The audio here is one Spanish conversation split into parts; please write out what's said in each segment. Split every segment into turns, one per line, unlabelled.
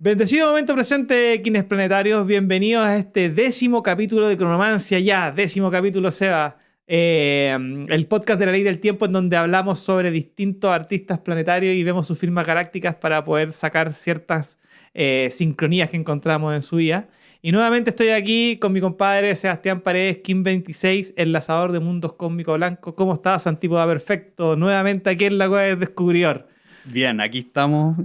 Bendecido momento presente, Kines Planetarios. Bienvenidos a este 10º capítulo de Cronomancia. Ya, 10º capítulo, Seba. El podcast de la Ley del Tiempo, en donde hablamos sobre distintos artistas planetarios y vemos sus firmas galácticas para poder sacar ciertas sincronías que encontramos en su vida. Y nuevamente estoy aquí con mi compadre Sebastián Paredes, Kim26, enlazador de mundos cósmicos blancos. ¿Cómo estás, Antípoda Perfecto? Nuevamente aquí en la Cueva del Descubridor.
Bien, aquí estamos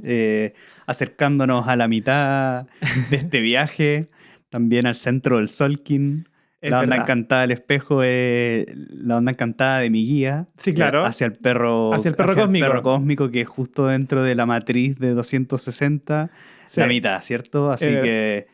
acercándonos a la mitad de este viaje, también al centro del Solkin.
Es
La onda
verdad.
encantada del espejo es la onda encantada de mi guía.
Sí, claro.
Hacia el perro,
Hacia el perro cósmico.
perro cósmico, que es justo dentro de la matriz de 260,
Sí.
la mitad, ¿cierto? Así
Es
que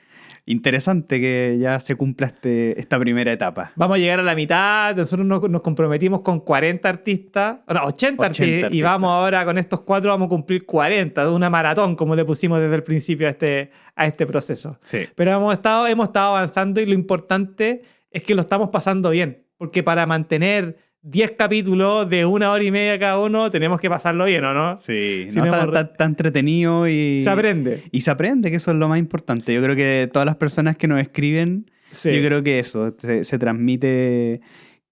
interesante que ya se cumpla esta primera etapa.
Vamos a llegar a la mitad. Nosotros nos comprometimos con 40 artistas, no, 80 artistas, y
artistas.
vamos ahora con estos 4 vamos a cumplir 40, una maratón, como le pusimos desde el principio a este proceso.
Sí.
Pero hemos estado avanzando y lo importante es que lo estamos pasando bien, porque para mantener 10 capítulos de 1 hora y media cada uno, tenemos que pasarlo bien, ¿o no?
Sí,
Si
no,
no,
está entretenido y
se aprende.
Y se aprende, que eso es lo más importante. Yo creo que todas las personas que nos escriben,
Sí.
yo creo que eso, se transmite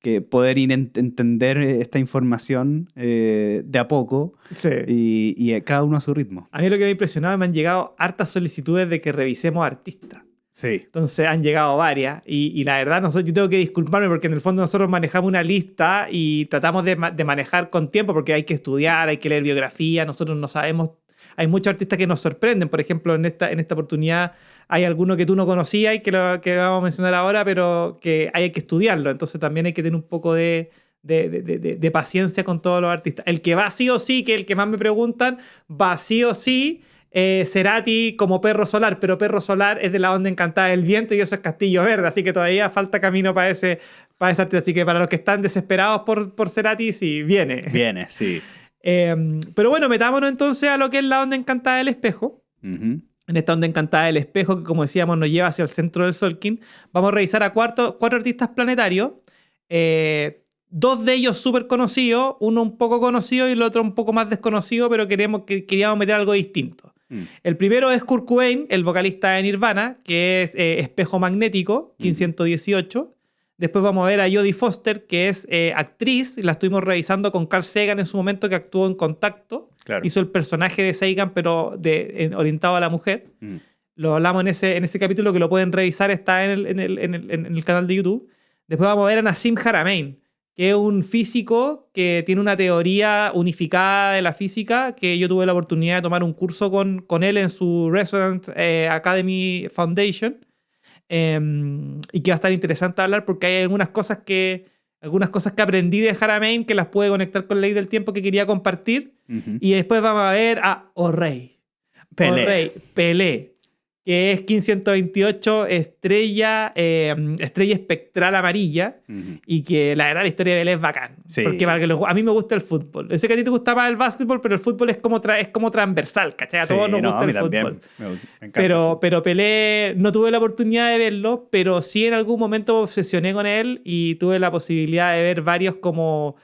que poder ir entender esta información de a poco
Sí.
y cada uno a su ritmo.
A mí lo que me ha impresionado, me han llegado hartas solicitudes de que revisemos artistas.
Sí.
Entonces han llegado varias y la verdad yo tengo que disculparme porque en el fondo nosotros manejamos una lista y tratamos de manejar con tiempo porque hay que estudiar, hay que leer biografía, nosotros no sabemos, hay muchos artistas que nos sorprenden, por ejemplo en esta oportunidad hay alguno que tú no conocías y que lo vamos a mencionar ahora, pero que hay que estudiarlo, entonces también hay que tener un poco de paciencia con todos los artistas. El que va sí o sí, que es el que más me preguntan, va sí o sí. Cerati como Perro Solar, pero Perro Solar es de la onda encantada del viento y eso es Castillo Verde, así que todavía falta camino para ese artista. Así que para los que están desesperados por Cerati, sí, viene.
Viene, sí.
Pero bueno, metámonos entonces a lo que es la onda encantada del espejo.
Uh-huh.
En esta onda encantada del espejo, que como decíamos nos lleva hacia el centro del Solkin, vamos a revisar a cuatro artistas planetarios. Dos de ellos súper conocidos, uno un poco conocido y el otro un poco más desconocido, pero queríamos meter algo distinto. El primero es Kurt Cobain, el vocalista de Nirvana, que es Espejo Magnético, 1518. Después vamos a ver a Jodie Foster, que es actriz, la estuvimos revisando con Carl Sagan en su momento, que actuó en Contacto.
Claro.
Hizo el personaje de Sagan, pero orientado a la mujer. Lo hablamos en ese capítulo, que lo pueden revisar, está en el canal de YouTube. Después vamos a ver a Nassim Haramein, que es un físico que tiene una teoría unificada de la física, que yo tuve la oportunidad de tomar un curso con él en su Resonance Academy Foundation, y que va a estar interesante hablar porque hay algunas cosas que aprendí de Haramein que las pude conectar con la Ley del Tiempo que quería compartir.
Uh-huh.
Y después vamos a ver a O'Reilly. Pelé, que es 1528, estrella espectral amarilla, y que la verdad la historia de Pelé es bacán.
Sí.
Porque a mí me gusta el fútbol. Sé que a ti te gusta más el básquetbol, pero el fútbol es como transversal, ¿cachai? A todos nos gusta el fútbol.
Me encanta.
Pero Pelé no tuve la oportunidad de verlo, pero sí en algún momento me obsesioné con él y tuve la posibilidad de ver varios como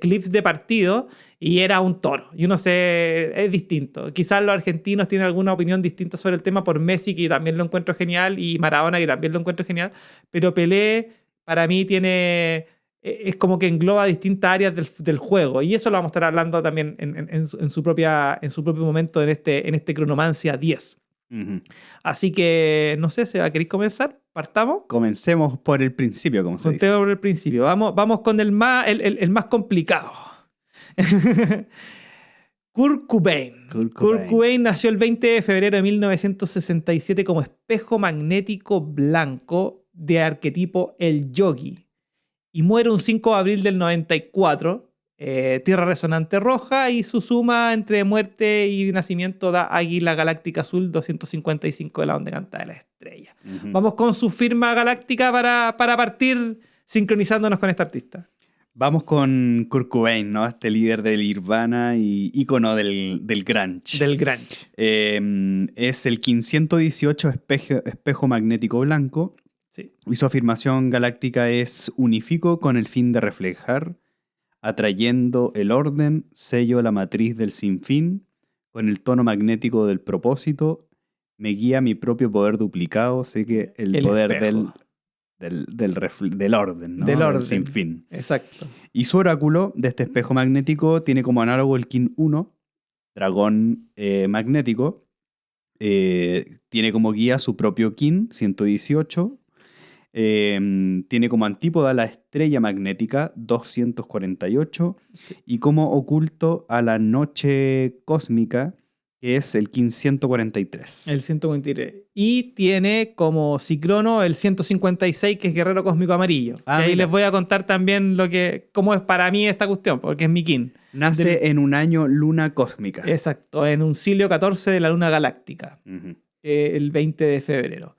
clips de partido y era un toro. Y uno es distinto. Quizás los argentinos tienen alguna opinión distinta sobre el tema por Messi, que también lo encuentro genial, y Maradona, que también lo encuentro genial, pero Pelé para mí es como que engloba distintas áreas del juego, y eso lo vamos a estar hablando también en su propio momento en este Cronomancia 10.
Uh-huh.
Así que, no sé, Seba, ¿queréis comenzar? ¿Partamos?
Comencemos por el principio, como se dice.
Contemos por el principio. Vamos con el más complicado. Kurt Cobain. Kurt Cobain nació el 20 de febrero de 1967 como espejo magnético blanco de arquetipo el yogi. Y muere un 5 de abril del 94. Tierra resonante roja, y su suma entre muerte y nacimiento da Águila Galáctica Azul 255 de la onda encantada de la estrella.
Uh-huh.
Vamos con su firma galáctica para partir sincronizándonos con este artista.
Vamos con Kurt Cobain, ¿no? Este líder del Nirvana y ícono del grunge.
Del grunge.
Es el 1518 espejo magnético blanco.
Sí.
Y su afirmación galáctica es: unifico con el fin de reflejar, atrayendo el orden, sello la matriz del sinfín, con el tono magnético del propósito, me guía mi propio poder duplicado, sé que el poder
espejo.
del orden, ¿no?
Del orden.
Del sinfín.
Exacto.
Y su oráculo de este espejo magnético tiene como análogo el Kin 1, dragón magnético. Tiene como guía su propio Kin 118. Tiene como antípoda la estrella magnética 248 y como oculto a la noche cósmica, que es el Kin 143.
El 123. Y tiene como Cicrono el 156, que es Guerrero Cósmico Amarillo.
Ah,
que ahí
mira.
les voy a contar también cómo es para mí esta cuestión, porque es mi kin.
Nace en un año luna cósmica.
Exacto, en un Cilio 14 de la Luna Galáctica,
Ujú.
el 20 de febrero.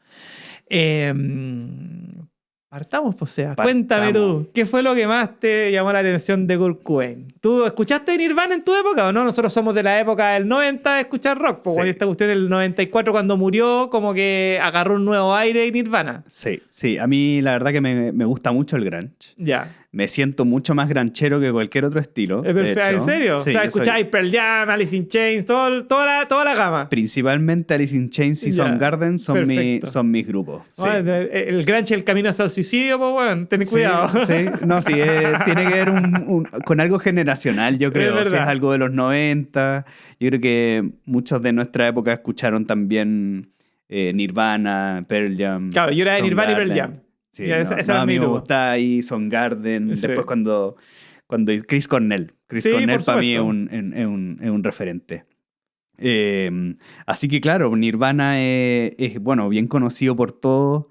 Partamos, pues, Seba. Cuéntame
Partamos.
tú, ¿qué fue lo que más te llamó la atención de Kurt Cobain? ¿Tú escuchaste Nirvana en tu época o no? Nosotros somos de la época del 90 de escuchar rock.
Sí.
Pues, esta cuestión el 94 cuando murió, como que agarró un nuevo aire Nirvana.
Sí, a mí la verdad que me gusta mucho el grunge.
Ya.
Me siento mucho más granchero que cualquier otro estilo.
¿Es
de hecho.
¿En serio?
Sí,
o sea,
yo
escucháis Pearl Jam, Alice in Chains, toda la gama.
principalmente Alice in Chains y
Ya,
Soundgarden son
perfecto.
mis grupos. Sí.
Bueno, el grunge, el camino hacia el suicidio, pues bueno, ten
Sí,
cuidado.
Sí, no, sí, tiene que ver con algo generacional, yo creo.
verdad.
Si es algo de los 90, yo creo que muchos de nuestra época escucharon también Nirvana, Pearl Jam.
Claro, yo era de Nirvana y Pearl
Soundgarden.
Jam.
Sí,
Ya,
no,
ese
no,
era
a
mi
mí me
grupo.
gusta ahí Soundgarden.
Sí.
Después cuando Chris Cornell. Chris
Sí,
Cornell
por
para mí es
supuesto.
es un referente. Así que claro, Nirvana es, bueno, bien conocido por todos.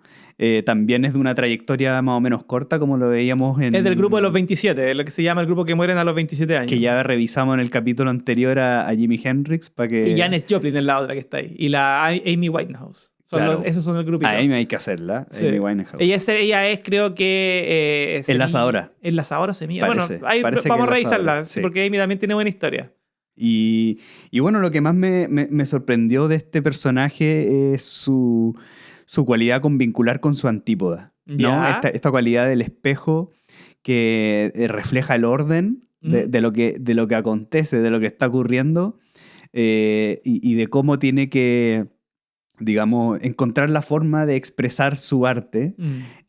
También es de una trayectoria más o menos corta, como lo veíamos
Es del grupo de los 27, es lo que se llama el grupo que mueren a los 27 años.
que ya revisamos en el capítulo anterior a Jimi Hendrix para que...
Y Janis Joplin es la otra que está ahí. Y la Amy Winehouse.
Claro.
Esos son el grupito.
A Amy hay que hacerla,
Sí.
Amy Winehouse.
Ella es, creo que...
Enlazadora.
Enlazadora o semilla.
Parece,
Bueno, ahí
parece que
vamos a
enlazadora,
revisarla,
sí.
porque Amy también tiene buena historia.
Y bueno, lo que más me sorprendió de este personaje es su cualidad con vincular con su antípoda, ¿no?
Ya.
Esta cualidad del espejo que refleja el orden de lo que acontece, de lo que está ocurriendo, y de cómo tiene que, digamos, encontrar la forma de expresar su arte.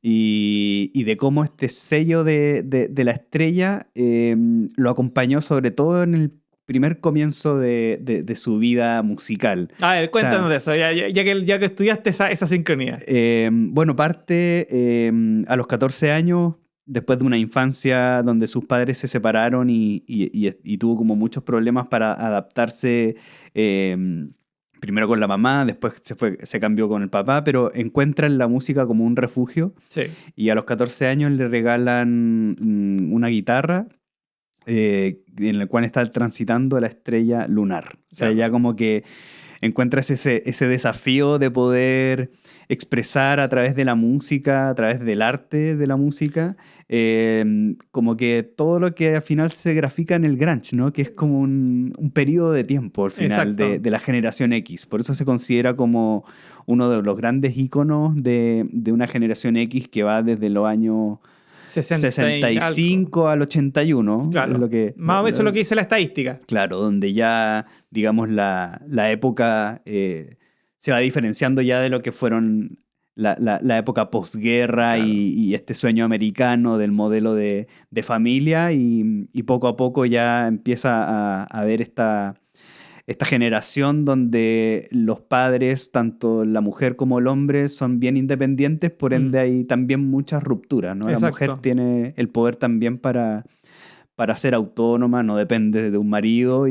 Y de cómo este sello de la estrella lo acompañó sobre todo en el primer comienzo de su vida musical.
A ver, cuéntanos de eso, ya que estudiaste esa sincronía.
Bueno, parte a los 14 años, después de una infancia donde sus padres se separaron y tuvo como muchos problemas para adaptarse. Primero con la mamá, después se cambió con el papá, pero encuentra en la música como un refugio.
Sí.
Y a los 14 años le regalan una guitarra en la cual está transitando la estrella lunar. O sea,
Claro.
ya como que encuentras ese desafío de poder expresar a través de la música, a través del arte de la música, como que todo lo que al final se grafica en el grunge, ¿no? Que es como un periodo de tiempo al final
Exacto.
de la generación X. Por eso se considera como uno de los grandes íconos de una generación X que va desde los años 65 al 81.
Claro.
Es lo que,
Más o menos eso es lo que dice la estadística.
Claro, donde ya, digamos, la época se va diferenciando ya de lo que fueron la época posguerra.
Claro.
Y este sueño americano del modelo de familia y poco a poco ya empieza a haber esta generación donde los padres, tanto la mujer como el hombre, son bien independientes, por ende hay también muchas rupturas, ¿no? La
Exacto.
mujer tiene el poder también para ser autónoma, no depende de un marido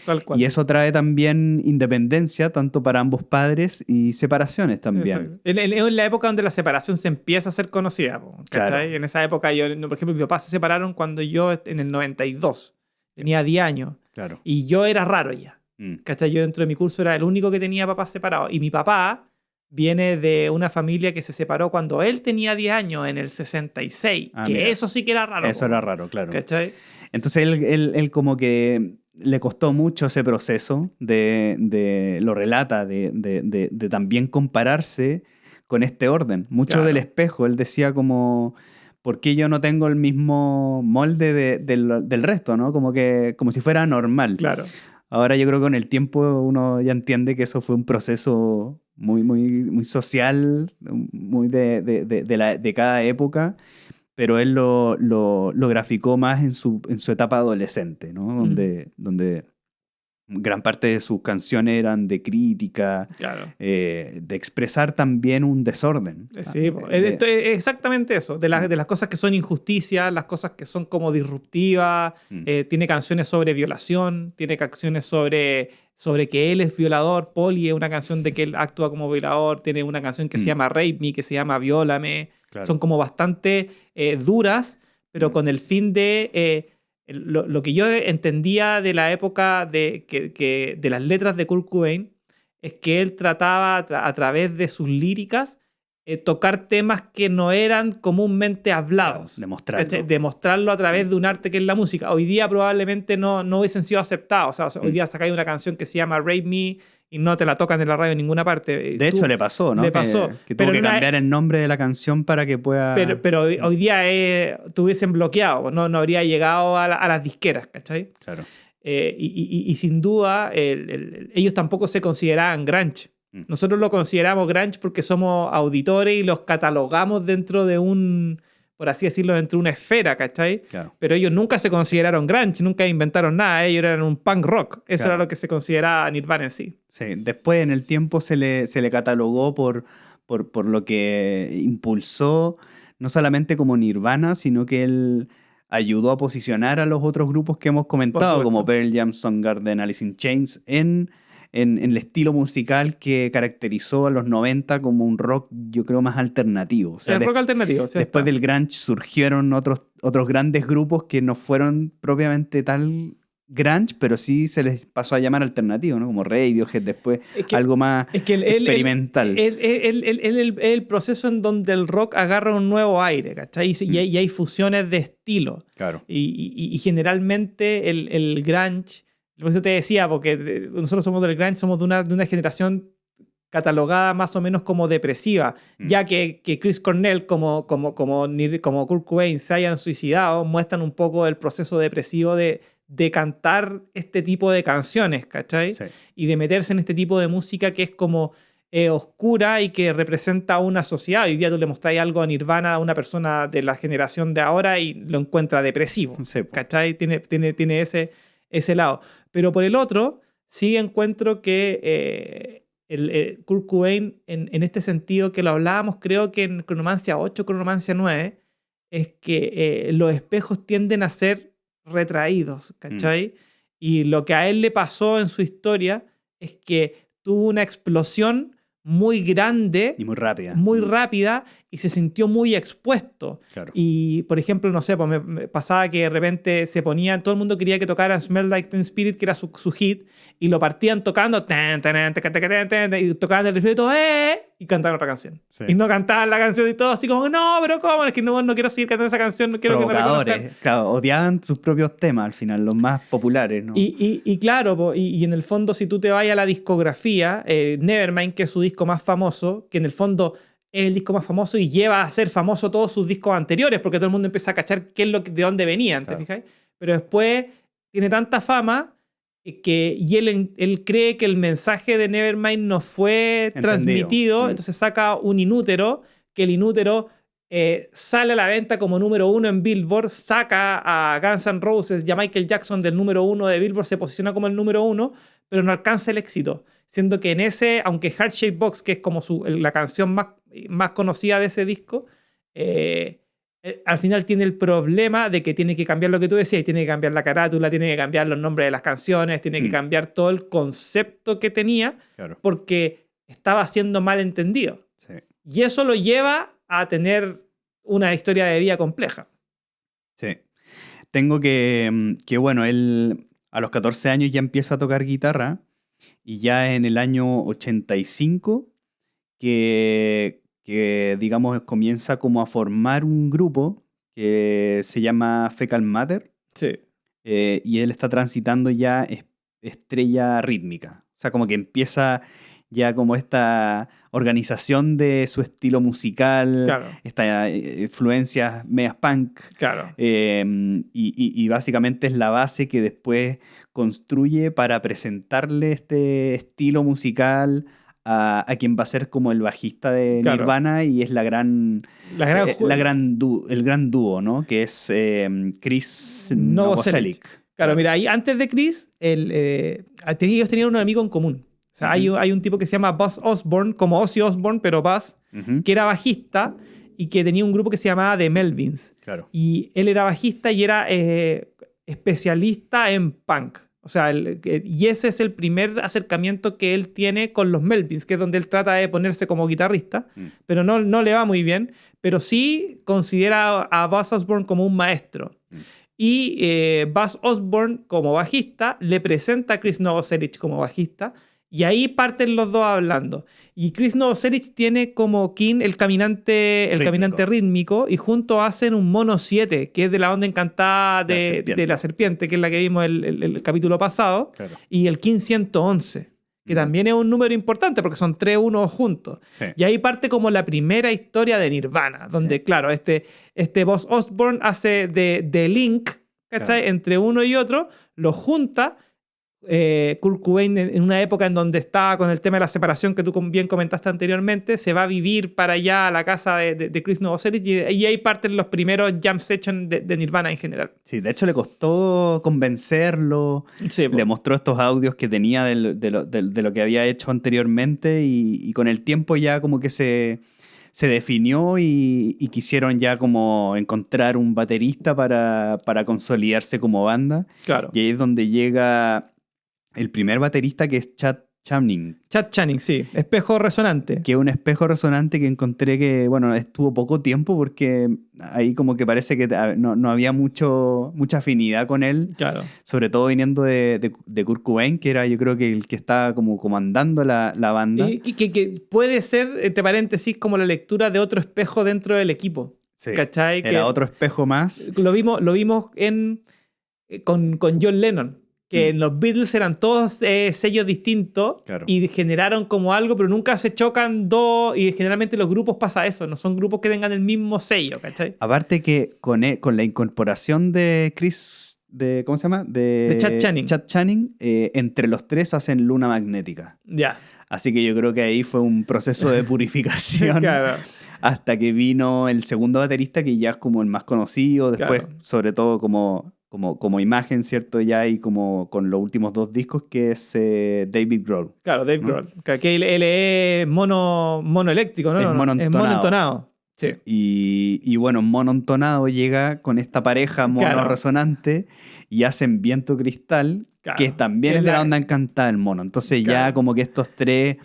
Tal cual.
y eso trae también independencia tanto para ambos padres y separaciones también.
Exacto. Es la época donde la separación se empieza a ser conocida, ¿cachai?
Claro.
En esa época, por ejemplo, mis papás se separaron cuando yo, en el 92, tenía 10 años,
Claro.
y yo era raro ya.
Mm.
¿Cachai? Yo dentro de mi curso era el único que tenía papás separados. Y mi papá viene de una familia que se separó cuando él tenía 10 años, en el 66.
Ah,
que
mira.
eso sí que era raro.
Eso era raro, claro.
¿Cachai?
Entonces él como que le costó mucho ese proceso lo relata, de también compararse con este orden. Mucho
Claro.
del espejo, él decía como, ¿por qué yo no tengo el mismo molde del resto, ¿no? Como si fuera normal.
Claro.
Ahora yo creo que con el tiempo uno ya entiende que eso fue un proceso muy social, muy de cada época, pero él lo graficó más en su etapa adolescente, ¿no?
Mm,
Donde gran parte de sus canciones eran de crítica,
claro.
de expresar también un desorden.
Sí, exactamente eso,
Mm,
de las cosas que son injusticias, las cosas que son como disruptivas,
mm,
tiene canciones sobre violación, tiene canciones sobre que él es violador, Polly es una canción de que él actúa como violador, tiene una canción que se
mm,
llama Rape Me, que se llama Viólame, son
claro.
como bastante duras, pero
Mm,
con el fin de... lo que yo entendía de la época de las letras de Kurt Cobain es que él trataba a través de sus líricas tocar temas que no eran comúnmente
claro,
hablados. ¿Cachai?
demostrarlo.
Demostrarlo a
Mm,
través de un arte que es la música. Hoy día probablemente no hubiesen sido aceptados. O sea, hoy
mm.
día sacáis una canción que se llama Rape Me y no te la tocan en la radio en ninguna parte.
De hecho, le pasó, ¿no?
Le pasó.
Que tuvo
Pero,
que cambiar el nombre de la canción para que pueda...
pero hoy día te hubiesen bloqueado. No habría llegado a las disqueras, ¿cachai?
Claro.
Y sin duda, ellos tampoco se consideraban grunge.
Mm,
Nosotros lo consideramos grunge porque somos auditores y los catalogamos dentro de por así decirlo, dentro de una esfera, ¿cachai?
claro,
Pero ellos nunca se consideraron grunge, nunca inventaron nada, ellos eran un punk rock. Eso era
claro.
lo que se consideraba Nirvana en sí.
Sí. Después, en el tiempo, se le catalogó por lo que impulsó, no solamente como Nirvana, sino que él ayudó a posicionar a los otros grupos que hemos
Por
comentado, como
supuesto.
Pearl Jam, Soundgarden, Alice in Chains, en el estilo musical que caracterizó a los 90 como un rock, yo creo, más alternativo. O sea,
El rock alternativo, sí
después
está.
del grunge surgieron otros grandes grupos que no fueron propiamente tal grunge, pero sí se les pasó a llamar alternativo, ¿no? Como Radiohead, después
Es que,
algo más
es que
experimental.
el proceso en donde el rock agarra un nuevo aire, ¿cachai?
Mm,
Y hay fusiones de estilo.
claro.
Y generalmente el grunge, por eso te decía, porque nosotros somos del grunge, somos de una generación catalogada más o menos como depresiva,
Mm,
ya que Chris Cornell como Kurt Cobain se hayan suicidado, muestran un poco el proceso depresivo de cantar este tipo de canciones, ¿cachai?
sí,
Y de meterse en este tipo de música que es como oscura y que representa una sociedad. Hoy día tú le mostráis algo a Nirvana a una persona de la generación de ahora y lo encuentra depresivo,
sí, po.
¿cachai? Tiene ese lado. Pero por el otro, sí encuentro que Kurt Cobain, en este sentido que lo hablábamos, creo que en Cronomancia 8, Cronomancia 9, es que los espejos tienden a ser retraídos,
Mm,
¿cachai? Y lo que a él le pasó en su historia es que tuvo una explosión muy grande,
y muy rápida.
muy
Mm,
rápida, y se sintió muy expuesto.
claro.
Y, por ejemplo, no sé, pues me pasaba que de repente se ponían, todo el mundo quería que tocara Smell Like Teen Spirit, que era su hit, y lo partían tocando, y tocaban el refrán y todo, y cantaban otra canción.
Sí.
Y no cantaban la canción y todo, así como, no, pero ¿cómo? Es que no quiero seguir cantando esa canción, no quiero que me reconozcan.
Provocadores, claro, odiaban sus propios temas al final, los más populares, ¿no?
Y claro, y en el fondo, si tú te vas a la discografía, Nevermind, que es su disco más famoso, que en el fondo es el disco más famoso y lleva a ser famoso todos sus discos anteriores, porque todo el mundo empieza a cachar qué es de dónde venían, ¿te
Claro.
fijáis? Pero después tiene tanta fama y él cree que el mensaje de Nevermind no fue
Entendido.
transmitido, entonces saca un inútero, que el inútero sale a la venta como número 1 en Billboard, saca a Guns N' Roses y a Michael Jackson del número 1 de Billboard, se posiciona como el número 1, pero no alcanza el éxito. Siendo que en ese, aunque Heart Shaped Box, que es como la canción más conocida de ese disco, al final tiene el problema de que tiene que cambiar lo que tú decías, tiene que cambiar la carátula, tiene que cambiar los nombres de las canciones, tiene que
Mm,
cambiar todo el concepto que tenía,
claro.
porque estaba siendo mal entendido.
Sí.
Y eso lo lleva a tener una historia de vida compleja.
Sí. Tengo bueno, él a los 14 años ya empieza a tocar guitarra y ya en el año 85 que digamos, comienza como a formar un grupo que se llama Fecal Matter,
Sí.
y él está transitando ya estrella rítmica. O sea, como que empieza ya como esta organización de su estilo musical,
Claro.
estas influencias medias punk,
Claro.
y básicamente es la base que después construye para presentarle este estilo musical a quien va a ser como el bajista de
Claro.
Nirvana y es
La gran
el gran dúo, ¿no? Que es Chris
Novoselic.
Novoselic.
Claro, mira, ahí antes de Chris, ellos tenían un amigo en común. O sea, hay un tipo que se llama Buzz Osborne, como Ozzy Osbourne, pero Buzz,
Ujú.
que era bajista y que tenía un grupo que se llamaba The Melvins.
Claro.
Y él era bajista y era especialista en punk. O sea, y ese es el primer acercamiento que él tiene con los Melvins, que es donde él trata de ponerse como guitarrista, pero no le va muy bien. Pero sí considera a Buzz Osborne como un maestro. Y Buzz Osborne, como bajista, le presenta a Chris Novoselic como bajista. Y ahí parten los dos hablando. Y Chris Novoselic tiene como king el caminante rítmico y juntos hacen un mono 7, que es de la onda encantada de la serpiente, que es la que vimos el capítulo pasado,
Claro.
y el king 111, que también es un número importante porque son 3 unos juntos.
Sí.
Y ahí parte como la primera historia de Nirvana, donde,
Sí.
claro, este Buzz Osborne hace de link, ¿cachai?
Claro.
Entre uno y otro, lo junta. Kurt Cobain, en una época en donde estaba con el tema de la separación que tú bien comentaste anteriormente, se va a vivir para allá a la casa de Chris Novoselic y ahí parten los primeros jam sessions de Nirvana en general.
Sí, de hecho le costó convencerlo.
Sí,
Le mostró estos audios que tenía de lo que había hecho anteriormente y con el tiempo ya como que se definió y quisieron ya como encontrar un baterista para consolidarse como banda.
claro.
Y ahí es donde llega el primer baterista, que es Chad Channing,
Chad Channing, sí. Espejo resonante.
que es un espejo resonante que encontré que, bueno, estuvo poco tiempo porque ahí como que parece que no había mucha afinidad con él,
Claro.
sobre todo viniendo de Kurt Cobain, que era yo creo que el que estaba como comandando la banda.
Y que puede ser, entre paréntesis, como la lectura de otro espejo dentro del equipo.
Sí,
¿Cachai?
era
Que
otro espejo más.
lo vimos con John Lennon, que en los Beatles eran todos sellos distintos.
Claro.
Y generaron como algo, pero nunca se chocan dos, y generalmente los grupos pasa eso, no son grupos que tengan el mismo sello, ¿cachai?
Aparte que con la incorporación de Chris, ¿cómo se llama?
De Chad Channing.
Entre los tres hacen luna magnética.
Ya.
Así que yo creo que ahí fue un proceso de purificación
Claro.
hasta que vino el segundo baterista, que ya es como el más conocido, después
Claro.
sobre todo como imagen, ¿cierto? Ya y como con los últimos 2 discos, que es David Grohl.
Claro, Dave Grohl. Que él es mono eléctrico, ¿no?
Es mono
Es
entonado.
mono entonado. Sí.
Y bueno, Mono Entonado llega con esta pareja mono
Claro.
resonante y hacen Viento Cristal,
Claro.
que también es de la onda encantada del mono. Entonces ya
Claro.
como que estos tres,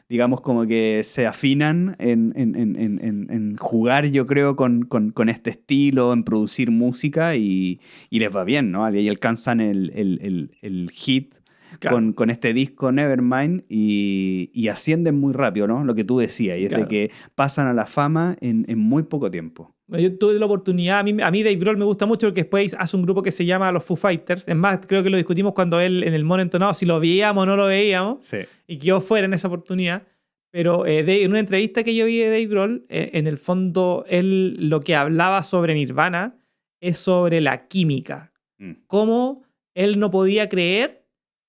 digamos, como que se afinan en jugar, yo creo, con este estilo, en producir música y les va bien, ¿no? Y alcanzan el hit.
Claro.
Con este disco Nevermind y ascienden muy rápido, ¿no? Lo que tú decías, y es
Claro.
de que pasan a la fama en muy poco tiempo.
Yo tuve la oportunidad, a mí Dave Grohl me gusta mucho porque después hace un grupo que se llama los Foo Fighters. Es más, creo que lo discutimos cuando él en el mono entonado, si lo veíamos o no lo veíamos,
Sí.
y quedó fuera en esa oportunidad. Pero en una entrevista que yo vi de Dave Grohl, en el fondo él lo que hablaba sobre Nirvana es sobre la química. Cómo él no podía creer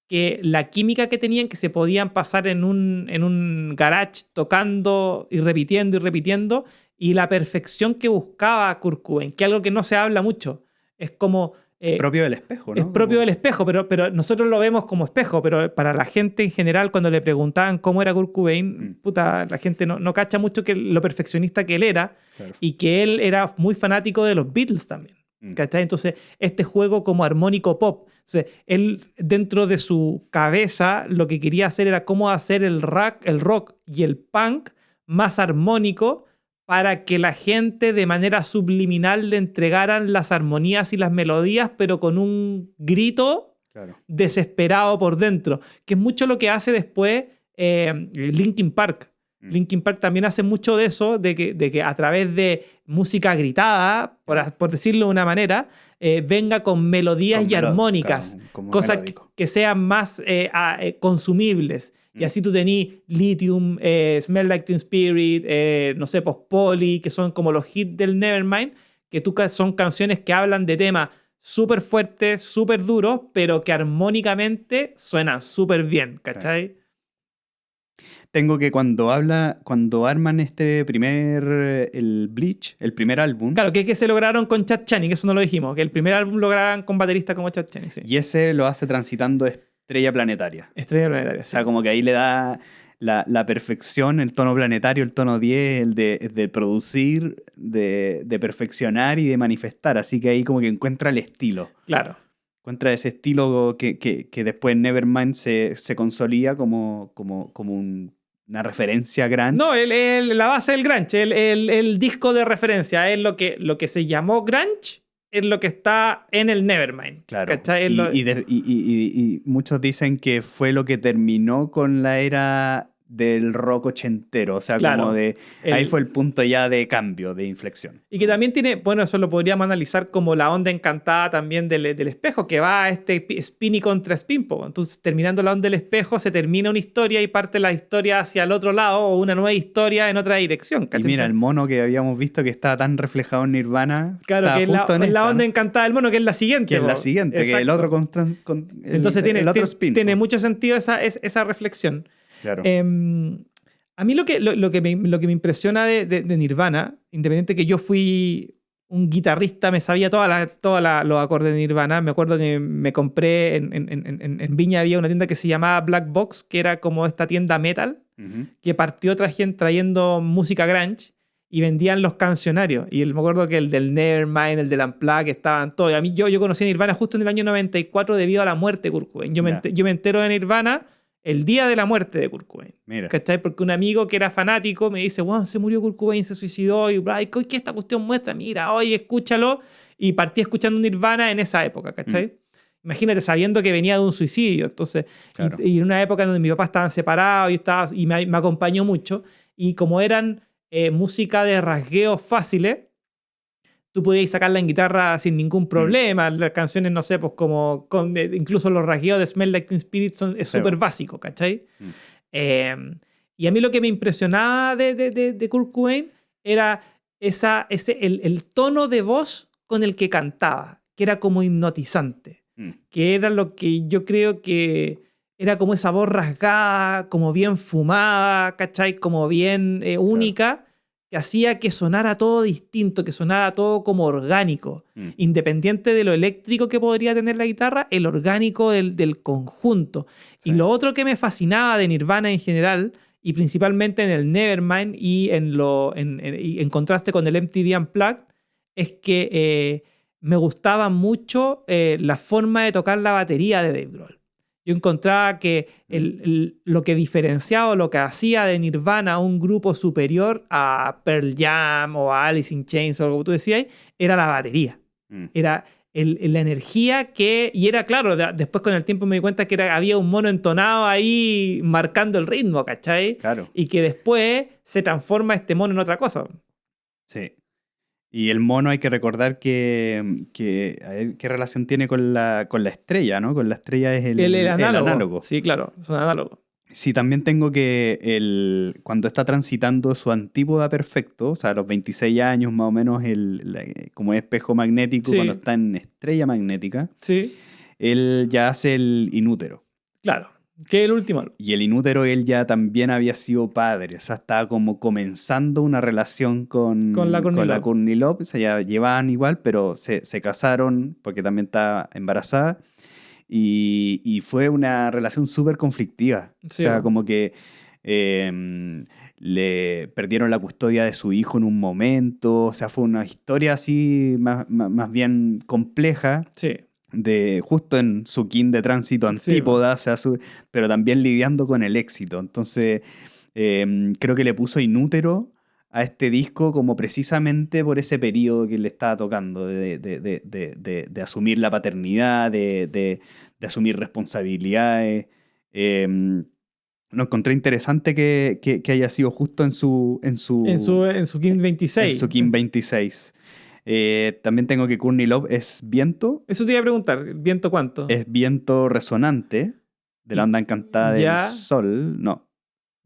que la química que tenían, que se podían pasar en un garage tocando y repitiendo, y la perfección que buscaba Kurt Cobain, que es algo que no se habla mucho. Es como...
propio del espejo, ¿no?
Es propio del espejo, pero nosotros lo vemos como espejo, pero para la gente en general, cuando le preguntaban cómo era Kurt Cobain, puta, la gente no cacha mucho que lo perfeccionista que él era,
Claro.
y que él era muy fanático de los Beatles también. ¿Cachai? Entonces, este juego como armónico pop. Entonces, él dentro de su cabeza lo que quería hacer era cómo hacer el rock y el punk más armónico para que la gente de manera subliminal le entregaran las armonías y las melodías, pero con un grito
Claro.
desesperado por dentro, que es mucho lo que hace después Linkin Park. Linkin Park también hace mucho de eso, de que a través de música gritada, por decirlo de una manera, venga con melodías y armónicas,
claro, como
cosas
melódico.
que sean más consumibles. Y así tú tenés Lithium, Smell Like Teen Spirit, no sé, pues Polly, que son como los hits del Nevermind, que son canciones que hablan de temas súper fuertes, súper duros, pero que armónicamente suenan súper bien, ¿cachai?
Tengo que cuando arman el Bleach, el primer álbum,
Claro, que se lograron con Chad Channing, eso no lo dijimos, que el primer álbum lograron con baterista como Chad Channing, sí.
y ese lo hace transitando Estrella Planetaria.
Estrella Planetaria,
O sea, como que ahí le da la perfección, el tono planetario, el tono 10, el de producir, de perfeccionar y de manifestar. Así que ahí como que encuentra el estilo.
Claro.
Encuentra ese estilo que después Nevermind se consolida como una referencia grunge.
No, la base del grunge, el disco de referencia, es lo que se llamó grunge, es lo que está en el Nevermind.
Claro.
¿Cachai?
Y muchos dicen que fue lo que terminó con la era del rock ochentero. O sea,
Claro,
como ahí fue el punto ya de cambio, de inflexión.
Y que también tiene, bueno, eso lo podríamos analizar como la onda encantada también del espejo, que va a este spin y contra spin. Entonces, terminando la onda del espejo, se termina una historia y parte la historia hacia el otro lado o una nueva historia en otra dirección.
Y mira, el mono que habíamos visto que estaba tan reflejado en Nirvana.
Claro, que es la onda encantada del mono, que es la siguiente.
Que es la siguiente, que el otro
Entonces
el otro spin.
Tiene mucho sentido esa reflexión.
Claro.
A mí lo que me impresiona de Nirvana, independiente que yo fui un guitarrista, me sabía todos los acordes de Nirvana. Me acuerdo que me compré en Viña había una tienda que se llamaba Black Box, que era como esta tienda metal, que partió trayendo música grunge y vendían los cancionarios. Y me acuerdo que el del Nevermind, el del Unplugged, estaban todos. A mí yo conocí a Nirvana justo en el año 94 debido a la muerte de Kurt Cobain. Yo me entero de Nirvana el día de la muerte de Kurt Cobain.
Mira.
¿Cachai? Porque un amigo que era fanático me dice, wow, se murió Kurt Cobain, se suicidó, y ¿qué esta cuestión muestra? Mira, oye, escúchalo. Y partí escuchando Nirvana en esa época, ¿cachai? Imagínate, sabiendo que venía de un suicidio. Entonces,
claro.
y en una época donde mi papá estaban separados y me acompañó mucho. Y como eran música de rasgueos fáciles, tú podías sacarla en guitarra sin ningún problema. Las canciones, no sé, pues como incluso los rasgueos de Smell Like Teen Spirit es súper básico, ¿cachai? Y a mí lo que me impresionaba de Kurt Cobain era el tono de voz con el que cantaba, que era como hipnotizante, que era lo que yo creo que era como esa voz rasgada, como bien fumada, ¿cachai? Como bien única, que hacía que sonara todo distinto, que sonara todo como orgánico, independiente de lo eléctrico que podría tener la guitarra, el orgánico del conjunto. Sí. Y lo otro que me fascinaba de Nirvana en general, y principalmente en el Nevermind y en contraste con el MTV Unplugged, es que me gustaba mucho la forma de tocar la batería de Dave Grohl. Yo encontraba que lo que diferenciaba o lo que hacía de Nirvana un grupo superior a Pearl Jam o a Alice in Chains o como tú decías, era la batería. Era la energía y era claro, después con el tiempo me di cuenta que había un mono entonado ahí marcando el ritmo, ¿cachai?
Claro.
Y que después se transforma este mono en otra cosa.
Sí. Y el mono hay que recordar qué relación tiene con la estrella, ¿no? Con la estrella es el análogo.
Sí, claro, es un análogo.
Sí, también tengo que cuando está transitando su antípoda perfecto, o sea, a los 26 años más o menos, como espejo magnético, cuando está en estrella magnética, él ya hace el inútero.
Claro, que es el último.
Y el inútero, él ya también había sido padre, o sea, estaba como comenzando una relación con la Courtney Love, o sea, ya llevaban igual, pero se casaron porque también estaba embarazada. Y fue una relación súper conflictiva. Sí. O sea, como que le perdieron la custodia de su hijo en un momento. O sea, fue una historia así más bien compleja.
Sí.
Justo en su kin de tránsito antípoda, sí, o sea, pero también lidiando con el éxito. Entonces, creo que le puso inútero a este disco como precisamente por ese periodo que le estaba tocando, de asumir la paternidad, de asumir responsabilidades. Lo encontré interesante que haya sido justo en su
King 26.
En su King 26. También tengo que Courtney Love es viento.
Eso te iba a preguntar, ¿viento cuánto?
Es viento resonante. de la onda encantada del
Ya.
sol, no,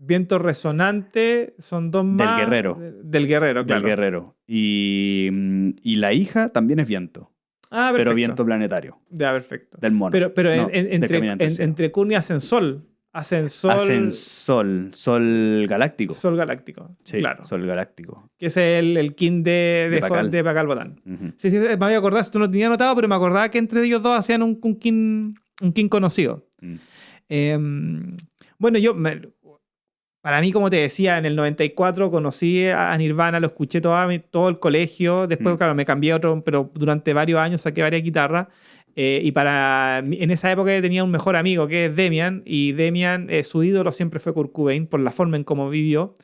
Viento resonante son dos más.
guerrero.
Del guerrero, claro.
del guerrero. Y la hija también es viento,
Ah, perfecto.
pero viento planetario,
Ya, perfecto.
del mono.
Pero
no, del
entre,
caminante del cielo.
entre Kurni hacen sol. Hacen sol.
Hacen sol galáctico.
Sol galáctico.
Sí,
claro.
sol galáctico.
Que es el kin
De Pakal.
de Pakal Botán.
Ujú.
Sí, me había acordado, esto no tenía anotado, pero me acordaba que entre ellos dos hacían un kin conocido.
Mm.
Bueno, para mí, como te decía, en el 94 conocí a Nirvana, lo escuché todo el colegio. Después, claro, me cambié a otro, pero durante varios años saqué varias guitarras. Y en esa época tenía un mejor amigo que es Demian. Y Demian, su ídolo siempre fue Kurt Cobain por la forma en cómo vivió.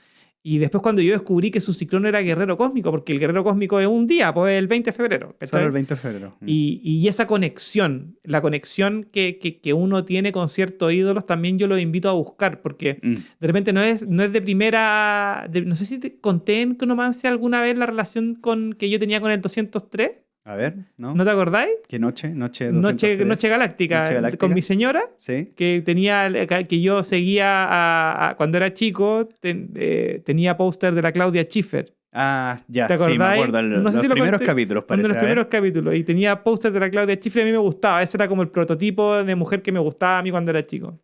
Y después cuando yo descubrí que su ciclón era guerrero cósmico, porque el guerrero cósmico es un día, pues el 20 de febrero. ¿cachai?
Solo el 20 de febrero.
Y esa conexión, la conexión que uno tiene con ciertos ídolos, también yo los invito a buscar, porque de repente no es de primera... no sé si te conté en Cronomancia alguna vez la relación que yo tenía con el 203.
A ver, ¿no?
¿No te acordáis?
¿Qué noche? Noche
Noche
203.
Galáctica.
Noche Galáctica.
Con mi señora,
Sí.
que yo seguía cuando era chico, tenía póster de la Claudia Schiffer.
Ah, ya,
¿Te
sí, me
acordáis?
acuerdo.
No sé
Los
si lo
primeros
conté.
capítulos,
Uno de
parece.
los primeros capítulos. Y tenía póster de la Claudia Schiffer, a mí me gustaba. Ese era como el prototipo de mujer que me gustaba a mí cuando era chico.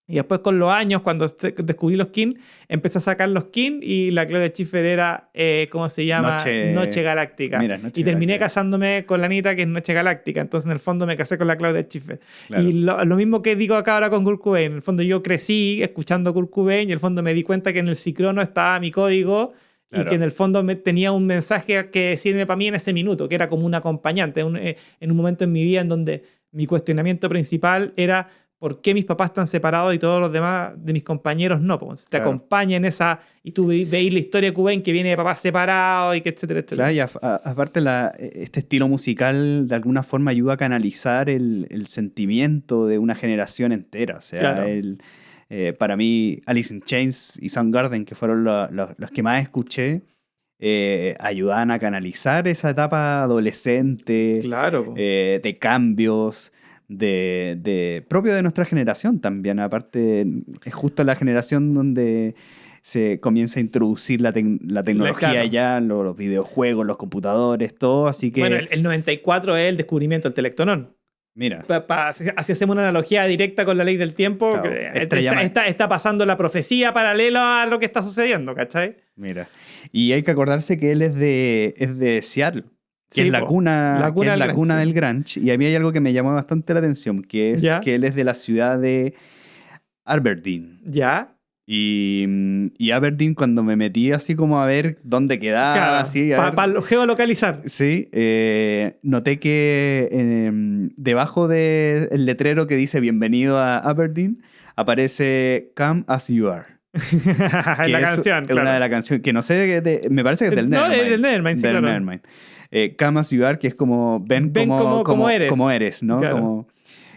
Y después con los años, cuando descubrí los kin, empecé a sacar los kin y la Claudia Schiffer era, ¿cómo se llama? Noche Galáctica.
Mira, Noche
y terminé
Galáctica.
casándome con la Anita, que es Noche Galáctica. Entonces, en el fondo, me casé con la Claudia Schiffer.
Claro.
Y lo mismo que digo acá ahora con Kurt Cobain. En el fondo, yo crecí escuchando Kurt Cobain y en el fondo me di cuenta que en el Cicrono estaba mi código.
Claro.
Y que en el fondo tenía un mensaje que decirme para mí en ese minuto, que era como un acompañante, en un momento en mi vida en donde mi cuestionamiento principal era por qué mis papás están separados y todos los demás de mis compañeros no. Pues, te acompaña en esa, y tú veis la historia de Cobain que viene de papás separados y que etcétera, etcétera.
Claro, y aparte este estilo musical de alguna forma ayuda a canalizar el sentimiento de una generación entera. O sea,
Claro.
Para mí, Alice in Chains y Soundgarden, que fueron los que más escuché, ayudaban a canalizar esa etapa adolescente,
Claro.
de cambios, propio de nuestra generación también. Aparte, es justo la generación donde se comienza a introducir la tecnología
Claro.
ya, los videojuegos, los computadores, todo, así que...
Bueno, el 94 es el descubrimiento del telectonón.
Mira,
Si hacemos una analogía directa con la ley del tiempo,
Claro,
está pasando la profecía paralela a lo que está sucediendo, ¿cachai?
mira. Y hay que acordarse que él es de Seattle, que
Sí,
es la cuna, del grunge. Y a mí hay algo que me llamó bastante la atención, que es
¿Ya?
que él es de la ciudad de Aberdeen.
¿Ya?
Y Aberdeen, cuando me metí así como a ver dónde quedaba,
Claro,
así,
para geolocalizar.
sí, noté que debajo del letrero que dice bienvenido a Aberdeen, aparece Come As You Are.
En la canción,
es
claro.
una de las canciones que no sé, me parece que es del
No,
Nevermind.
es del Nevermind, sí,
Del
claro.
Nevermind. Come As You Are, que es como ven
como eres.
como eres, ¿no?
Claro.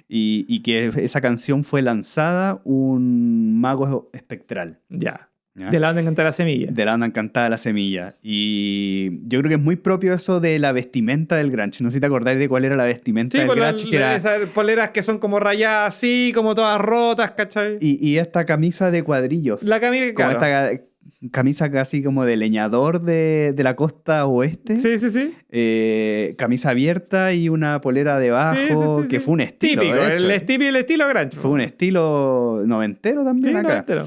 Y que esa canción fue lanzada un mago espectral.
Ya.
¿Ya?
De la onda encantada la semilla.
De la onda encantada la semilla. Y yo creo que es muy propio eso de la vestimenta del grunge. No sé si te acordáis de cuál era la vestimenta del grunge. Que era...
esas poleras que son como rayadas así, como todas rotas, ¿cachai?
y esta camisa de cuadrillos.
La camisa,
como
claro.
esta camisa casi como de leñador de la costa oeste.
Sí, sí, sí.
Camisa abierta y una polera debajo,
Sí.
que fue un estilo.
Típico,
de hecho.
el estilo grunge.
Fue un estilo noventero también
Sí,
acá.
noventero.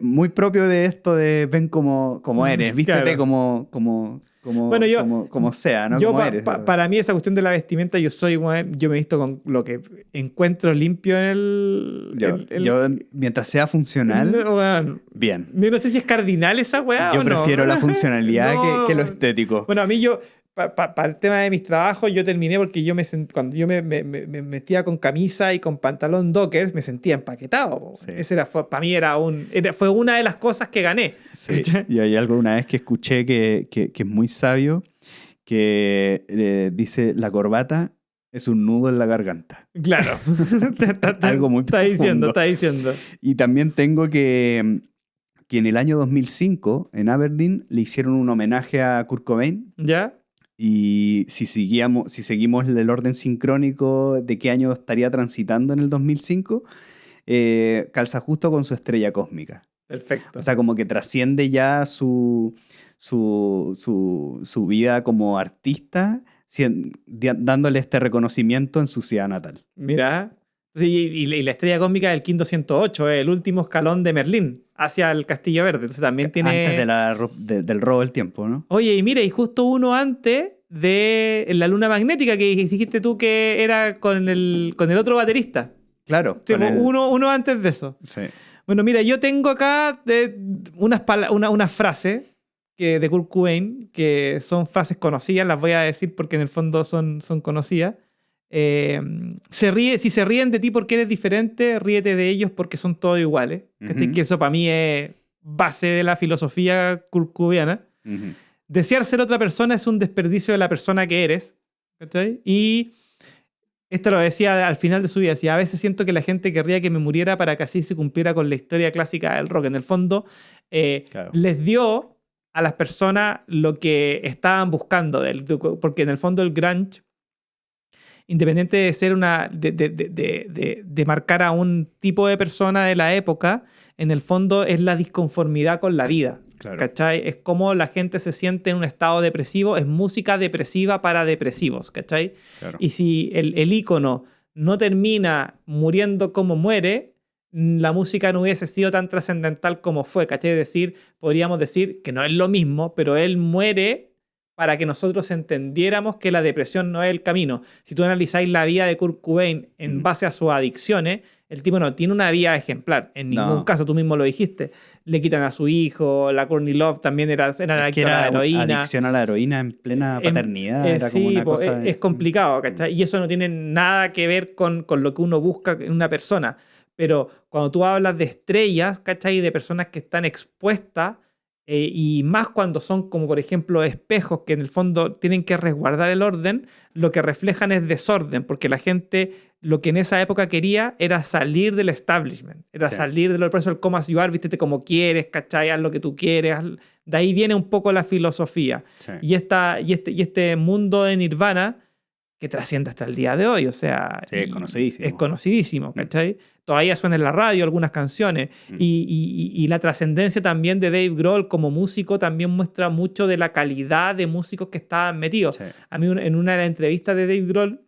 Muy propio de esto de ven como eres, vístete
Claro.
como sea, ¿no?
Yo,
como eres.
para mí, esa cuestión de la vestimenta, yo me he visto con lo que encuentro limpio en el.
Yo, mientras sea funcional,
Bueno,
bien.
no sé si es cardinal esa weá
Yo
o no.
prefiero la funcionalidad
No.
que lo estético.
Bueno, a mí para el tema de mis trabajos, yo terminé porque cuando yo me metía con camisa y con pantalón Dockers, me sentía empaquetado. Po.
Sí.
Ese para mí fue una de las cosas que gané.
Sí. Y hay algo una vez que escuché que es muy sabio, que dice, la corbata es un nudo en la garganta.
Claro.
Algo muy profundo.
Está diciendo.
Y también tengo que en el año 2005, en Aberdeen, le hicieron un homenaje a Kurt Cobain.
¿Ya?
Y si seguimos el orden sincrónico de qué año estaría transitando en el 2005, calza justo con su estrella cósmica.
Perfecto.
O sea, como que trasciende ya su vida como artista, dándole este reconocimiento en su ciudad natal.
Mira. Sí, y la estrella cósmica del Quinto 108, el último escalón de Merlín hacia el Castillo Verde. Entonces también tiene...
Antes del robo del tiempo, ¿no?
Oye, y mira, y justo uno antes de la luna magnética que dijiste tú que era con el otro baterista.
Claro.
Tipo, uno antes de eso.
Sí.
Bueno, mira, yo tengo acá unas frases de Kurt Cobain, que son frases conocidas, las voy a decir porque en el fondo son conocidas. Si se ríen de ti porque eres diferente, ríete de ellos porque son todos iguales.
Uh-huh.
Que eso para mí es base de la filosofía kurkubiana.
Uh-huh.
Desear ser otra persona es un desperdicio de la persona que eres. ¿Cachai? Y esto lo decía al final de su vida. Decía, a veces siento que la gente querría que me muriera para que así se cumpliera con la historia clásica del rock. En el fondo,
Claro.
les dio a las personas lo que estaban buscando. Porque en el fondo el grunge, independiente de ser de marcar a un tipo de persona de la época, en el fondo es la disconformidad con la vida.
Claro.
¿Cachai? Es como la gente se siente en un estado depresivo, es música depresiva para depresivos, ¿cachai?
Claro.
Y si el ícono no termina muriendo como muere, la música no hubiese sido tan trascendental como fue, ¿cachai? Es decir, podríamos decir que no es lo mismo, pero él muere para que nosotros entendiéramos que la depresión no es el camino. Si tú analizáis la vida de Kurt Cobain en base a sus adicciones, el tipo no tiene una vida ejemplar. En ningún caso, tú mismo lo dijiste. Le quitan a su hijo, la Courtney Love también era adicta a la heroína.
Adicción a la heroína en plena paternidad. Era
sí,
como una cosa
es complicado, ¿cachai? Y eso no tiene nada que ver con lo que uno busca en una persona. Pero cuando tú hablas de estrellas, ¿cachai? De personas que están expuestas, y más cuando son como por ejemplo espejos que en el fondo tienen que resguardar el orden, lo que reflejan es desorden, porque la gente lo que en esa época quería era salir del establishment, era salir de lo por eso el come as you are, vístete como quieres, ¿cachai? Haz lo que tú quieres, de ahí viene un poco la filosofía.
Sí.
Y este mundo de Nirvana que trasciende hasta el día de hoy, o sea...
Sí, es conocidísimo.
Es conocidísimo, ¿cachai? Todavía suena en la radio algunas canciones. Y la trascendencia también de Dave Grohl como músico también muestra mucho de la calidad de músicos que estaban metidos.
Sí.
A mí en una de las entrevistas de Dave Grohl,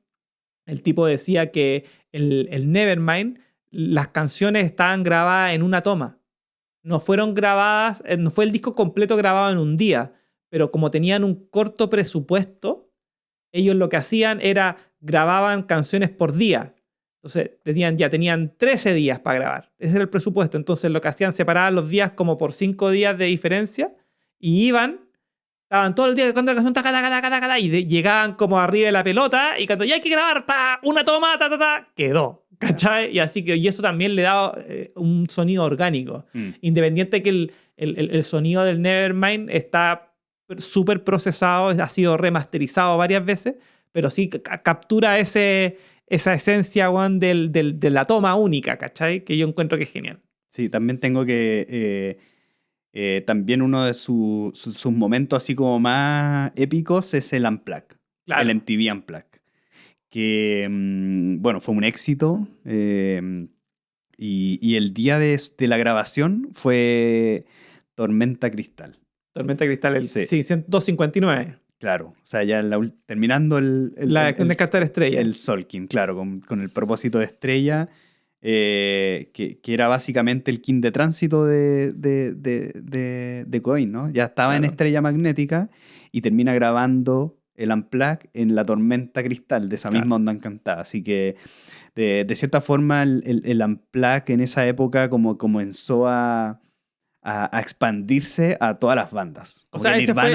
el tipo decía que el Nevermind, las canciones estaban grabadas en una toma. No fueron grabadas, no fue el disco completo grabado en un día, pero como tenían un corto presupuesto, ellos lo que hacían era grababan canciones por día. Entonces tenían 13 días para grabar. Ese era el presupuesto. Entonces lo que hacían, separaban los días como por 5 días de diferencia y estaban todo el día cuando la canción y llegaban como arriba de la pelota y cuando ya hay que grabar, una toma, quedó. ¿Cachai? Y eso también le da un sonido orgánico. Independiente que el sonido del Nevermind está súper procesado, ha sido remasterizado varias veces, pero sí captura esa esencia, Juan, de la toma única, ¿cachai? Que yo encuentro que es genial.
Sí, también tengo que... también uno de sus momentos así como más épicos es el Unplugged,
Claro.
el MTV Unplugged, que, bueno, fue un éxito, y el día de la grabación fue Tormenta Cristal.
Tormenta Cristal, sí, 259.
Claro, o sea, ya terminando el
Cantar Estrella.
El Solkin, claro, con el propósito de estrella, que era básicamente el kin de tránsito de Cobain, ¿no? Ya estaba en Estrella Magnética y termina grabando el Unplugged en la Tormenta Cristal, de esa misma onda encantada. Así que, de cierta forma, el Unplugged en esa época como comenzó a expandirse a todas las bandas.
O sea, ese fue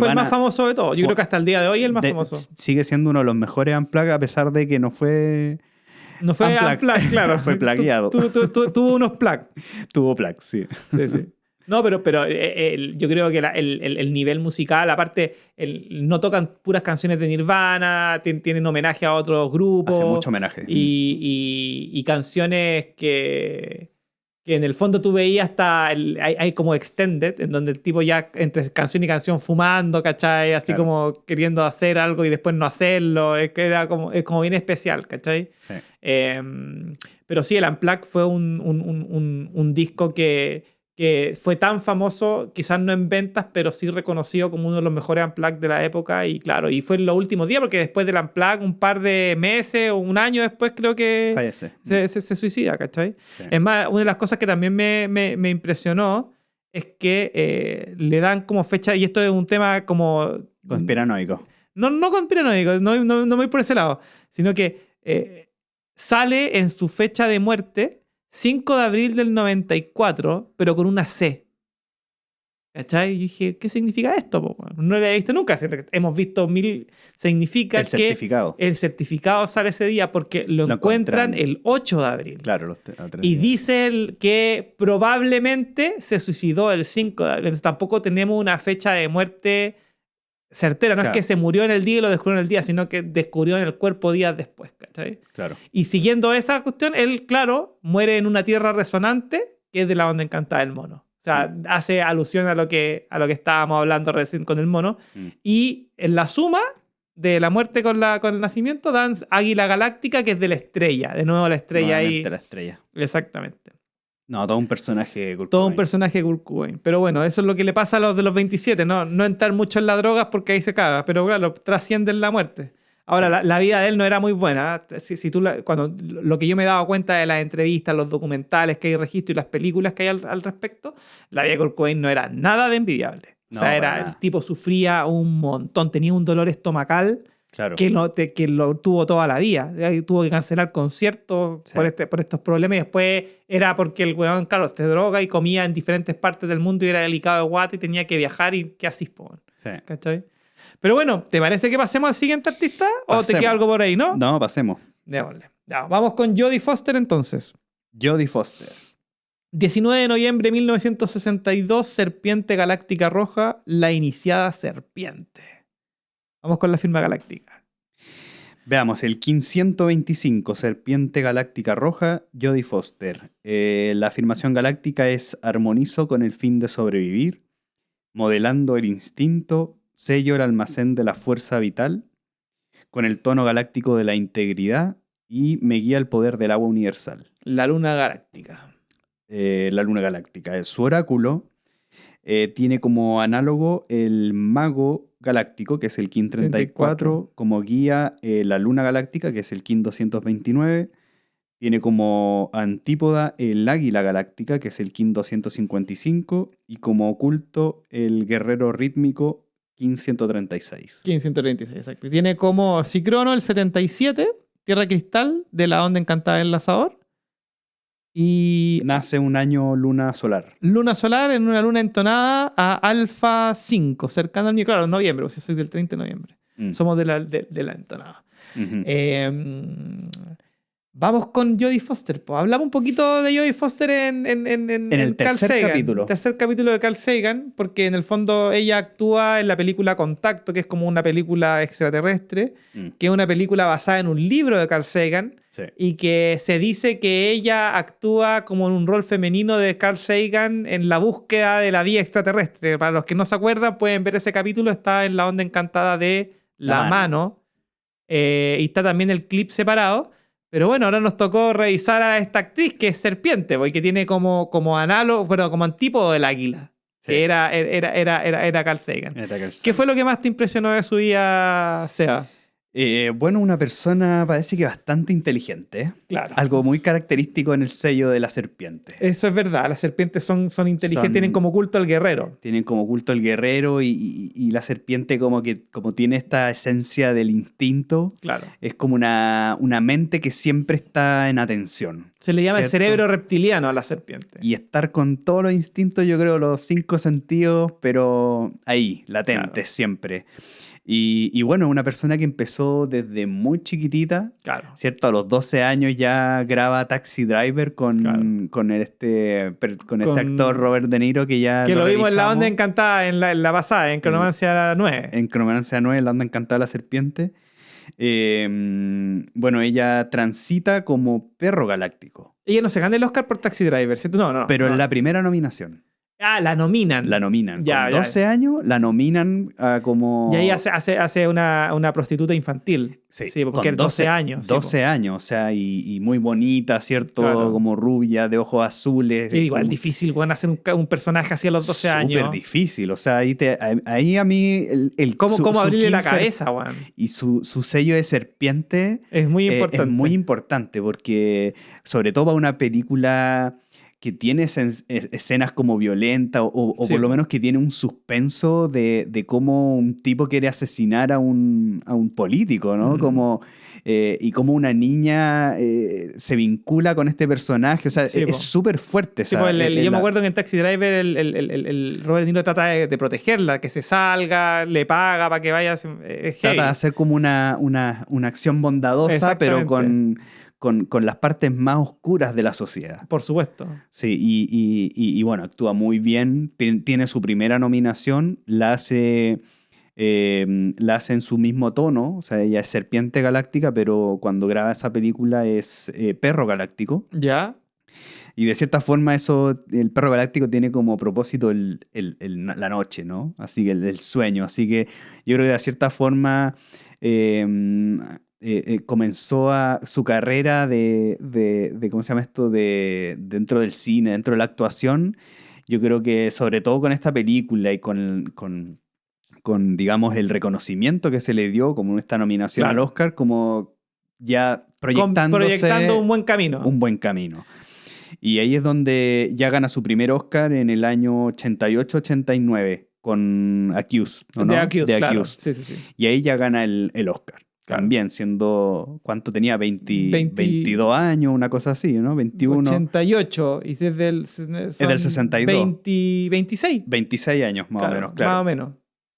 el más famoso de todos. Yo creo que hasta el día de hoy es el más famoso.
Sigue siendo uno de los mejores Unplugged a pesar de que no fue...
No fue Unplugged, claro.
Fue plagiado.
Tuvo unos plugs.
Tuvo plugs, sí.
Sí. No, pero yo creo que el nivel musical, aparte, no tocan puras canciones de Nirvana, tienen homenaje a otros grupos.
Hace mucho homenaje.
Y canciones que que en el fondo tú veías hasta, hay como extended, en donde el tipo ya entre canción y canción fumando, ¿cachai? Así
Claro.
como queriendo hacer algo y después no hacerlo, es que es como bien especial, ¿cachai?
Sí.
Pero sí, el Unplugged fue un disco que fue tan famoso, quizás no en ventas, pero sí reconocido como uno de los mejores Unplugged de la época. Y claro, y fue en los últimos días, porque después del Unplugged, un par de meses o un año después, creo que
Fallece.
se suicida, ¿cachai?
Sí.
Es más, una de las cosas que también me impresionó es que le dan como fecha, y esto es un tema como...
Conspiranoico.
No conspiranoico, no voy por ese lado, sino que sale en su fecha de muerte 5 de abril del 94, pero con una C. ¿Cachai? Y dije, ¿qué significa esto? Po? No lo he visto nunca. Hemos visto mil... Significa
El
que
certificado.
el certificado sale ese día porque lo encuentran el 8 de abril.
Claro,
Y dice que probablemente se suicidó el 5 de abril. Entonces tampoco tenemos una fecha de muerte certera. No
Claro.
es que se murió en el día y lo descubrió en el día, sino que descubrió en el cuerpo días después. ¿Cachai?
Claro.
Y siguiendo esa cuestión, él, claro, muere en una tierra resonante, que es de la onda encantada del mono. O sea, hace alusión a lo que estábamos hablando recién con el mono. Y en la suma de la muerte con el nacimiento dan Águila Galáctica, que es de la estrella. De nuevo la estrella ahí.
La estrella.
Exactamente.
No, todo un personaje Kurt
Todo
Cobain.
un personaje Kurt Cobain. Pero bueno, eso es lo que le pasa a los de los 27. No entrar mucho en las drogas porque ahí se caga. Pero claro, trascienden la muerte. Ahora,
Sí.
la vida de él no era muy buena. Si tú cuando lo que yo me he dado cuenta de las entrevistas, los documentales que hay registro y las películas que hay al respecto, la vida de Kurt Cobain no era nada de envidiable.
No,
o sea,
para nada.
el tipo sufría un montón. Tenía un dolor estomacal
Claro.
que lo tuvo toda la vida. Tuvo que cancelar conciertos
Sí.
por estos problemas. Y después era porque el weón, claro, se droga y comía en diferentes partes del mundo y era delicado de guata y tenía que viajar y qué así, po.
Sí.
¿Cachai? Pero bueno, ¿te parece que pasemos al siguiente artista? ¿O
Pasemos.
te queda algo por ahí, no?
No, pasemos.
Démosle. Ya, vamos con Jodie Foster entonces.
Jodie Foster.
19 de noviembre de 1962, Serpiente Galáctica Roja, la iniciada serpiente. Vamos con la firma galáctica.
Veamos, el 1525, Serpiente Galáctica Roja, Jodie Foster. La afirmación galáctica es: armonizo con el fin de sobrevivir, modelando el instinto, sello el almacén de la fuerza vital, con el tono galáctico de la integridad y me guía el poder del agua universal.
La luna galáctica.
La luna galáctica. Su oráculo tiene como análogo el mago galáctico, que es el KIN 34, como guía la luna galáctica, que es el KIN 229. Tiene como antípoda el águila galáctica, que es el KIN 255, y como oculto el guerrero rítmico KIN 136.
KIN 136, exacto. Tiene como Cicrono el 77, Tierra Cristal, de la onda encantada del Enlazador. Y
Nace un año luna solar.
luna solar en una luna entonada a alfa 5, cercano al mío. Claro, en noviembre, o sea, soy del 30 de noviembre. Somos de la entonada. Vamos con Jodie Foster. Pues. Hablamos un poquito de Jodie Foster en
el tercer
Carl Sagan,
capítulo.
El tercer capítulo de Carl Sagan, porque en el fondo ella actúa en la película Contacto, que es como una película extraterrestre, que es una película basada en un libro de Carl Sagan,
sí.
Y que se dice que ella actúa como en un rol femenino de Carl Sagan en la búsqueda de la vida extraterrestre. Para los que no se acuerdan, pueden ver ese capítulo, está en la onda encantada de La Mano. Y está también el clip separado. Pero bueno, ahora nos tocó revisar a esta actriz que es Serpiente, porque tiene como análogo, pero como antípodo del águila. Sí. Que era Carl Sagan. ¿Qué fue lo que más te impresionó de su vida, Seba?
Bueno, una persona parece que bastante inteligente.
Claro.
Algo muy característico en el sello de la serpiente.
Eso es verdad, las serpientes son inteligentes, tienen como culto al guerrero.
Tienen como culto al guerrero y la serpiente como tiene esta esencia del instinto.
Claro.
Es como una mente que siempre está en atención.
Se le llama, ¿cierto?, el cerebro reptiliano a la serpiente.
Y estar con todos los instintos, yo creo, los 5 sentidos, pero ahí, latentes, claro, siempre. Y bueno, una persona que empezó desde muy chiquitita,
claro,
¿cierto? A los 12 años ya graba Taxi Driver con este actor Robert De Niro que ya
lo vimos revisamos. En la onda encantada, en la pasada, en Cronomancia 9.
En Cronomancia 9, la onda encantada de la serpiente. Bueno, ella transita como perro galáctico.
Ella no se gana el Oscar por Taxi Driver, ¿cierto? No.
Pero
no.
en la primera nominación.
Ah, la nominan.
La nominan.
Ya,
Con 12 años la nominan a como...
Y ahí hace una prostituta infantil. Sí, porque
con
12 años.
12 años, o sea, y muy bonita, ¿cierto?
Claro.
Como rubia, de ojos azules.
Sí, igual
como...
difícil, bueno, hacer un personaje así a los 12 años.
Súper difícil, o sea, ahí a mí...
¿Cómo abrirle la
kill
cabeza, weón?
Y su sello de serpiente
Es muy importante.
es muy importante porque, sobre todo para una película que tiene escenas como violentas o
Sí.
por lo menos que tiene un suspenso de cómo un tipo quiere asesinar a un político, ¿no? Y cómo una niña se vincula con este personaje. O sea,
Sí,
es súper fuerte.
Sí, pues yo me acuerdo que en Taxi Driver el Robert De Niro trata de protegerla, que se salga, le paga para que vaya.
Trata de hacer como una acción bondadosa, pero con las partes más oscuras de la sociedad.
Por supuesto.
Sí, y bueno, actúa muy bien. Tiene su primera nominación, la hace en su mismo tono. O sea, ella es serpiente galáctica, pero cuando graba esa película es perro galáctico.
¿Ya?
Y de cierta forma el perro galáctico tiene como propósito la noche, ¿no? Así que el sueño. Así que yo creo que de cierta forma comenzó su carrera ¿cómo se llama esto? Dentro del cine, dentro de la actuación. Yo creo que sobre todo con esta película y con digamos, el reconocimiento que se le dio como esta nominación al Oscar, como ya
proyectando un buen camino.
Un buen camino. Y ahí es donde ya gana su primer Oscar en el año 88-89 con Accused, ¿no?
De Accused, claro.
Accused.
Sí.
Y ahí ya gana el Oscar.
Claro.
También siendo, ¿cuánto tenía? 22 años, una cosa así, ¿no? 21.
88 y desde el...
Es del 62.
26.
26 años más o menos, claro.
Más o menos.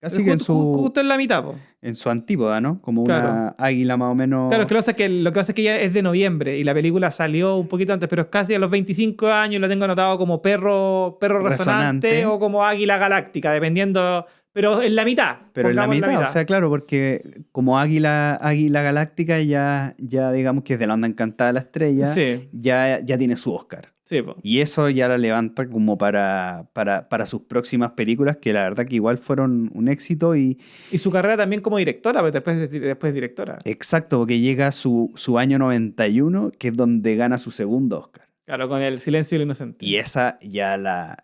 Casi que
justo en la mitad, po.
En su antípoda, ¿no? Como una águila más o menos...
Claro, es que lo que pasa es que ella es de noviembre y la película salió un poquito antes, pero es casi a los 25 años. Lo tengo anotado como perro resonante o como águila galáctica, dependiendo... Pero en la mitad.
Pero en la mitad, o sea, claro, porque como águila galáctica ya digamos que es de la onda encantada de la estrella,
sí.
ya tiene su Oscar.
Sí, po.
Y eso ya la levanta como para sus próximas películas, que la verdad que igual fueron un éxito. Y
su carrera también como directora, porque después directora.
Exacto, porque llega su año 91, que es donde gana su segundo Oscar.
Claro, con El silencio del inocente.
Y esa ya la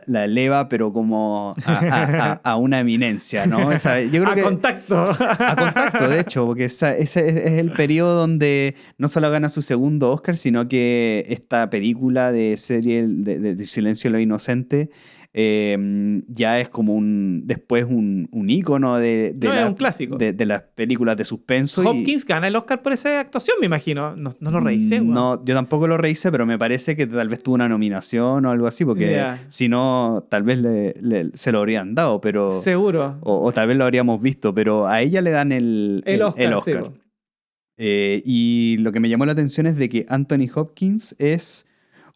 eleva, pero como a una eminencia, ¿no? O sea, yo creo
contacto.
A contacto, de hecho, porque ese es el periodo donde no solo gana su segundo Oscar, sino que esta película de serie de Silencio de lo Inocente ya es como después un ícono
es un clásico.
De las películas de suspenso.
Hopkins gana el Oscar por esa actuación, me imagino. No lo revisé, güey.
No, yo tampoco lo revisé, pero me parece que tal vez tuvo una nominación o algo así, porque si no, tal vez se lo habrían dado, pero...
Seguro.
O tal vez lo habríamos visto, pero a ella le dan el Oscar. Y lo que me llamó la atención es de que Anthony Hopkins es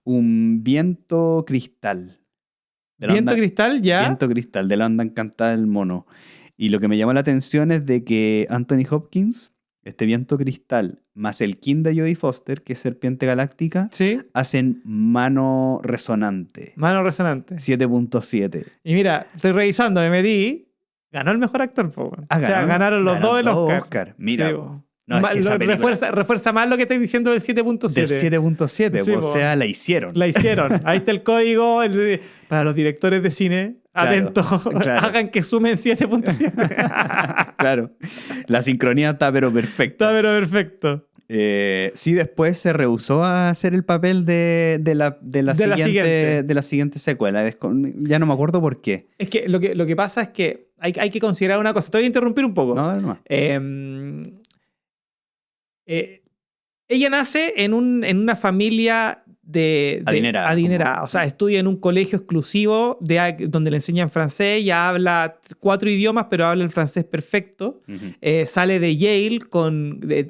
un viento cristal.
Viento cristal, ya.
Viento cristal, de la onda encantada del mono. Y lo que me llamó la atención es de que Anthony Hopkins, este viento cristal, más el King de Jodie Foster, que es serpiente galáctica,
¿sí?
Hacen mano resonante.
Mano resonante.
7.7.
Y mira, estoy revisando, me metí. Ganó el mejor actor, po. O sea, ganaron los dos el Oscar.
Mira,
sí,
no, es que
refuerza más lo que estoy diciendo del 7.7.
Del 7.7,
sí,
o sea, la hicieron.
La hicieron. Ahí está el código para los directores de cine.
Claro,
atentos,
claro.
Hagan que sumen 7.7.
Claro, la sincronía está pero perfecta.
Está pero perfecto.
Sí, después se rehusó a hacer el papel de la siguiente secuela. Ya no me acuerdo por qué.
Es que lo que pasa es que hay que considerar una cosa. Te voy a interrumpir un poco.
No.
Ella nace en una familia adinerada. O sea, estudia en un colegio exclusivo donde le enseñan francés. Ella habla 4 idiomas, pero habla el francés perfecto.
Uh-huh.
Sale de Yale,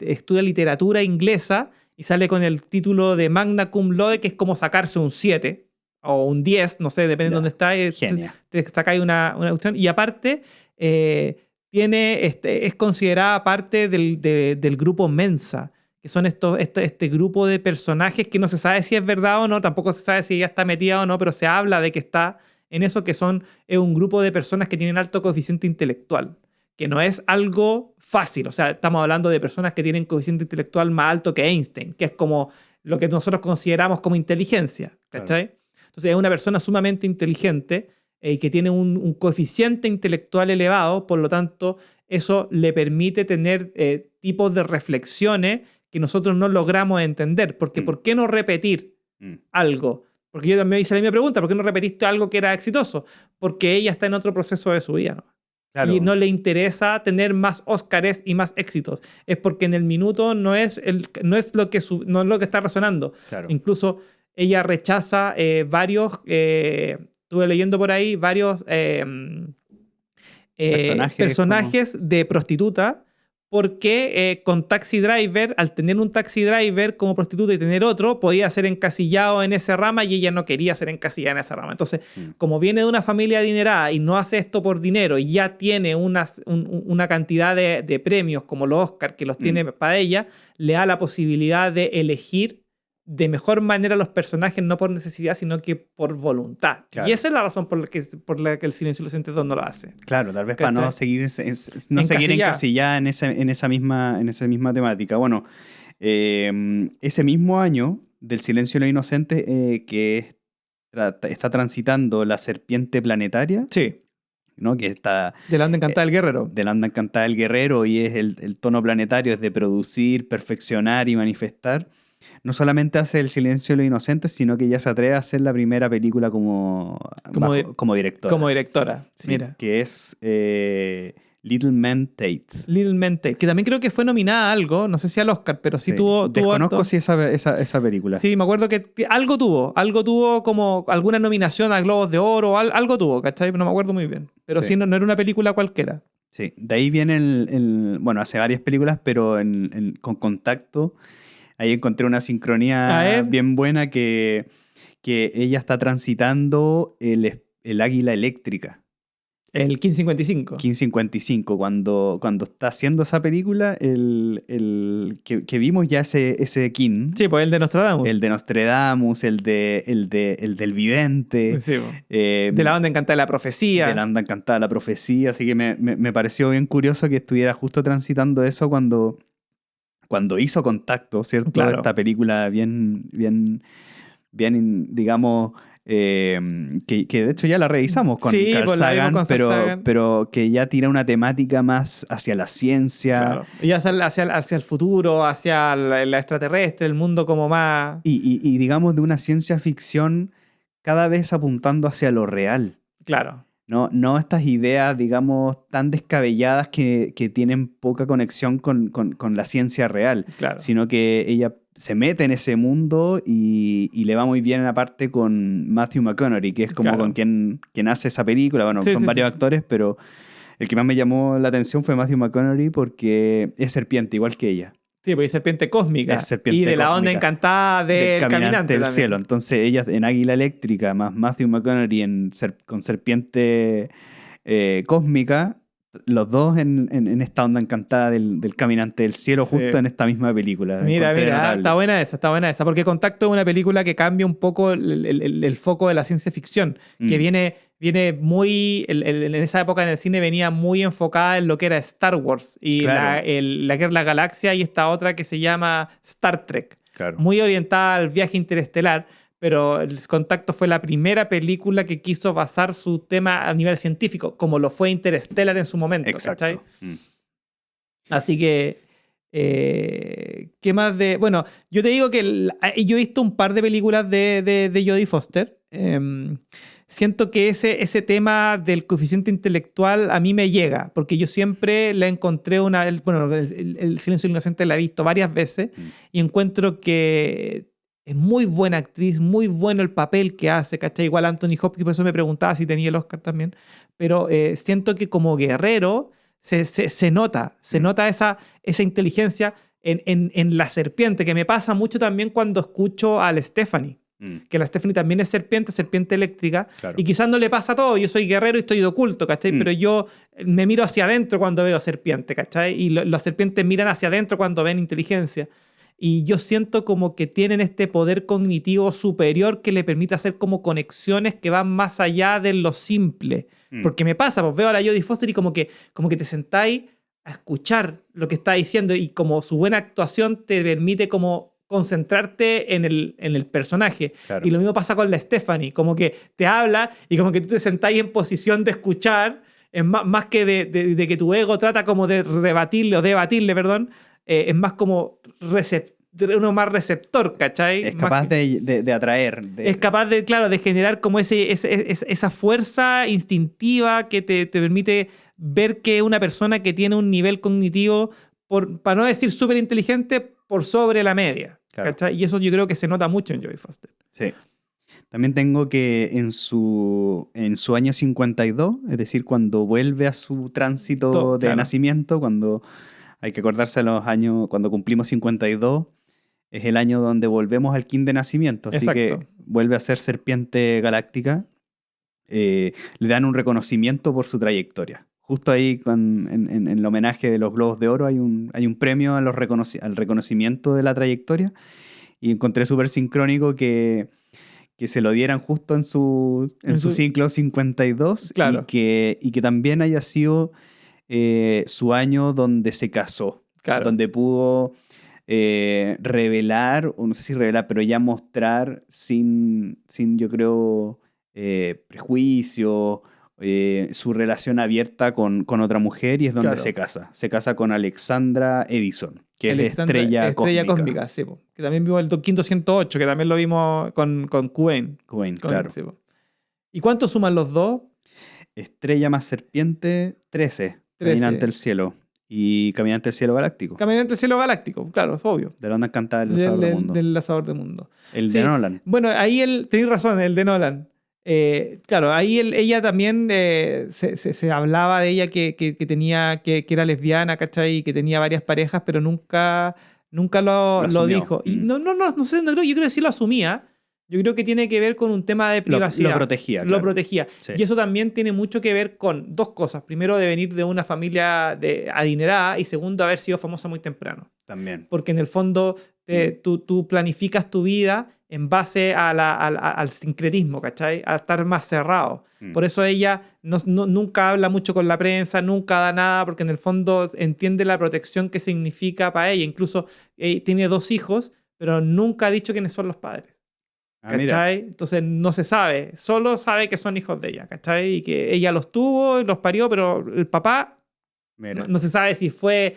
estudia literatura inglesa y sale con el título de Magna Cum Laude, que es como sacarse un 7 o un 10, no sé, depende de dónde está. Te sacáis una cuestión. Y aparte... es considerada parte del grupo Mensa, que son este grupo de personajes que no se sabe si es verdad o no, tampoco se sabe si ella está metida o no, pero se habla de que está en eso, que es un grupo de personas que tienen alto coeficiente intelectual, que no es algo fácil. O sea, estamos hablando de personas que tienen coeficiente intelectual más alto que Einstein, que es como lo que nosotros consideramos como inteligencia, ¿cachai? Claro. Entonces es una persona sumamente inteligente y que tiene un coeficiente intelectual elevado, por lo tanto, eso le permite tener tipos de reflexiones que nosotros no logramos entender. Porque ¿por qué no repetir algo? Porque yo también hice la misma pregunta, ¿por qué no repetiste algo que era exitoso? Porque ella está en otro proceso de su vida, ¿no? Claro. Y no le interesa tener más Óscares y más éxitos. Es porque en el minuto no es lo que está resonando. Claro. Incluso ella rechaza varios, estuve leyendo por ahí, varios personajes de prostituta, porque con Taxi Driver, al tener un Taxi Driver como prostituta y tener otro, podía ser encasillado en esa rama y ella no quería ser encasillada en esa rama. Entonces, como viene de una familia adinerada y no hace esto por dinero y ya tiene una cantidad de premios como los Oscar que los tiene para ella, le da la posibilidad de elegir de mejor manera los personajes, no por necesidad, sino que por voluntad. Claro. Y esa es la razón por la que el Silencio de los Inocentes 2 no lo hace.
Claro, tal vez para no seguir encasillada en esa misma temática. Bueno, ese mismo año del Silencio de los Inocentes que está transitando La Serpiente Planetaria.
Sí.
¿No? Que está
de la onda encantada del guerrero.
De la onda encantada del guerrero, y es el tono planetario es de producir, perfeccionar y manifestar. No solamente hace El Silencio de los Inocentes, sino que ya se atreve a hacer la primera película como directora.
Como directora,
sí,
mira.
Que es Little Man Tate.
Little Man Tate, que también creo que fue nominada a algo, no sé si al Oscar, pero sí tuvo...
Desconozco si esa película.
Sí, me acuerdo que algo tuvo como alguna nominación a Globos de Oro, algo tuvo, ¿cachai? No me acuerdo muy bien. Pero sí, no era una película cualquiera.
Sí, de ahí viene bueno, hace varias películas, pero con Contacto... Ahí encontré una sincronía bien buena que ella está transitando el águila eléctrica.
El 1555.
1555. Cuando está haciendo esa película, que vimos ya ese King.
Sí, pues el de Nostradamus.
El de Nostradamus, el del vidente.
Sí, de la onda encantada de la profecía.
De la onda encantada de la profecía. Así que me pareció bien curioso que estuviera justo transitando eso cuando hizo Contacto, ¿cierto?
Claro.
Esta película bien digamos, que de hecho ya la revisamos con Carl Sagan, pero que ya tira una temática más hacia la ciencia.
Claro. Y hacia el futuro, hacia la extraterrestre, el mundo como más...
Y digamos de una ciencia ficción cada vez apuntando hacia lo real.
Claro.
No estas ideas, digamos, tan descabelladas que tienen poca conexión con la ciencia real,
claro.
Sino que ella se mete en ese mundo y le va muy bien aparte con Matthew McConaughey, que es como
claro.
con quien hace esa película. Bueno, son varios actores, pero el que más me llamó la atención fue Matthew McConaughey porque es serpiente, igual que ella.
Sí, porque es serpiente cósmica. Y de la onda encantada del caminante
del cielo. Entonces ella en Águila Eléctrica, más Matthew McConaughey con serpiente cósmica, los dos en esta onda encantada del caminante del cielo, sí. Justo en esta misma película.
Mira, está buena esa, porque Contacto es una película que cambia un poco el foco de la ciencia ficción, que viene muy, en esa época en el cine venía muy enfocada en lo que era Star Wars y claro. la Guerra de la Galaxia y esta otra que se llama Star Trek.
Claro.
Muy orientada al viaje interestelar, pero el Contacto fue la primera película que quiso basar su tema a nivel científico, como lo fue Interstellar en su momento.
Exacto.
¿Cachai? Así que, ¿qué más de...? Bueno, yo te digo que yo he visto un par de películas de Jodie Foster. Siento que ese tema del coeficiente intelectual a mí me llega, porque yo siempre la encontré el Silencio del Inocente la he visto varias veces y encuentro que es muy buena actriz, muy bueno el papel que hace, ¿cachai? Igual Anthony Hopkins, por eso me preguntaba si tenía el Oscar también, pero siento que como guerrero se nota esa inteligencia en la serpiente, que me pasa mucho también cuando escucho a la Stephanie. Que la Stephanie también es serpiente eléctrica, claro. Y quizás no le pasa todo, yo soy guerrero y estoy de oculto, ¿cachai? Pero yo me miro hacia adentro cuando veo serpiente, ¿cachai? Y las serpientes miran hacia adentro cuando ven inteligencia. y yo siento como que tienen este poder cognitivo superior que le permite hacer como conexiones que van más allá de lo simple. Porque me pasa, pues veo a la Jodie Foster y como que te sentáis a escuchar lo que está diciendo y como su buena actuación te permite como concentrarte en el personaje.
Claro.
Y lo mismo pasa con la Stephanie, como que te habla y como que tú te sentáis en posición de escuchar, es más que de que tu ego trata como de rebatirle o debatirle, perdón, es más como uno más receptor, ¿cachai?
Es
Más
capaz
que-
de atraer.
es capaz de, claro, de generar como esa fuerza instintiva que te permite ver que una persona que tiene un nivel cognitivo, para no decir súper inteligente, por sobre la media.
Claro.
¿Cachai? Y eso yo creo que se nota mucho en Jodie Foster.
Sí. También tengo que en su año 52, es decir, cuando vuelve a su tránsito de
Claro.
nacimiento, cuando hay que acordarse de los años, cuando cumplimos 52, es el año donde volvemos al kin de nacimiento, así
Exacto.
que vuelve a ser serpiente galáctica. Le dan un reconocimiento por su trayectoria. Justo ahí en el homenaje de los Globos de Oro hay un premio al reconocimiento de la trayectoria y encontré súper sincrónico que se lo dieran justo en su ciclo 52
Claro.
y que también haya sido su año donde se casó,
Claro.
donde pudo revelar, o no sé si revelar, pero ya mostrar sin yo creo, prejuicio, su relación abierta con otra mujer y es donde
Claro.
se casa. Se casa con Alexandra Edison, que es
Alexandra-
estrella cósmica.
sí, po. Que también vimos el Quinto 108, que también lo vimos con Queen.
Queen, claro.
Sí, po. ¿Y cuánto suman los dos?
Estrella más serpiente, 13.
13.
Caminante del cielo. Y Caminante del cielo galáctico.
Caminante del cielo galáctico, claro, es obvio.
De la onda encantada del lanzador del mundo.
Del lanzador del mundo.
El
Sí.
de Nolan.
Bueno, ahí tenéis razón, el de Nolan. Claro, ahí ella también se hablaba de ella que tenía, que era lesbiana, ¿cachai? Y que tenía varias parejas, pero nunca lo
asumió.
dijo. Y no sé, yo creo que sí lo asumía. Yo creo que tiene que ver con un tema de privacidad.
Lo protegía.
Lo
Claro.
protegía.
Sí.
Y eso también tiene mucho que ver con dos cosas. Primero, de venir de una familia adinerada y segundo, haber sido famosa muy temprano.
También.
Porque en el fondo tú planificas tu vida en base al sincretismo, ¿cachai? A estar más cerrado. Por eso ella nunca habla mucho con la prensa, nunca da nada, porque en el fondo entiende la protección que significa para ella. Incluso tiene 2 hijos, pero nunca ha dicho quiénes son los padres. ¿Cachai? Entonces no se sabe, solo sabe que son hijos de ella, ¿cachai? Y que ella los tuvo y los parió, pero el papá no se sabe si fue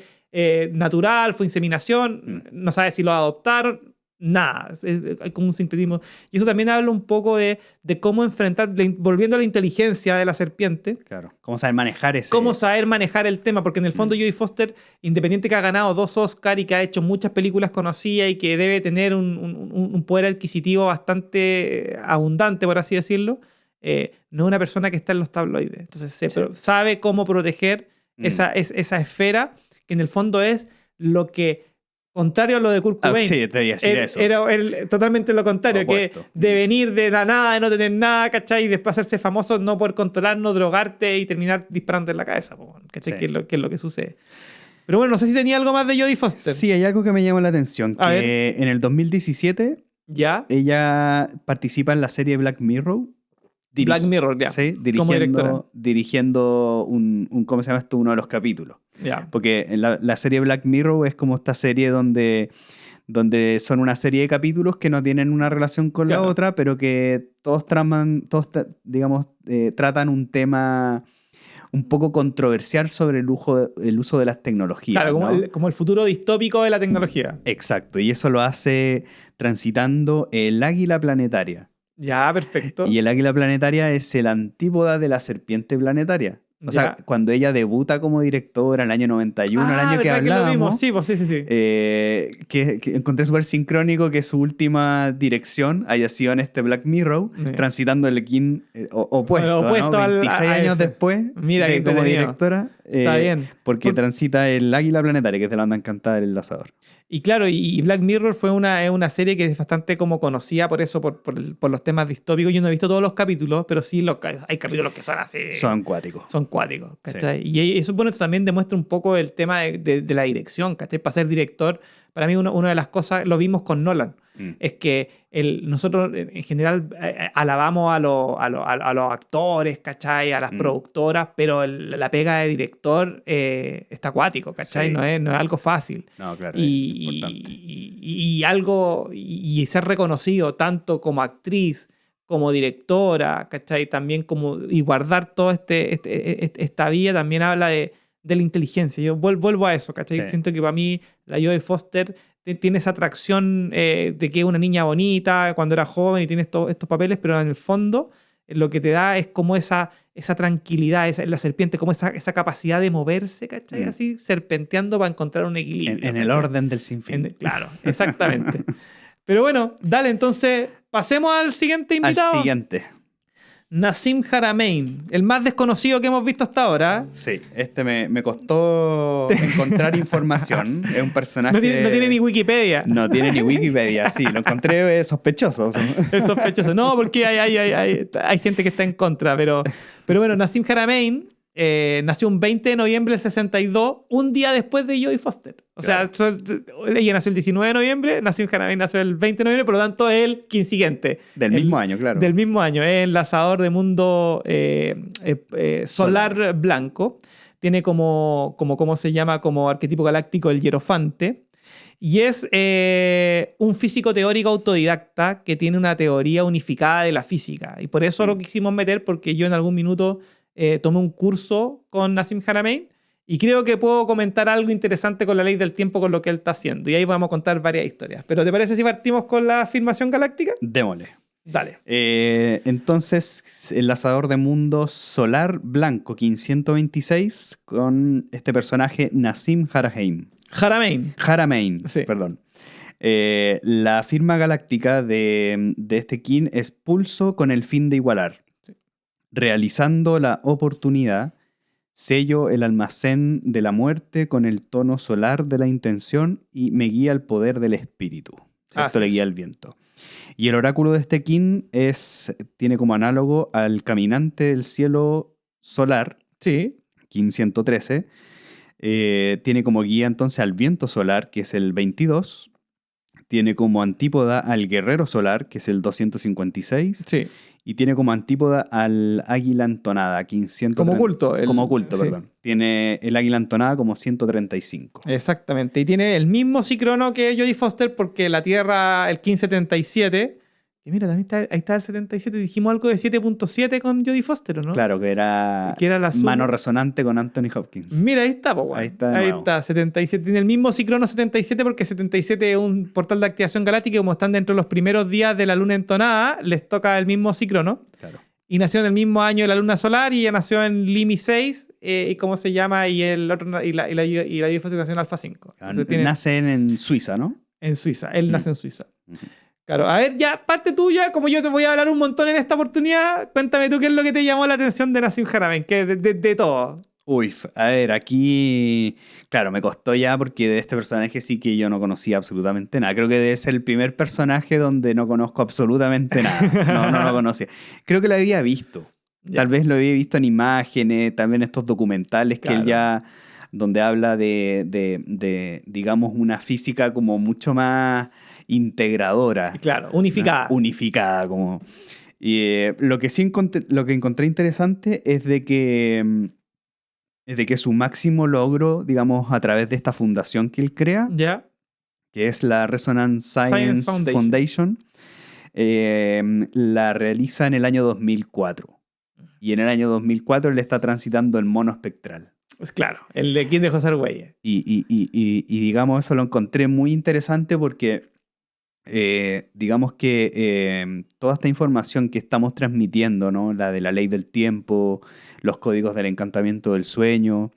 natural, fue inseminación, no sabe si lo adoptaron, nada, hay como un sincretismo. Y eso también habla un poco de cómo enfrentar, volviendo a la inteligencia de la serpiente.
Claro, cómo saber manejar ese...
Cómo saber manejar el tema, porque en el fondo Jodie Foster, independiente que ha ganado 2 Oscars y que ha hecho muchas películas conocidas y que debe tener un poder adquisitivo bastante abundante, por así decirlo, no es una persona que está en los tabloides. Entonces sabe cómo proteger esa esfera, que en el fondo es lo que... Contrario a lo de Kurt Cobain.
Sí, te iba a decir eso.
Era totalmente lo contrario,
Opuesto.
que de venir de la nada, de no tener nada, ¿cachai? Y después hacerse famoso, no poder controlar, no drogarte y terminar disparando en la cabeza, ¿cachai?
Sí.
Que es lo que sucede. Pero bueno, no sé si tenía algo más de Jodie Foster.
Sí, hay algo que me llama la atención.
A
Que en el 2017
¿Ya?
ella participa en la serie Black Mirror.
Black Mirror, ya.
Sí,
Como directora.
dirigiendo ¿cómo se llama esto? Uno de los capítulos.
Ya.
Porque en la serie Black Mirror es como esta serie donde son una serie de capítulos que no tienen una relación con
Claro.
la otra, pero que tratan un tema un poco controversial sobre el uso de las tecnologías.
Claro,
¿no?
como el futuro distópico de la tecnología.
Exacto, y eso lo hace transitando el águila planetaria.
Ya, perfecto.
Y el águila planetaria es el antípoda de la serpiente planetaria. O sea, cuando ella debuta como directora en el año 91, el año que hablábamos,
sí.
que encontré súper sincrónico que su última dirección haya sido en este Black Mirror, transitando el kin opuesto,
Bueno, opuesto
¿no? 26
a
años
ese.
después
Mira,
de como
entretenido.
directora.
Está bien.
Porque transita el águila planetaria, que es de la banda encantada del enlazador.
Y claro, y Black Mirror es una serie que es bastante como conocida por eso, por los temas distópicos. Yo no he visto todos los capítulos, pero sí hay capítulos que son así.
Son cuáticos.
Son cuáticos, ¿cachai? Sí. Y eso, bueno, también demuestra un poco el tema de la dirección, ¿cachai? Para ser director, para mí una de las cosas, lo vimos con Nolan, es que nosotros en general alabamos a los actores, ¿cachai? A las productoras, pero la pega de director está acuático, ¿cachai? Sí. No es algo fácil.
No, claro,
y ser reconocido tanto como actriz, como directora, ¿cachai? También y guardar toda esta vía también habla de la inteligencia. Yo vuelvo a eso, ¿cachai? Sí. Siento que para mí la Jodie Foster tiene esa atracción de que es una niña bonita cuando era joven y tiene estos papeles, pero en el fondo lo que te da es como esa tranquilidad, la serpiente, como esa capacidad de moverse, ¿cachai? Así serpenteando para encontrar un equilibrio.
En el orden del sinfín.
Claro, exactamente. Pero bueno, dale, entonces pasemos al siguiente invitado.
Al siguiente.
Nassim Haramein, el más desconocido que hemos visto hasta ahora.
Sí, me costó encontrar información. Es un personaje...
No tiene ni Wikipedia.
No tiene ni Wikipedia, sí. Lo encontré sospechoso.
Es sospechoso. No, porque hay gente que está en contra. Pero bueno, Nassim Haramein nació un 20 de noviembre del 62, un día después de Jodie Foster. O sea, ella nació el 19 de noviembre, Nassim Haramein nació el 20 de noviembre, por lo tanto, el quinquisiguiente.
Del mismo año, claro.
Del mismo año. Es el lanzador de mundo solar blanco. Tiene ¿cómo se llama? Como arquetipo galáctico el hierofante. Y es un físico teórico autodidacta que tiene una teoría unificada de la física. Y por eso lo quisimos meter, porque yo en algún minuto tomé un curso con Nassim Haramein y creo que puedo comentar algo interesante con la ley del tiempo, con lo que él está haciendo. Y ahí vamos a contar varias historias. ¿Pero te parece si partimos con la afirmación galáctica?
Démosle.
Dale.
Entonces, el lanzador de mundo solar blanco 1526 con este personaje Nassim Haramein,
sí.
Perdón. La firma galáctica de este kin es pulso con el fin de igualar. Sí. Realizando la oportunidad, sello el almacén de la muerte con el tono solar de la intención y me guía el poder del espíritu. Esto le guía el viento. Y el oráculo de este kin tiene como análogo al caminante del cielo solar,
sí.
kin 113. Tiene como guía entonces al viento solar, que es el 22. Tiene como antípoda al guerrero solar, que es el 256.
Sí.
Y tiene como antípoda al águila entonada, 530.
Como oculto.
Como oculto, sí. Perdón. Tiene el águila entonada como 135.
Exactamente. Y tiene el mismo síncrono que Jodie Foster, porque la Tierra, el 1577... Y mira, también ahí está el 77. Dijimos algo de 7.7 con Jodie Foster, ¿o no?
Claro, que era
la
mano resonante con Anthony Hopkins.
Mira, ahí está, po,
ahí
está, 77. Tiene el mismo síncrono 77 porque 77 es un portal de activación galáctica y como están dentro de los primeros días de la luna entonada, les toca el mismo síncrono.
Claro.
Y nació en el mismo año de la luna solar y ella nació en Limi 6 y ¿cómo se llama? Y el otro y la Jodie Foster nació en Alfa 5.
Entonces, nacen en Suiza, ¿no?
En Suiza. Él nace en Suiza. Claro, a ver, ya, parte tuya, como yo te voy a hablar un montón en esta oportunidad, cuéntame tú qué es lo que te llamó la atención de Nassim Haramein, que de todo.
Uy, a ver, aquí, claro, me costó ya porque de este personaje sí que yo no conocía absolutamente nada. Creo que debe ser el primer personaje donde no conozco absolutamente nada. No lo conocía. Creo que lo había visto. Ya. Tal vez lo había visto en imágenes, también estos documentales que él ya, donde habla de, digamos, una física como mucho más integradora.
Claro, unificada.
Unificada, como... Y lo que encontré interesante es de que su máximo logro, digamos, a través de esta fundación que él crea, que es la Resonance Science Foundation, la realiza en el año 2004. Y en el año 2004 él está transitando el mono espectral.
Pues claro, el de quién dejó ser huella.
Y digamos, eso lo encontré muy interesante porque... digamos que toda esta información que estamos transmitiendo, ¿no? La de la ley del tiempo, los códigos del encantamiento del sueño,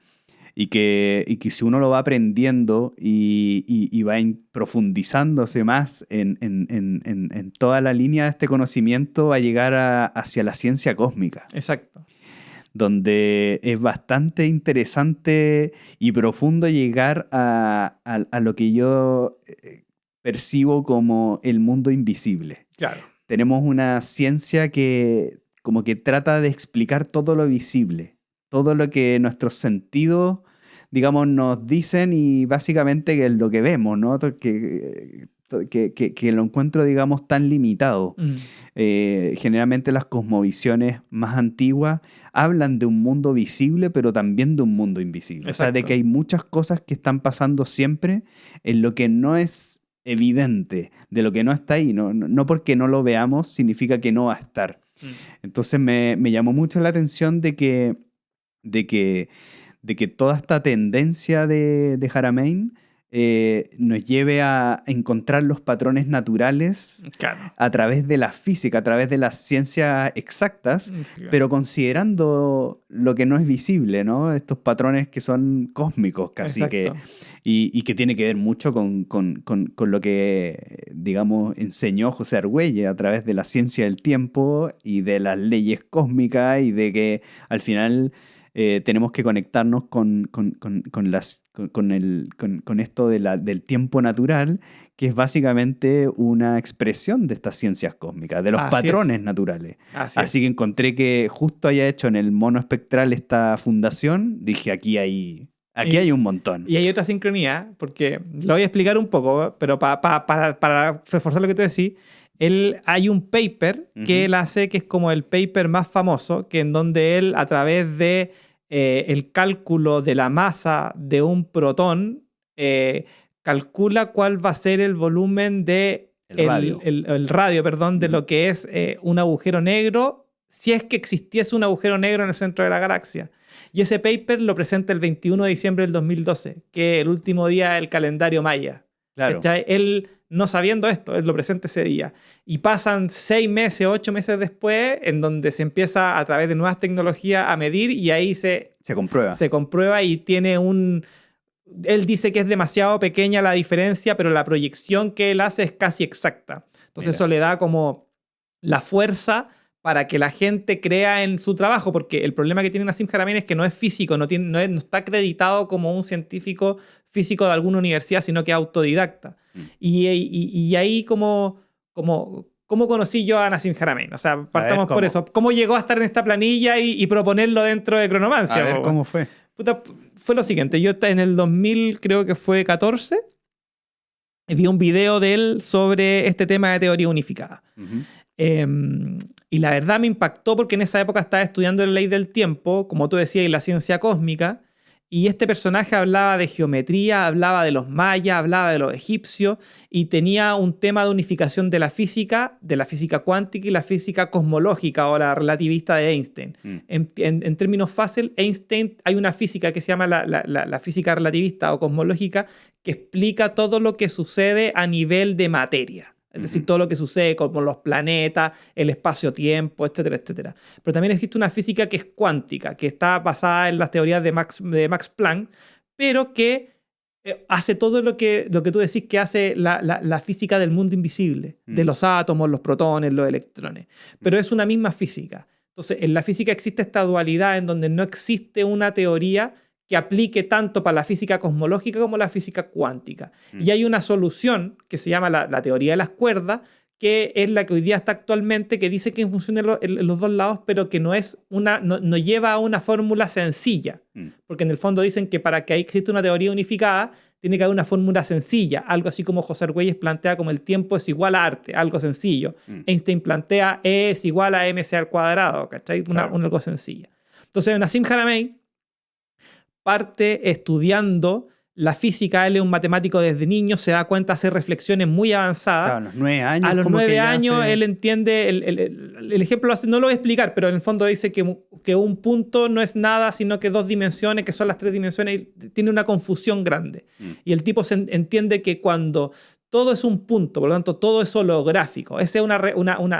y que si uno lo va aprendiendo y va profundizándose más en toda la línea de este conocimiento, va a llegar hacia la ciencia cósmica.
Exacto.
donde es bastante interesante y profundo llegar a lo que yo percibo como el mundo invisible.
Claro.
Tenemos una ciencia que como que trata de explicar todo lo visible, todo lo que nuestros sentidos, digamos, nos dicen y básicamente que es lo que vemos, ¿no? Que lo encuentro, digamos, tan limitado. Generalmente las cosmovisiones más antiguas hablan de un mundo visible, pero también de un mundo invisible.
Exacto.
O sea, de que hay muchas cosas que están pasando siempre en lo que no es evidente, de lo que no está ahí. No porque no lo veamos significa que no va a estar. Entonces me llamó mucho la atención de que toda esta tendencia de Haramein nos lleve a encontrar los patrones naturales
Claro.
a través de la física, a través de las ciencias exactas,
Sí,
pero considerando lo que no es visible, ¿no? Estos patrones que son cósmicos casi,
exacto.
y que tiene que ver mucho con lo que, digamos, enseñó José Argüelles a través de la ciencia del tiempo y de las leyes cósmicas y de que al final tenemos que conectarnos con esto del tiempo natural, que es básicamente una expresión de estas ciencias cósmicas, de los
Así
patrones
es.
naturales.
Así
Así que encontré que justo haya hecho en el mono espectral esta fundación, dije, aquí hay un montón.
Y hay otra sincronía, porque lo voy a explicar un poco, pero para reforzar lo que tú decís, hay un paper que él hace que es como el paper más famoso, que en donde él, a través de el cálculo de la masa de un protón, calcula cuál va a ser el volumen de el radio, perdón, de lo que es un agujero negro, si es que existiese un agujero negro en el centro de la galaxia. Y ese paper lo presenta el 21 de diciembre del 2012, que es el último día del calendario maya.
Claro.
¿Cachai? Él, no sabiendo esto, él lo presenta ese día. Y pasan 6 meses, 8 meses después, en donde se empieza a través de nuevas tecnologías a medir y ahí se
comprueba.
Se comprueba y tiene un... Él dice que es demasiado pequeña la diferencia, pero la proyección que él hace es casi exacta. Entonces eso le da como la fuerza para que la gente crea en su trabajo, porque el problema que tiene Nassim Haramein es que no es físico, no está acreditado como un científico físico de alguna universidad, sino que es autodidacta. Y ahí ¿cómo conocí yo a Nassim Haramein? O sea, partamos por eso. ¿Cómo llegó a estar en esta planilla y proponerlo dentro de Cronomancia?
A ver, ¿cómo fue?
Puta, fue lo siguiente. Yo en el 2000, creo que fue 14, vi un video de él sobre este tema de teoría unificada. Y la verdad me impactó porque en esa época estaba estudiando la ley del tiempo, como tú decías, y la ciencia cósmica. Y este personaje hablaba de geometría, hablaba de los mayas, hablaba de los egipcios y tenía un tema de unificación de la física cuántica y la física cosmológica o la relativista de Einstein. En términos fáciles, Einstein, hay una física que se llama la física relativista o cosmológica que explica todo lo que sucede a nivel de materia. Es decir, todo lo que sucede como los planetas, el espacio-tiempo, etcétera, etcétera. Pero también existe una física que es cuántica, que está basada en las teorías de Max Planck, pero que hace todo lo que tú decís que hace la física del mundo invisible, de los átomos, los protones, los electrones. Pero es una misma física. Entonces, en la física existe esta dualidad en donde no existe una teoría que aplique tanto para la física cosmológica como la física cuántica. Y hay una solución que se llama la teoría de las cuerdas, que es la que hoy día está actualmente, que dice que funciona en los dos lados, pero que no lleva a una fórmula sencilla. Porque en el fondo dicen que para que exista una teoría unificada, tiene que haber una fórmula sencilla, algo así como José Argüelles plantea como el tiempo es igual a arte, algo sencillo. Einstein plantea E es igual a mc al cuadrado, ¿cachai?
Claro.
Algo sencilla. Entonces, Nassim Haramein parte estudiando la física. Él es un matemático desde niño, se da cuenta, hace reflexiones muy avanzadas.
Claro, a los 9 años.
A los 9 años él entiende, el ejemplo no lo voy a explicar, pero en el fondo dice que un punto no es nada, sino que 2 dimensiones, que son las 3 dimensiones, y tiene una confusión grande. Y el tipo entiende que cuando todo es un punto, por lo tanto todo es holográfico, ese es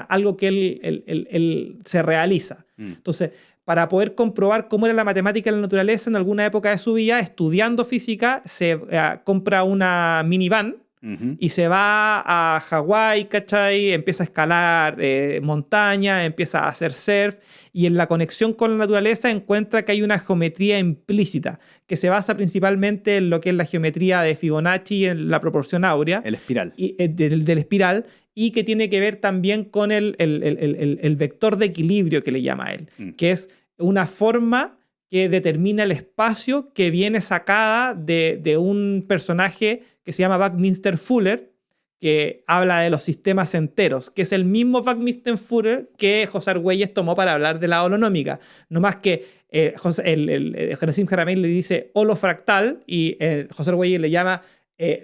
algo que él se realiza. Entonces, para poder comprobar cómo era la matemática en la naturaleza en alguna época de su vida, estudiando física, se compra una minivan
Ujú.
Y se va a Hawái, ¿cachai? Empieza a escalar montaña, empieza a hacer surf y en la conexión con la naturaleza encuentra que hay una geometría implícita que se basa principalmente en lo que es la geometría de Fibonacci en la proporción áurea
El espiral.
y, del espiral y que tiene que ver también con el vector de equilibrio que le llama él,
Mm.
que es una forma que determina el espacio que viene sacada de un personaje que se llama Buckminster Fuller, que habla de los sistemas enteros, que es el mismo Buckminster Fuller que José Argüelles tomó para hablar de la holonómica. No más que Nassim Haramein le dice holofractal y José Argüelles le llama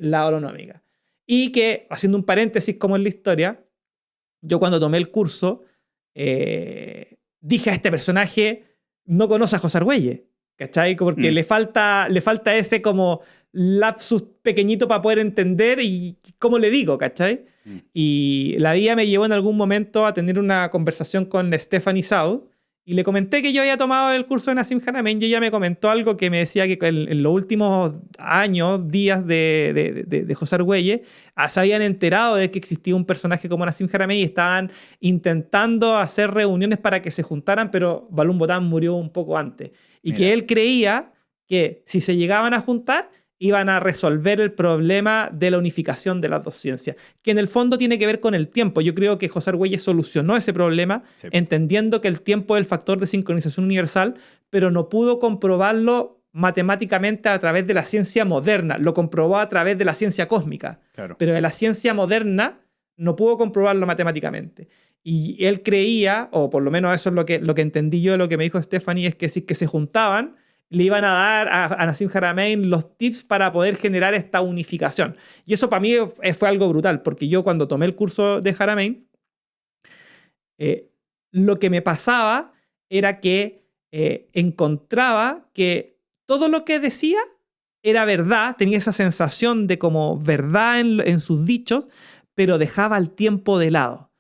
la holonómica. Y que, haciendo un paréntesis como en la historia, yo cuando tomé el curso dije a este personaje no conoce a José Argüelles, ¿cachai? Porque le falta ese como lapsus pequeñito para poder entender y cómo le digo, ¿cachai? Y la vida me llevó en algún momento a tener una conversación con Stephanie Saud y le comenté que yo había tomado el curso de Nassim Haramein y ella me comentó algo que me decía que en los últimos años, días de José Argüelles, se habían enterado de que existía un personaje como Nassim Haramein y estaban intentando hacer reuniones para que se juntaran, pero Balún Botán murió un poco antes. Y
Mira.
que él creía que si se llegaban a juntar, iban a resolver el problema de la unificación de las dos ciencias, que en el fondo tiene que ver con el tiempo. Yo creo que José Argüelles solucionó ese problema
Sí.
entendiendo que el tiempo es el factor de sincronización universal, pero no pudo comprobarlo matemáticamente a través de la ciencia moderna, lo comprobó a través de la ciencia cósmica,
Claro.
pero de la ciencia moderna no pudo comprobarlo matemáticamente. Y él creía, o por lo menos eso es lo que entendí yo de lo que me dijo Stephanie, es que si que se juntaban, le iban a dar a Nassim Haramein los tips para poder generar esta unificación. Y eso para mí fue algo brutal, porque yo cuando tomé el curso de Haramein, lo que me pasaba era que encontraba que todo lo que decía era verdad, tenía esa sensación de como verdad en sus dichos, pero dejaba el tiempo de lado.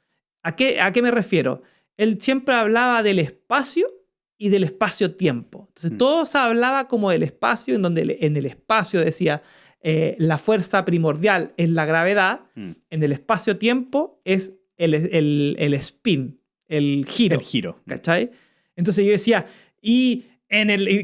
¿A qué me refiero? Él siempre hablaba del espacio y del espacio-tiempo. Entonces, todo se hablaba como del espacio, en donde en el espacio decía la fuerza primordial es la gravedad, en el espacio-tiempo es el spin, el giro.
El giro.
¿Cachai? Entonces yo decía, y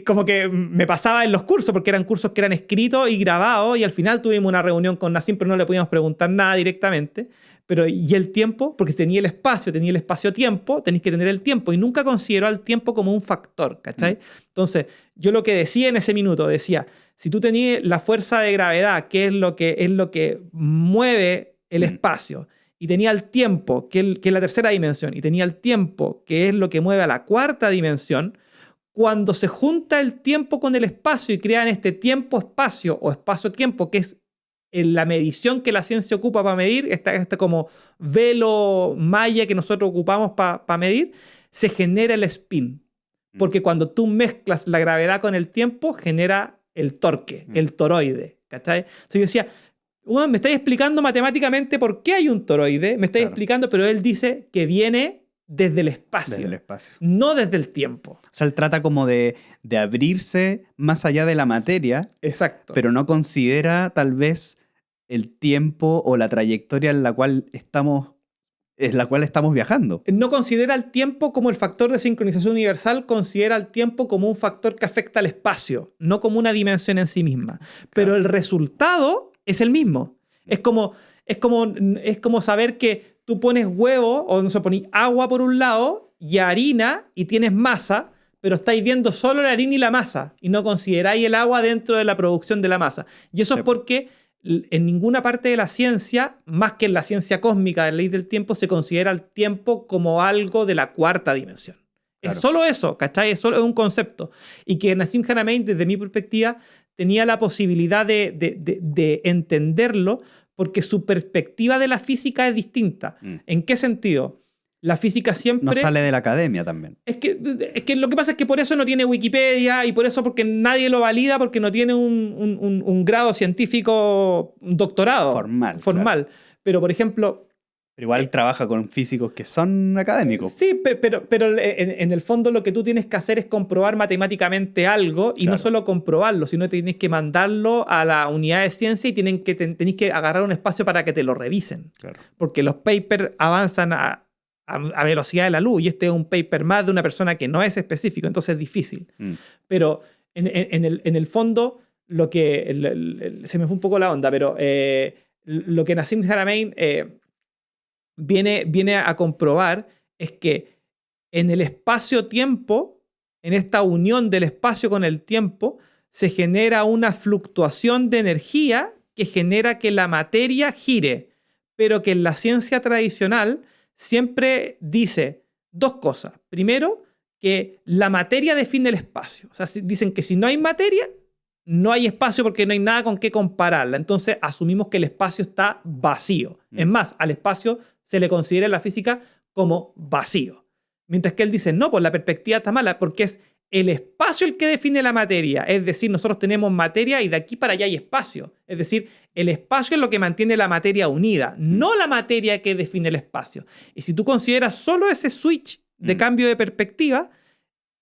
como que me pasaba en los cursos, porque eran cursos que eran escritos y grabados, y al final tuvimos una reunión con Nassim, pero no le podíamos preguntar nada directamente. Pero, ¿y el tiempo? Porque tenía el espacio-tiempo, tenéis que tener el tiempo, y nunca consideró al tiempo como un factor, ¿cachai? Entonces, yo lo que decía en ese minuto, decía, si tú tenías la fuerza de gravedad, que es lo que mueve el espacio, y tenía el tiempo, que es la tercera dimensión, y tenía el tiempo, que es lo que mueve a la cuarta dimensión, cuando se junta el tiempo con el espacio y crean este tiempo-espacio o espacio-tiempo, que es la medición que la ciencia ocupa para medir, este como velo malla que nosotros ocupamos para medir, se genera el spin. Porque cuando tú mezclas la gravedad con el tiempo, genera el torque, el toroide. ¿Cachai? Entonces yo decía, bueno, me estáis explicando matemáticamente por qué hay un toroide, me estáis explicando, pero él dice que viene desde el espacio,
Desde el espacio.
no desde el tiempo.
O sea, él trata como de abrirse más allá de la materia,
Exacto.
pero no considera tal vez el tiempo o la trayectoria en la cual estamos viajando.
No considera el tiempo como el factor de sincronización universal, considera el tiempo como un factor que afecta al espacio, no como una dimensión en sí misma. Pero el resultado es el mismo. Es como saber que tú pones huevo o no sé, pones agua por un lado y harina y tienes masa, pero estáis viendo solo la harina y la masa y no consideráis el agua dentro de la producción de la masa. Y eso es porque en ninguna parte de la ciencia, más que en la ciencia cósmica de la ley del tiempo, se considera el tiempo como algo de la cuarta dimensión. Claro. Es solo eso, ¿cachai? Es un concepto. Y que Nassim Haramein, desde mi perspectiva, tenía la posibilidad de entenderlo porque su perspectiva de la física es distinta. ¿En qué sentido? La física siempre...
No sale de la academia también.
Es que lo que pasa es que por eso no tiene Wikipedia y por eso porque nadie lo valida porque no tiene un grado científico, un doctorado
formal. Claro.
Pero, por ejemplo...
Pero igual trabaja con físicos que son académicos.
Sí, pero en el fondo lo que tú tienes que hacer es comprobar matemáticamente algo y no
Claro.
solo comprobarlo, sino que tienes que mandarlo a la unidad de ciencia y tenéis que agarrar un espacio para que te lo revisen.
Claro.
Porque los papers avanzan a velocidad de la luz y este es un paper más de una persona que no es específico, entonces es difícil. Pero en el fondo, lo que se me fue un poco la onda, pero lo que Nassim Haramein viene a comprobar es que en el espacio-tiempo, en esta unión del espacio con el tiempo, se genera una fluctuación de energía que genera que la materia gire, pero que en la ciencia tradicional siempre dice dos cosas. Primero, que la materia define el espacio. O sea, dicen que si no hay materia, no hay espacio porque no hay nada con qué compararla. Entonces asumimos que el espacio está vacío. Es más, al espacio se le considera en la física como vacío. Mientras que él dice, no, pues la perspectiva está mala porque es el espacio el que define la materia. Es decir, nosotros tenemos materia y de aquí para allá hay espacio. Es decir, el espacio es lo que mantiene la materia unida, no la materia que define el espacio. Y si tú consideras solo ese switch de cambio de perspectiva,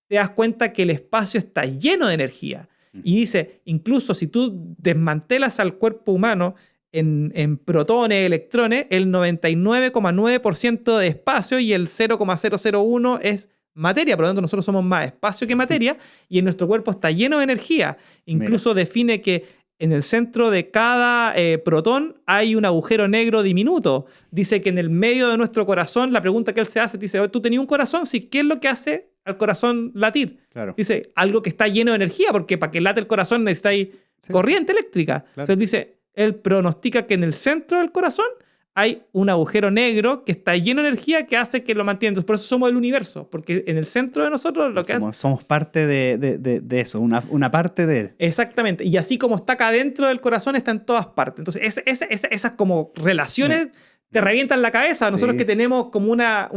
te das cuenta que el espacio está lleno de energía. Y dice, incluso si tú desmantelas al cuerpo humano en protones, electrones, el 99,9% de espacio y el 0,001 es materia. Por lo tanto, nosotros somos más espacio que materia y en nuestro cuerpo está lleno de energía. Incluso define que en el centro de cada protón hay un agujero negro diminuto. Dice que en el medio de nuestro corazón, la pregunta que él se hace, dice, ¿tú tenías un corazón? Sí, ¿qué es lo que hace al corazón latir?
Claro.
Dice, algo que está lleno de energía, porque para que late el corazón necesitáis corriente eléctrica.
Claro.
Entonces dice, él pronostica que en el centro del corazón hay un agujero negro que está lleno de energía que hace que lo mantiene. Entonces, por eso somos el universo, porque en el centro de nosotros lo que
somos parte de eso, una parte de él.
Exactamente. Y así como está acá dentro del corazón, está en todas partes. Entonces, esas como relaciones te revientan la cabeza.
Sí.
Nosotros que tenemos como una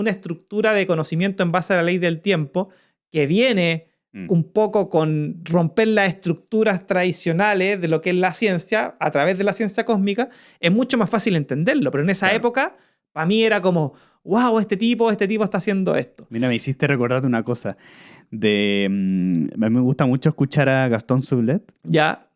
estructura de conocimiento en base a la ley del tiempo que viene un poco con romper las estructuras tradicionales de lo que es la ciencia a través de la ciencia cósmica, es mucho más fácil entenderlo. Pero en esa época, para mí era como, wow, este tipo está haciendo esto.
Mira, me hiciste recordarte una cosa. A mí me gusta mucho escuchar a Gastón Sublet.
Ya.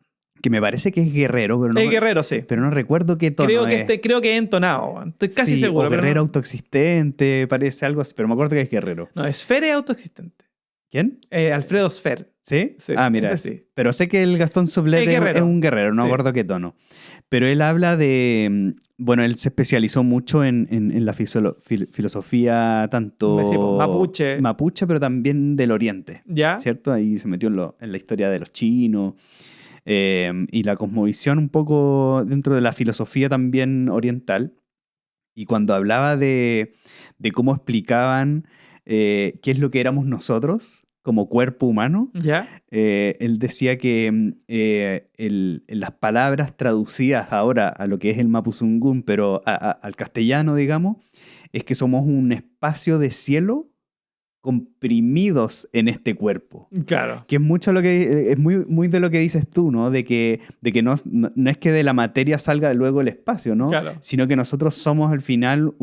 Que me parece que es guerrero, pero no.
Es guerrero, sí.
Pero no recuerdo qué tono
creo que es entonado. Estoy casi seguro.
O guerrero
no.
autoexistente, parece algo así, pero me acuerdo que es guerrero.
No, Sfer es autoexistente.
¿Quién?
Alfredo Sfer.
¿Sí?
Sí,
mira.
sí.
Pero sé que el Gastón Sublet es un guerrero, no me acuerdo qué tono. Pero él habla de... Bueno, él se especializó mucho en la filosofía tanto... Mapuche, pero también del Oriente.
¿Ya?
¿Cierto? Ahí se metió en la historia de los chinos. Y la cosmovisión un poco dentro de la filosofía también oriental. Y cuando hablaba de cómo explicaban qué es lo que éramos nosotros como cuerpo humano,
¿Ya?
Él decía que las palabras traducidas ahora a lo que es el Mapuzungún, pero al castellano, digamos, es que somos un espacio de cielo comprimidos en este cuerpo.
Claro.
Que es mucho lo que es muy de lo que dices tú, ¿no? De que no es que de la materia salga luego el espacio, ¿no?
Claro.
Sino que nosotros somos al final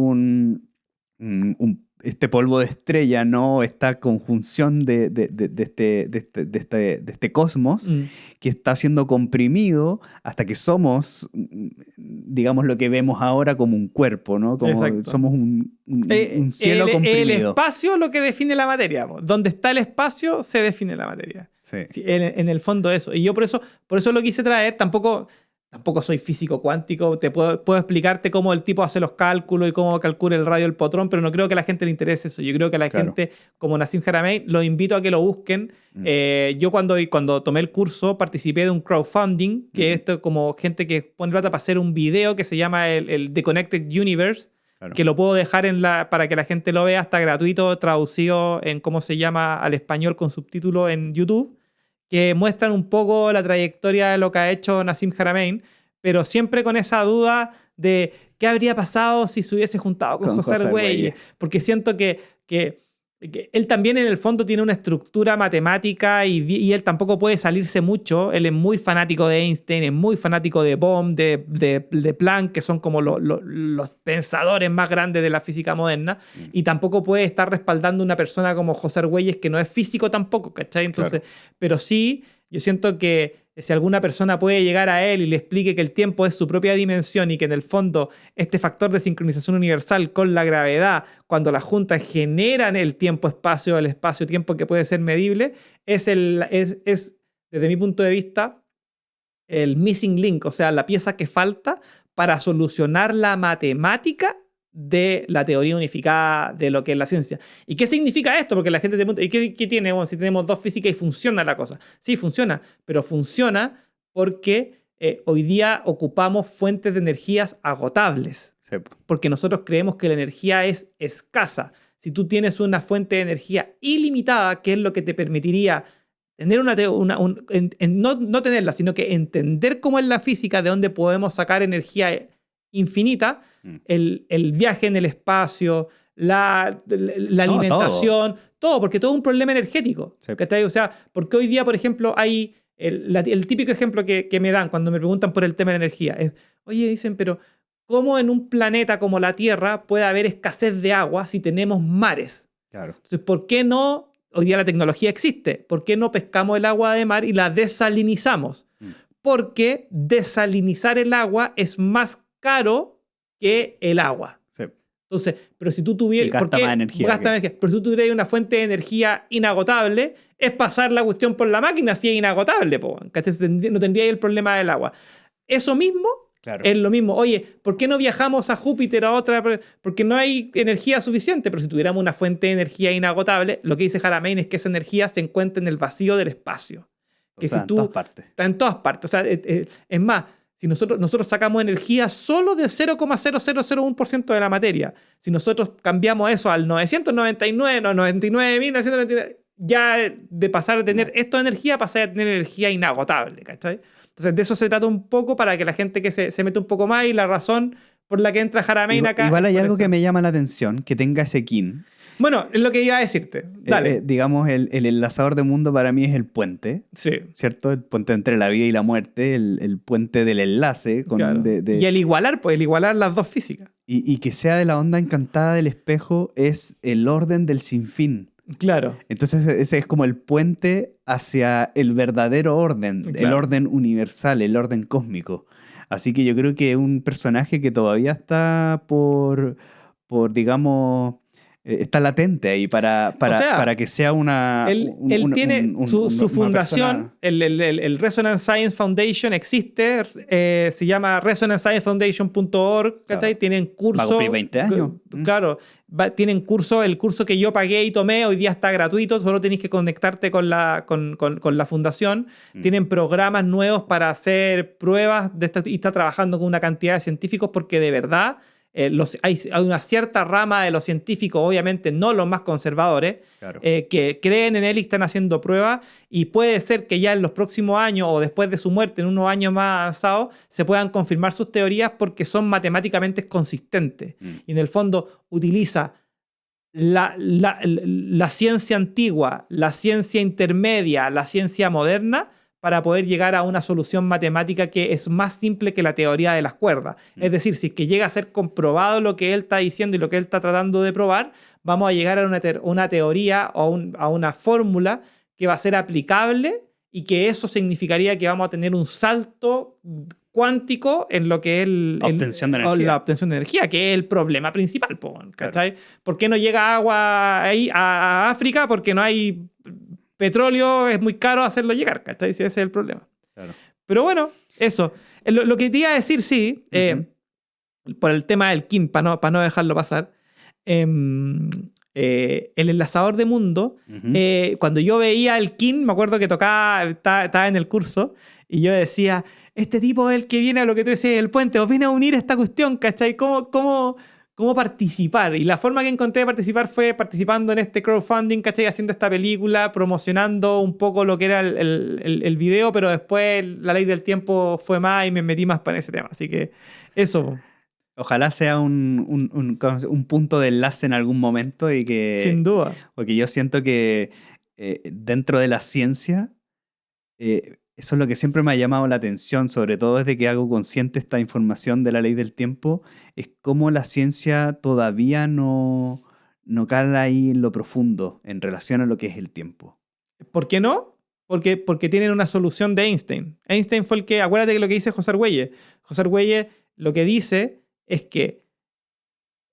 este polvo de estrella, ¿no? Esta conjunción de este cosmos que está siendo comprimido hasta que somos, digamos, lo que vemos ahora como un cuerpo, ¿no? Como somos un cielo comprimido.
El espacio es lo que define la materia. Donde está el espacio se define la materia.
Sí.
En el fondo eso. Y yo por eso lo quise traer. Tampoco soy físico cuántico, puedo explicarte cómo el tipo hace los cálculos y cómo calcula el radio del potrón, pero no creo que a la gente le interese eso. Yo creo que a la gente, como Nassim Haramein, los invito a que lo busquen. Yo cuando tomé el curso participé de un crowdfunding, que esto es como gente que pone plata para hacer un video que se llama el The Connected Universe, que lo puedo dejar para que la gente lo vea, está gratuito, traducido en cómo se llama al español con subtítulos en YouTube, que muestran un poco la trayectoria de lo que ha hecho Nassim Haramein, pero siempre con esa duda de qué habría pasado si se hubiese juntado con José Argüelles. Porque siento que que él también en el fondo tiene una estructura matemática y él tampoco puede salirse mucho. Él es muy fanático de Einstein, es muy fanático de Bohm, de Planck, que son como los pensadores más grandes de la física moderna, y tampoco puede estar respaldando una persona como José Argüelles, que no es físico tampoco, ¿cachai? Entonces, claro. Pero sí, yo siento que si alguna persona puede llegar a él y le explique que el tiempo es su propia dimensión y que en el fondo este factor de sincronización universal con la gravedad, cuando las juntas generan el tiempo-espacio, el espacio-tiempo que puede ser medible, es desde mi punto de vista, el missing link, o sea, la pieza que falta para solucionar la matemática de la teoría unificada de lo que es la ciencia. ¿Y qué significa esto? Porque la gente te pregunta, ¿y qué tiene? Bueno, si tenemos dos físicas y funciona la cosa. Sí, funciona, pero funciona porque hoy día ocupamos fuentes de energías agotables. Sí. Porque nosotros creemos que la energía es escasa. Si tú tienes una fuente de energía ilimitada, que es lo que te permitiría tener no tenerla, sino que entender cómo es la física, de dónde podemos sacar energía infinita, el viaje en el espacio, la alimentación, todo, porque todo es un problema energético. Sí. O sea, porque hoy día, por ejemplo, hay el típico ejemplo que me dan cuando me preguntan por el tema de la energía. Es, oye, dicen, pero ¿cómo en un planeta como la Tierra puede haber escasez de agua si tenemos mares? Claro. Entonces, ¿por qué no? Hoy día la tecnología existe. ¿Por qué no pescamos el agua de mar y la desalinizamos? Porque desalinizar el agua es más caro que el agua. Sí. Entonces, pero si tú tuvieras...
Gasta más energía.
Pero si tú tuvieras una fuente de energía inagotable, es pasar la cuestión por la máquina si es inagotable. No tendría el problema del agua. Eso mismo... Claro. Es lo mismo. Oye, ¿por qué no viajamos a Júpiter a otra? Porque no hay energía suficiente. Pero si tuviéramos una fuente de energía inagotable, lo que dice Haldane es que esa energía se encuentra en el vacío del espacio. Que
en todas partes.
Está en todas partes. O sea, es más, si nosotros sacamos energía solo del 0,0001% de la materia, si nosotros cambiamos eso al 99.999, ya de pasar a tener esto de energía, pasar a tener energía inagotable, ¿cachai? Entonces, de eso se trata un poco para que la gente que se mete un poco más, y la razón por la que entra Haldane acá...
Igual hay algo que me llama la atención, que tenga ese kin.
Bueno, es lo que iba a decirte. Dale.
Digamos, el enlazador de mundo para mí es el puente.
Sí.
¿Cierto? El puente entre la vida y la muerte, el puente del enlace.
Claro. Y el igualar, pues el igualar las dos físicas.
Y que sea de la onda encantada del espejo es el orden del sinfín.
Claro.
Entonces ese es como el puente hacia el verdadero orden, claro. El orden universal, el orden cósmico. Así que yo creo que es un personaje que todavía está por digamos... está latente ahí para que sea una...
Él tiene su fundación, el Resonance Science Foundation existe, se llama resonanceScienceFoundation.org, claro. Tienen curso...
Va a cumplir 20 años.
Claro, tienen curso, el curso que yo pagué y tomé, hoy día está gratuito, solo tenéis que conectarte con la fundación. Tienen programas nuevos para hacer pruebas y está trabajando con una cantidad de científicos porque de verdad... hay una cierta rama de los científicos, obviamente no los más conservadores, claro. Que creen en él y están haciendo pruebas, y puede ser que ya en los próximos años o después de su muerte, en unos años más avanzados, se puedan confirmar sus teorías porque son matemáticamente consistentes. Y en el fondo utiliza la ciencia antigua, la ciencia intermedia, la ciencia moderna, para poder llegar a una solución matemática que es más simple que la teoría de las cuerdas. Es decir, si es que llega a ser comprobado lo que él está diciendo y lo que él está tratando de probar, vamos a llegar a una teoría o a una fórmula que va a ser aplicable, y que eso significaría que vamos a tener un salto cuántico en lo que es la obtención de energía, que es el problema principal. ¿Cachai? Claro. ¿Por qué no llega agua ahí a África? Porque no hay... petróleo, es muy caro hacerlo llegar, ¿cachai? Ese es el problema. Claro. Pero bueno, eso. Lo que te iba a decir, sí, por el tema del kin, para no dejarlo pasar, el enlazador de mundo, cuando yo veía el kin, me acuerdo que estaba en el curso, y yo decía, este tipo es el que viene a lo que tú decías, el puente, o viene a unir esta cuestión, ¿cachai? ¿Cómo participar? Y la forma que encontré de participar fue participando en este crowdfunding, ¿cachai? Haciendo esta película, promocionando un poco lo que era el video, pero después la ley del tiempo fue más y me metí más para ese tema. Así que eso.
Ojalá sea un punto de enlace en algún momento y que...
Sin duda.
Porque yo siento que dentro de la ciencia, eso es lo que siempre me ha llamado la atención, sobre todo desde que hago consciente esta información de la ley del tiempo, es cómo la ciencia todavía no cala ahí en lo profundo en relación a lo que es el tiempo.
¿Por qué no? Porque tienen una solución de Einstein. Einstein fue el que, acuérdate que lo que dice José Argüelles. José Argüelles lo que dice es que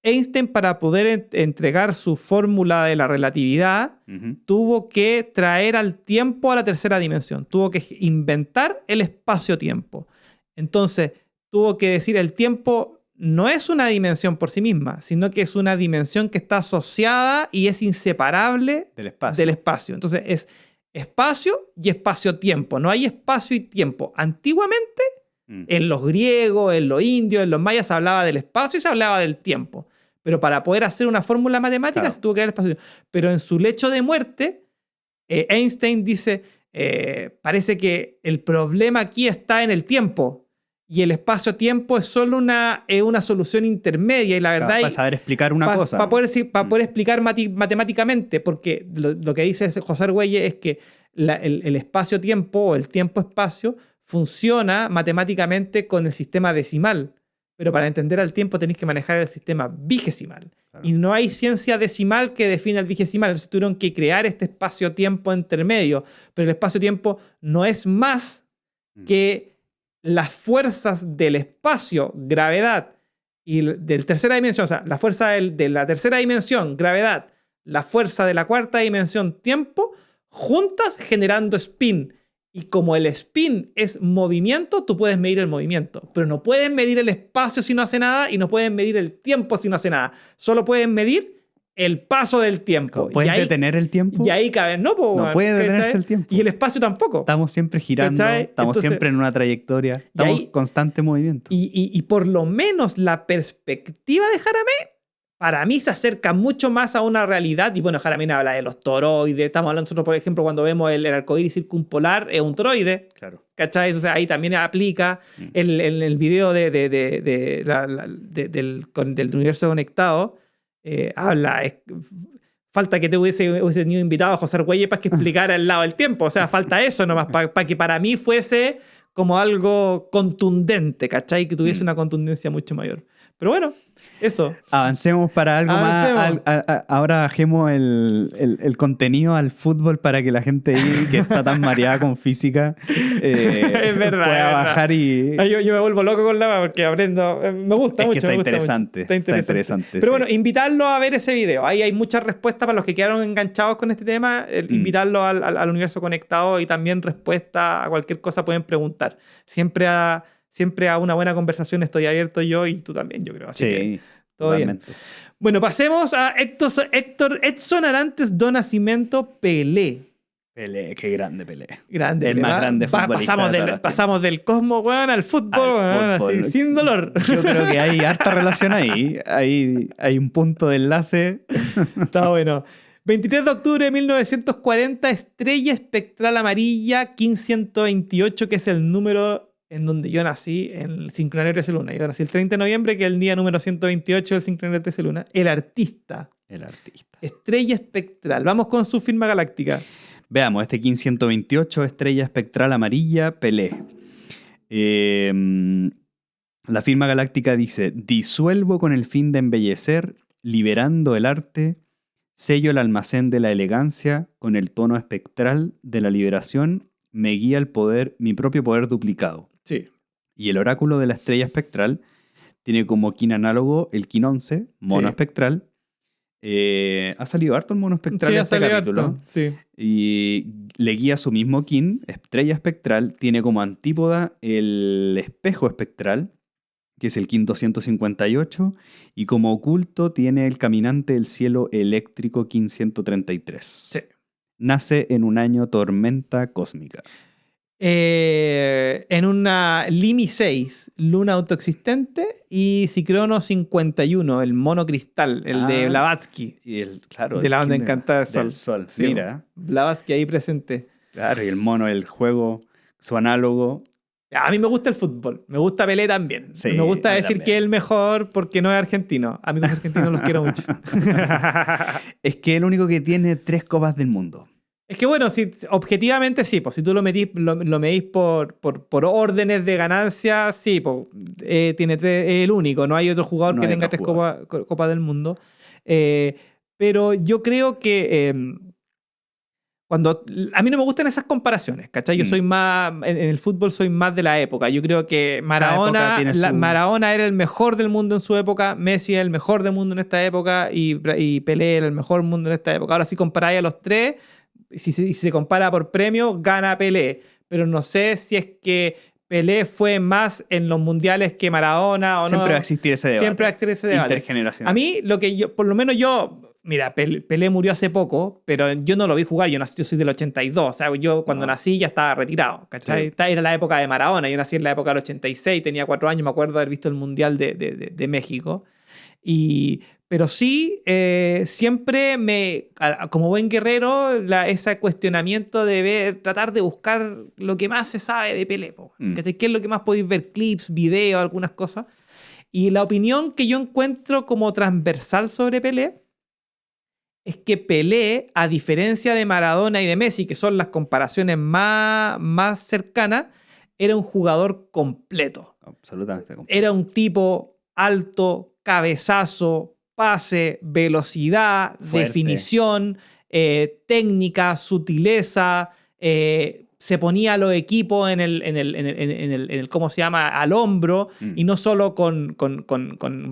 Einstein, para poder entregar su fórmula de la relatividad, tuvo que traer al tiempo a la tercera dimensión. Tuvo que inventar el espacio-tiempo. Entonces, tuvo que decir el tiempo no es una dimensión por sí misma, sino que es una dimensión que está asociada y es inseparable del espacio. Entonces, es espacio y espacio-tiempo. No hay espacio y tiempo. Antiguamente, en los griegos, en los indios, en los mayas se hablaba del espacio y se hablaba del tiempo. Pero para poder hacer una fórmula matemática se tuvo que crear el espacio. Pero en su lecho de muerte, Einstein dice, parece que el problema aquí está en el tiempo y el espacio-tiempo es solo una solución intermedia. Y la verdad...
Para saber explicar una cosa.
Para poder explicar matemáticamente, porque lo que dice José Argüelles es que el espacio-tiempo o el tiempo-espacio funciona matemáticamente con el sistema decimal, pero para entender al tiempo tenéis que manejar el sistema vigesimal. Claro. Y no hay ciencia decimal que defina el vigesimal. Entonces tuvieron que crear este espacio-tiempo intermedio, pero el espacio-tiempo no es más que las fuerzas del espacio, gravedad, y de tercera dimensión, o sea, la fuerza de la tercera dimensión, gravedad, la fuerza de la cuarta dimensión, tiempo, juntas generando spin. Y como el spin es movimiento, tú puedes medir el movimiento. Pero no puedes medir el espacio si no hace nada y no puedes medir el tiempo si no hace nada. Solo puedes medir el paso del tiempo.
¿Puedes detener el tiempo?
Y ahí cabe. No
puede detenerse el tiempo.
Y el espacio tampoco.
Estamos siempre girando, estamos siempre en una trayectoria, estamos en constante movimiento.
Y por lo menos la perspectiva de Jaramé, para mí se acerca mucho más a una realidad. Y bueno, Jaramé habla de los toroides. Estamos hablando nosotros, por ejemplo, cuando vemos el arcoíris circumpolar, es un toroide.
Claro.
¿Cachai? Entonces ahí también aplica el video del universo conectado. Habla. Falta que te hubiese tenido invitado a José Argüelles para que explicara el lado del tiempo. O sea, falta eso nomás, para que para mí fuese como algo contundente, ¿cachai? Que tuviese una contundencia mucho mayor. Pero bueno, eso.
Avancemos para algo más. Ahora bajemos el contenido al fútbol para que la gente ahí que está tan mareada con física
es verdad,
pueda bajar y...
Yo me vuelvo loco con lava porque aprendo. Me gusta mucho.
Está interesante. Está interesante.
Pero bueno, invitarlo a ver ese video. Ahí hay muchas respuestas para los que quedaron enganchados con este tema. Invitarlo al universo conectado y también respuesta a cualquier cosa pueden preguntar. Siempre a una buena conversación estoy abierto yo y tú también, yo creo. Así que todo totalmente bien. Bueno, pasemos a Héctor Edson Arantes do Nascimento Pelé.
Pelé, qué grande Pelé.
Grande.
El más grande futbolista.
Pasamos del cosmos, weón, al fútbol, así, sin dolor.
Yo creo que hay harta relación ahí. Hay un punto de enlace.
Está bueno. 23 de octubre de 1940, estrella espectral amarilla 1528, que es el número en donde yo nací, en el sincronario 13 Luna. Yo nací el 30 de noviembre, que es el día número 128 del sincronario 13 Luna. El artista. Estrella espectral. Vamos con su firma galáctica.
Veamos, este 1528, estrella espectral amarilla, Pelé. La firma galáctica dice: disuelvo con el fin de embellecer, liberando el arte, sello el almacén de la elegancia, con el tono espectral de la liberación, me guía el poder, mi propio poder duplicado.
Sí.
Y el oráculo de la estrella espectral tiene como kin análogo el kin 11, mono espectral. Ha salido harto el mono espectral en este capítulo.
Harto. Sí.
Y le guía su mismo kin, estrella espectral. Tiene como antípoda el espejo espectral, que es el kin 258. Y como oculto tiene el caminante del cielo eléctrico kin 133.
Sí.
Nace en un año tormenta cósmica.
En una Limi 6, luna autoexistente, y Cicrono 51, el mono cristal, el de Blavatsky.
Y claro,
de la onda encantada
del sol.
Sí, mira. Blavatsky ahí presente.
Claro, y el mono, el juego, su análogo,
A mí me gusta el fútbol, me gusta Pelé también.
Sí,
me gusta
a mí
decir
también.
que es el mejor porque no es argentino. Amigos argentinos los quiero mucho.
Es que es el único que tiene 3 copas del mundo.
Es que bueno, si, objetivamente sí, pues si tú lo medís por órdenes de ganancia, sí, pues tiene es el único, no hay otro jugador
No
que
hay
tenga
otro
3
jugador.
copas del mundo. Pero yo creo que cuando a mí no me gustan esas comparaciones, ¿cachai? Yo soy más, en el fútbol soy más de la época. Yo creo que
Cada época tiene su...
Maradona era el mejor del mundo en su época, Messi es el mejor del mundo en esta época y Pelé era el mejor del mundo en esta época. Ahora si comparáis a los tres, si se compara por premio, gana Pelé. Pero no sé si es que Pelé fue más en los mundiales que Maradona o no.
Siempre va a existir ese debate.
Siempre va a existir ese debate.
Intergeneracional.
A mí, lo que yo, por lo menos yo, mira, Pelé murió hace poco, pero yo no lo vi jugar. Yo soy del 82. O sea, yo cuando nací ya estaba retirado, ¿cachai?
Sí.
Era la época de Maradona. Yo nací en la época del 86, tenía 4 años, me acuerdo haber visto el Mundial de México. Pero sí, siempre como buen guerrero, ese cuestionamiento de tratar de buscar lo que más se sabe de Pelé. ¿Cachai? ¿Qué es lo que más podéis ver? Clips, videos, algunas cosas. Y la opinión que yo encuentro como transversal sobre Pelé es que Pelé, a diferencia de Maradona y de Messi, que son las comparaciones más cercanas, era un jugador completo.
Absolutamente completo.
Era un tipo alto, cabezazo, pase, velocidad,
Fuerte.
definición, técnica, sutileza. Se ponía a los equipos en el ¿cómo se llama? Al hombro, y no solo con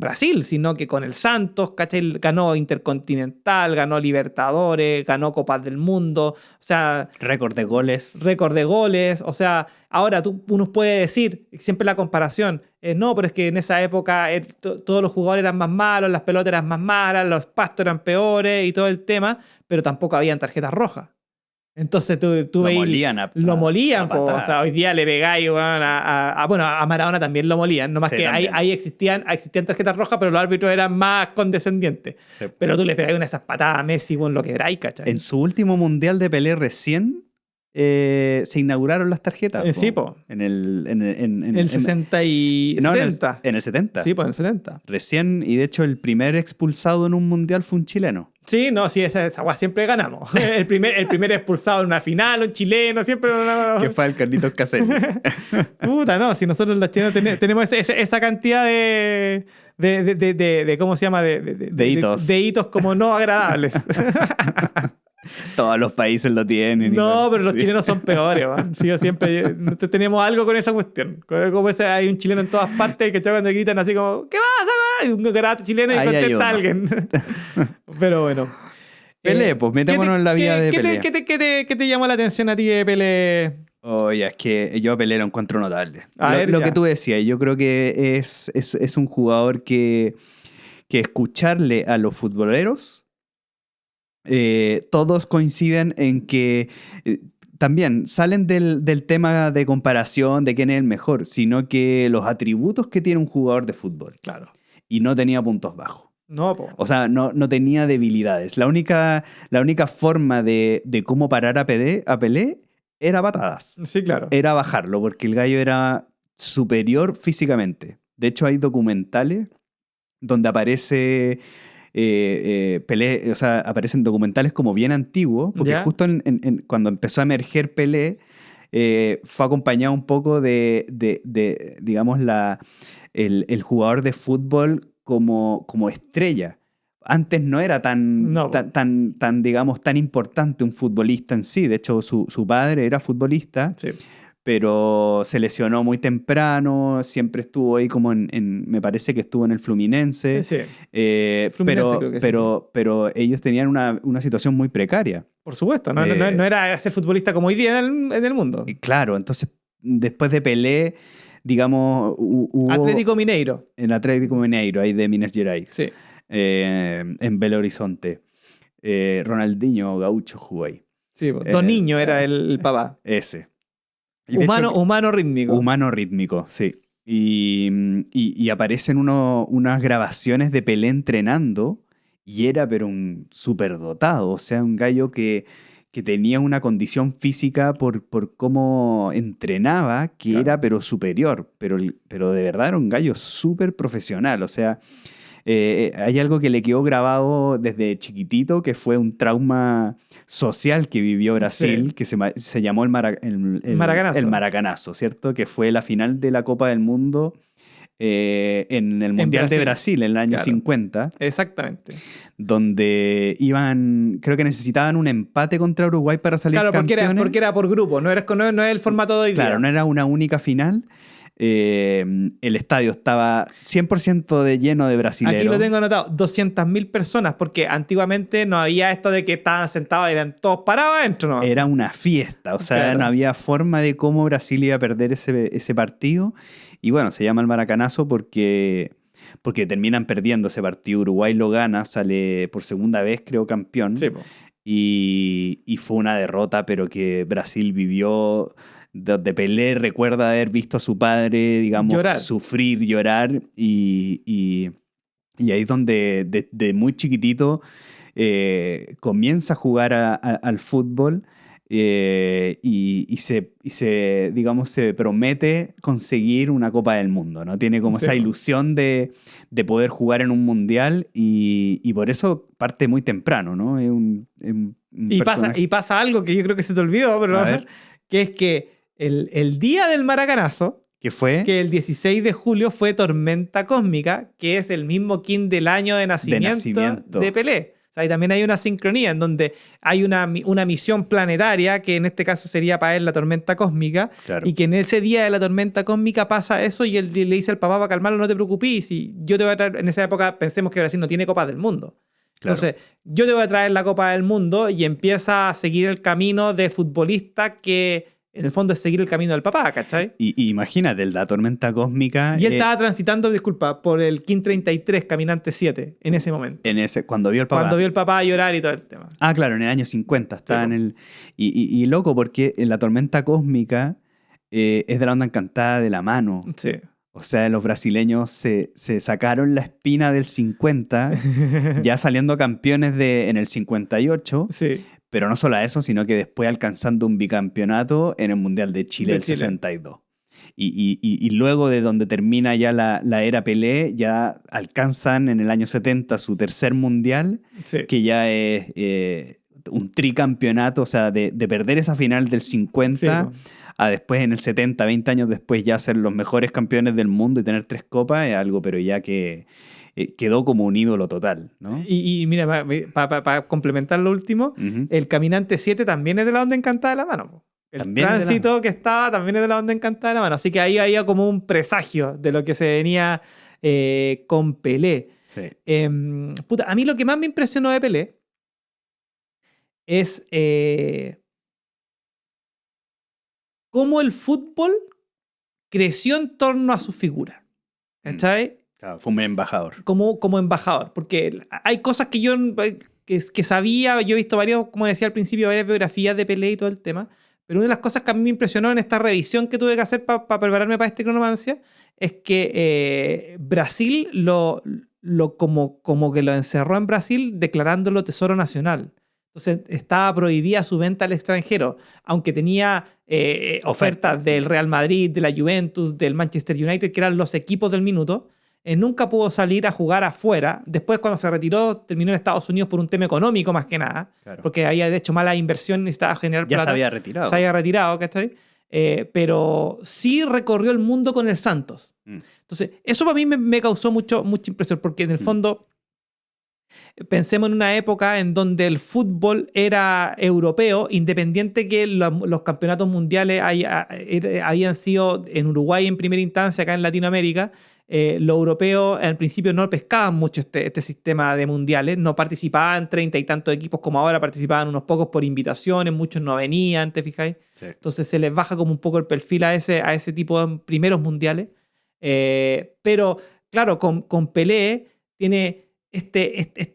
Brasil, sino que con el Santos, ¿cachai? Ganó Intercontinental, ganó Libertadores, ganó Copas del Mundo, o sea...
Récord de goles.
Récord de goles, o sea, ahora uno puede decir, siempre la comparación, no, pero es que en esa época todos los jugadores eran más malos, las pelotas eran más malas, los pastos eran peores y todo el tema, pero tampoco habían tarjetas rojas. Entonces tú veis... Lo molían, o sea, hoy día le pegáis, bueno, bueno, a Maradona también lo molían, nomás que ahí existían tarjetas rojas, pero los árbitros eran más condescendientes.
Sí.
Pero tú le pegáis una de esas patadas a Messi, bueno, lo quebráis, ¿cachai?
En su último mundial de Pelé recién se inauguraron las tarjetas.
Sí, po.
En el
60 y...
No,
70.
En el 70.
Sí, pues en el 70.
Recién, y de hecho el primer expulsado en un mundial fue un chileno.
Sí, no, sí, esa guay siempre ganamos. El primer expulsado en una final, un chileno, siempre...
Que fue el Carlitos Caselli.
Puta, no, si nosotros los chilenos tenemos esa cantidad de ¿cómo se llama?
De hitos.
De hitos como no agradables.
Todos los países lo tienen.
No, pero los chilenos son peores, man. Sí, siempre tenemos algo con esa cuestión. Como hay un chileno en todas partes que cuando gritan así como, ¿qué pasa? Y un karate chileno y contesta a alguien. Pero bueno.
Pelé, pues metémonos en la vida de Pelé.
¿Qué te llamó la atención a ti de Pelé?
Oye, es que yo a Pelé lo encuentro notable.
Lo
que tú decías, yo creo que es un jugador que escucharle a los futboleros, todos coinciden en que también salen del tema de comparación de quién es el mejor, sino que los atributos que tiene un jugador de fútbol.
Claro.
Y no tenía puntos bajos.
No, po.
O sea, no tenía debilidades. La única forma de cómo parar a Pelé era patadas.
Sí, claro.
Era bajarlo, porque el gallo era superior físicamente. De hecho, hay documentales donde aparece Pelé, o sea, aparecen documentales como bien antiguos, porque
¿Ya?
justo cuando empezó a emerger Pelé, fue acompañado un poco de digamos, el jugador de fútbol como estrella. Antes no era tan, digamos, tan importante un futbolista en sí. De hecho, su padre era futbolista,
sí,
pero se lesionó muy temprano. Siempre estuvo ahí como me parece que estuvo en el Fluminense.
Sí.
Fluminense creo que pero ellos tenían una situación muy precaria.
Por supuesto, no era ser futbolista como hoy día en el mundo.
Claro, entonces después de Pelé, digamos, hubo...
Atlético Mineiro.
En Atlético Mineiro, ahí de Minas Gerais.
Sí.
En Belo Horizonte. Ronaldinho Gaucho jugó ahí.
Sí, Don Niño era el papá.
Ese.
Humano rítmico.
Humano rítmico, sí. Y aparecen unas grabaciones de Pelé entrenando y era pero un superdotado. O sea, un gallo que que tenía una condición física por cómo entrenaba, que
Claro.
era pero superior, pero de verdad era un gallo súper profesional. O sea, hay algo que le quedó grabado desde chiquitito, que fue un trauma social que vivió Brasil,
Sí.
que se llamó
Maracanazo.
el Maracanazo, ¿cierto? Que fue la final de la Copa del Mundo en el Mundial de Brasil en el año
Claro.
50,
Exactamente.
donde creo que necesitaban un empate contra Uruguay para salir
Claro,
campeones.
porque era por grupo, no es el formato de hoy
Claro,
día.
no era una única final. El estadio estaba 100% de lleno de brasileros.
Aquí lo tengo anotado, 200.000 personas, porque antiguamente no había esto de que estaban sentados, eran todos parados adentro, ¿no?
Era una fiesta, o sea,
Claro.
no había forma de cómo Brasil iba a perder ese partido. Y bueno, se llama el Maracanazo porque terminan perdiendo ese partido. Uruguay lo gana, sale por segunda vez, creo, campeón.
Sí, po.
Y fue una derrota, pero que Brasil vivió. De Pelé recuerda haber visto a su padre, digamos,
Llorar.
sufrir, llorar. Y ahí es donde, de muy chiquitito, comienza a jugar al fútbol. Y se, digamos, se promete conseguir una Copa del Mundo, ¿no? Tiene como
Sí,
esa
po.
ilusión de poder jugar en un mundial y por eso parte muy temprano, ¿no? Es un personaje.
Y pasa algo que yo creo que se te olvidó, pero
A ver.
que es que el día del Maracanazo,
¿Qué fue?
que el 16 de julio fue Tormenta Cósmica, que es el mismo kin del año de nacimiento de Pelé. O sea, y también hay una sincronía en donde hay una misión planetaria, que en este caso sería para él la tormenta cósmica,
Claro.
y que en ese día de la tormenta cósmica pasa eso y él le dice al papá para calmarlo, no te preocupes, y yo te voy a traer, en esa época pensemos que Brasil no tiene Copa del Mundo.
Claro.
Entonces, yo te voy a traer la Copa del Mundo y empieza a seguir el camino de futbolista que en el fondo es seguir el camino del papá, ¿cachai?
Y imagínate, la tormenta cósmica.
Y él estaba transitando, disculpa, por el KIN 33, Caminante 7, en ese momento.
Cuando vio al papá.
Cuando vio al papá llorar y todo el tema.
Ah, claro, en el año 50 estaba
Sí,
en el. Y loco, porque en la tormenta cósmica es de la onda encantada de la mano.
Sí.
O sea, los brasileños se sacaron la espina del 50, ya saliendo campeones en el 58.
Sí.
Pero no solo a eso, sino que después alcanzando un bicampeonato en el Mundial de Chile del
Chile.
62. Y luego de donde termina ya la era Pelé, ya alcanzan en el año 70 su tercer Mundial,
Sí.
que ya es un tricampeonato, o sea, de perder esa final del 50
Sí,
a después en el 70, 20 años después ya ser los mejores campeones del mundo y tener 3 copas, es algo pero ya que quedó como un ídolo total, ¿no?
Y mira, para complementar lo último,
Ujú.
el Caminante 7 también es de la onda encantada de la mano. Po. El
También es de la-
tránsito que estaba también es de la onda encantada de la mano. Así que ahí había como un presagio de lo que se venía con Pelé.
Sí.
Puta, a mí lo que más me impresionó de Pelé es cómo el fútbol creció en torno a su figura. ¿Cachai?
Claro, fue un embajador.
Como embajador. Porque hay cosas que yo que sabía, yo he visto varios, como decía al principio, varias biografías de Pelé y todo el tema. Pero una de las cosas que a mí me impresionó en esta revisión que tuve que hacer para prepararme para este Cronomancia es que Brasil como que lo encerró en Brasil declarándolo tesoro nacional. Entonces estaba prohibida su venta al extranjero, aunque tenía ofertas del Real Madrid, de la Juventus, del Manchester United, que eran los equipos del minuto. Nunca pudo salir a jugar afuera. Después, cuando se retiró, terminó en Estados Unidos por un tema económico más que nada.
Claro.
Porque había hecho mala inversión y necesitaba generar
Ya
plata.
se había retirado.
Se había retirado, ¿cachai? Pero sí recorrió el mundo con el Santos. Entonces, eso para mí me causó mucha impresión, porque en el fondo pensemos en una época en donde el fútbol era europeo, independiente que los campeonatos mundiales habían sido en Uruguay en primera instancia, acá en Latinoamérica. Los europeos al principio no pescaban mucho este sistema de mundiales, no participaban 30 y tantos equipos como ahora, participaban unos pocos por invitaciones, muchos no venían, ¿te fijáis? Sí. Entonces se les baja como un poco el perfil a ese tipo de primeros mundiales. Pero claro, con Pelé tiene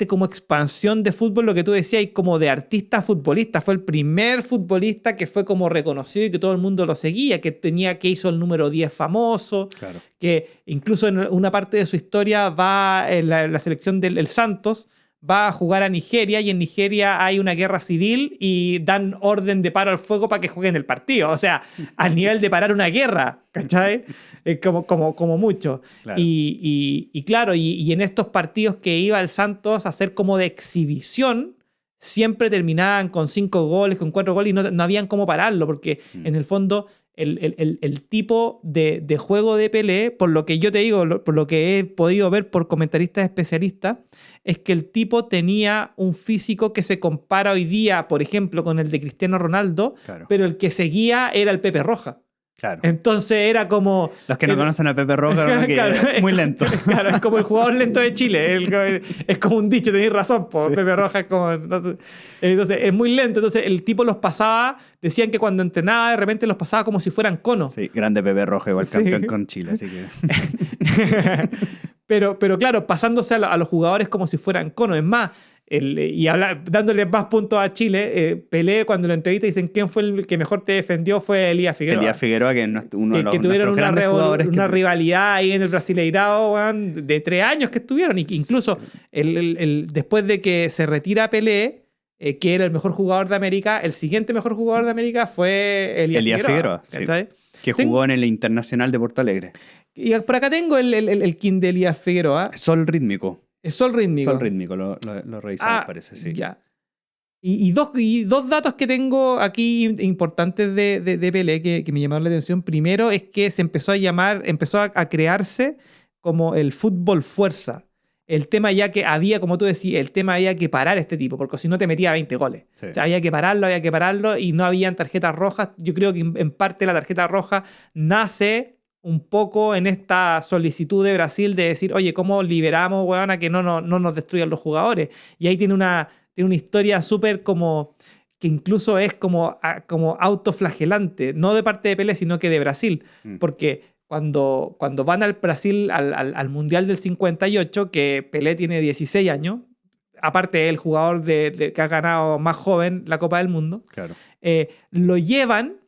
como expansión de fútbol, lo que tú decías, y como de artista futbolista. Fue el primer futbolista que fue como reconocido y que todo el mundo lo seguía, que hizo el número 10 famoso, que incluso en una parte de su historia va en la selección del Santos, va a jugar a Nigeria y en Nigeria hay una guerra civil y dan orden de paro al fuego para que jueguen el partido. O sea, al nivel de parar una guerra, ¿cachai? Como mucho.
Claro.
Y claro, y en estos partidos que iba el Santos a hacer como de exhibición, siempre terminaban con 5 goles, con 4 goles y no habían cómo pararlo, porque en el fondo el tipo de juego de Pelé, por lo que yo te digo, por lo que he podido ver por comentaristas especialistas, es que el tipo tenía un físico que se compara hoy día, por ejemplo, con el de Cristiano Ronaldo,
Claro.
pero el que seguía era el Pepe Roja.
Claro.
Entonces era como...
Los que no conocen a Pepe Roja, ¿no? Que
Claro,
es muy lento.
Claro, es como el jugador lento de Chile. Es como un dicho, tenéis razón, po.
Sí.
Pepe Roja es como... Entonces es muy lento. Entonces el tipo los pasaba, decían que cuando entrenaba de repente los pasaba como si fueran conos.
Sí, grande Pepe Roja, igual
Sí.
campeón con Chile, así que...
pero claro, pasándose a los jugadores como si fueran conos. Es más, dándole más puntos a Chile, Pelé cuando lo entrevista dicen quién fue el que mejor te defendió fue Elías Figueroa.
Elías Figueroa, que es uno de los
que tuvieron
nuestros grandes jugadores.
una rivalidad ahí en el Brasileirao, weón, de 3 años que estuvieron. Y que incluso después de que se retira Pelé, que era el mejor jugador de América, el siguiente mejor jugador de América fue Elías Figueroa.
Sí, que jugó en el Internacional de Porto Alegre.
Y por acá tengo el king de Elías Figueroa.
Sol rítmico.
Es Sol rítmico.
Sol rítmico, lo revisamos, parece, sí.
Ya. Y dos datos que tengo aquí importantes de Pelé que me llamaron la atención. Primero es que se empezó a crearse como el fútbol fuerza. El tema ya que había, como tú decías, el tema había que parar a este tipo, porque si no te metía 20 goles.
Sí.
O sea, había que pararlo y no habían tarjetas rojas. Yo creo que en parte la tarjeta roja nace un poco en esta solicitud de Brasil de decir, oye, ¿cómo liberamos, weón, a que no nos destruyan los jugadores? Y ahí tiene una historia súper como... que incluso es como autoflagelante, no de parte de Pelé, sino que de Brasil. Porque cuando van al Brasil, al Mundial del 58, que Pelé tiene 16 años, aparte el jugador que ha ganado más joven la Copa del Mundo,
claro.
Lo llevan,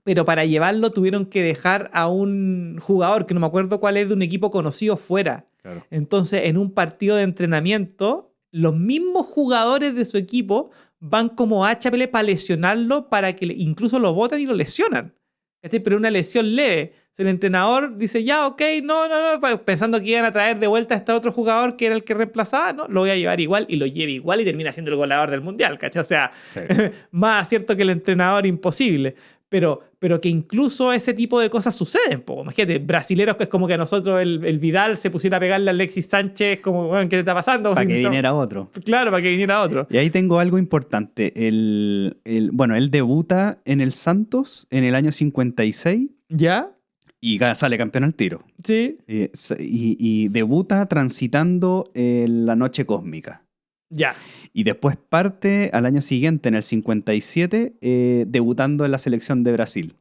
pero para llevarlo tuvieron que dejar a un jugador, que no me acuerdo cuál es, de un equipo conocido fuera.
Claro.
Entonces, en un partido de entrenamiento, los mismos jugadores de su equipo van como hacha Pelé para lesionarlo, para que incluso lo botan y lo lesionan. Pero una lesión leve. El entrenador dice, ya, ok, no, pensando que iban a traer de vuelta a este otro jugador que era el que reemplazaba, no, lo voy a llevar igual, y lo lleva igual y termina siendo el goleador del Mundial, ¿cachai? O sea, sí. Más acierto que el entrenador, imposible. Pero que incluso ese tipo de cosas suceden. Imagínate, brasileros que es como que a nosotros el Vidal se pusiera a pegarle a Alexis Sánchez, como, bueno, ¿qué te está pasando?
Para que viniera otro.
Claro, para que viniera otro.
Y ahí tengo algo importante. Bueno, él debuta en el Santos en el año 56.
¿Ya?
Y sale campeón al tiro.
Sí.
Y debuta transitando la noche cósmica.
Ya.
Y después parte al año siguiente, en el 57, debutando en la selección de Brasil.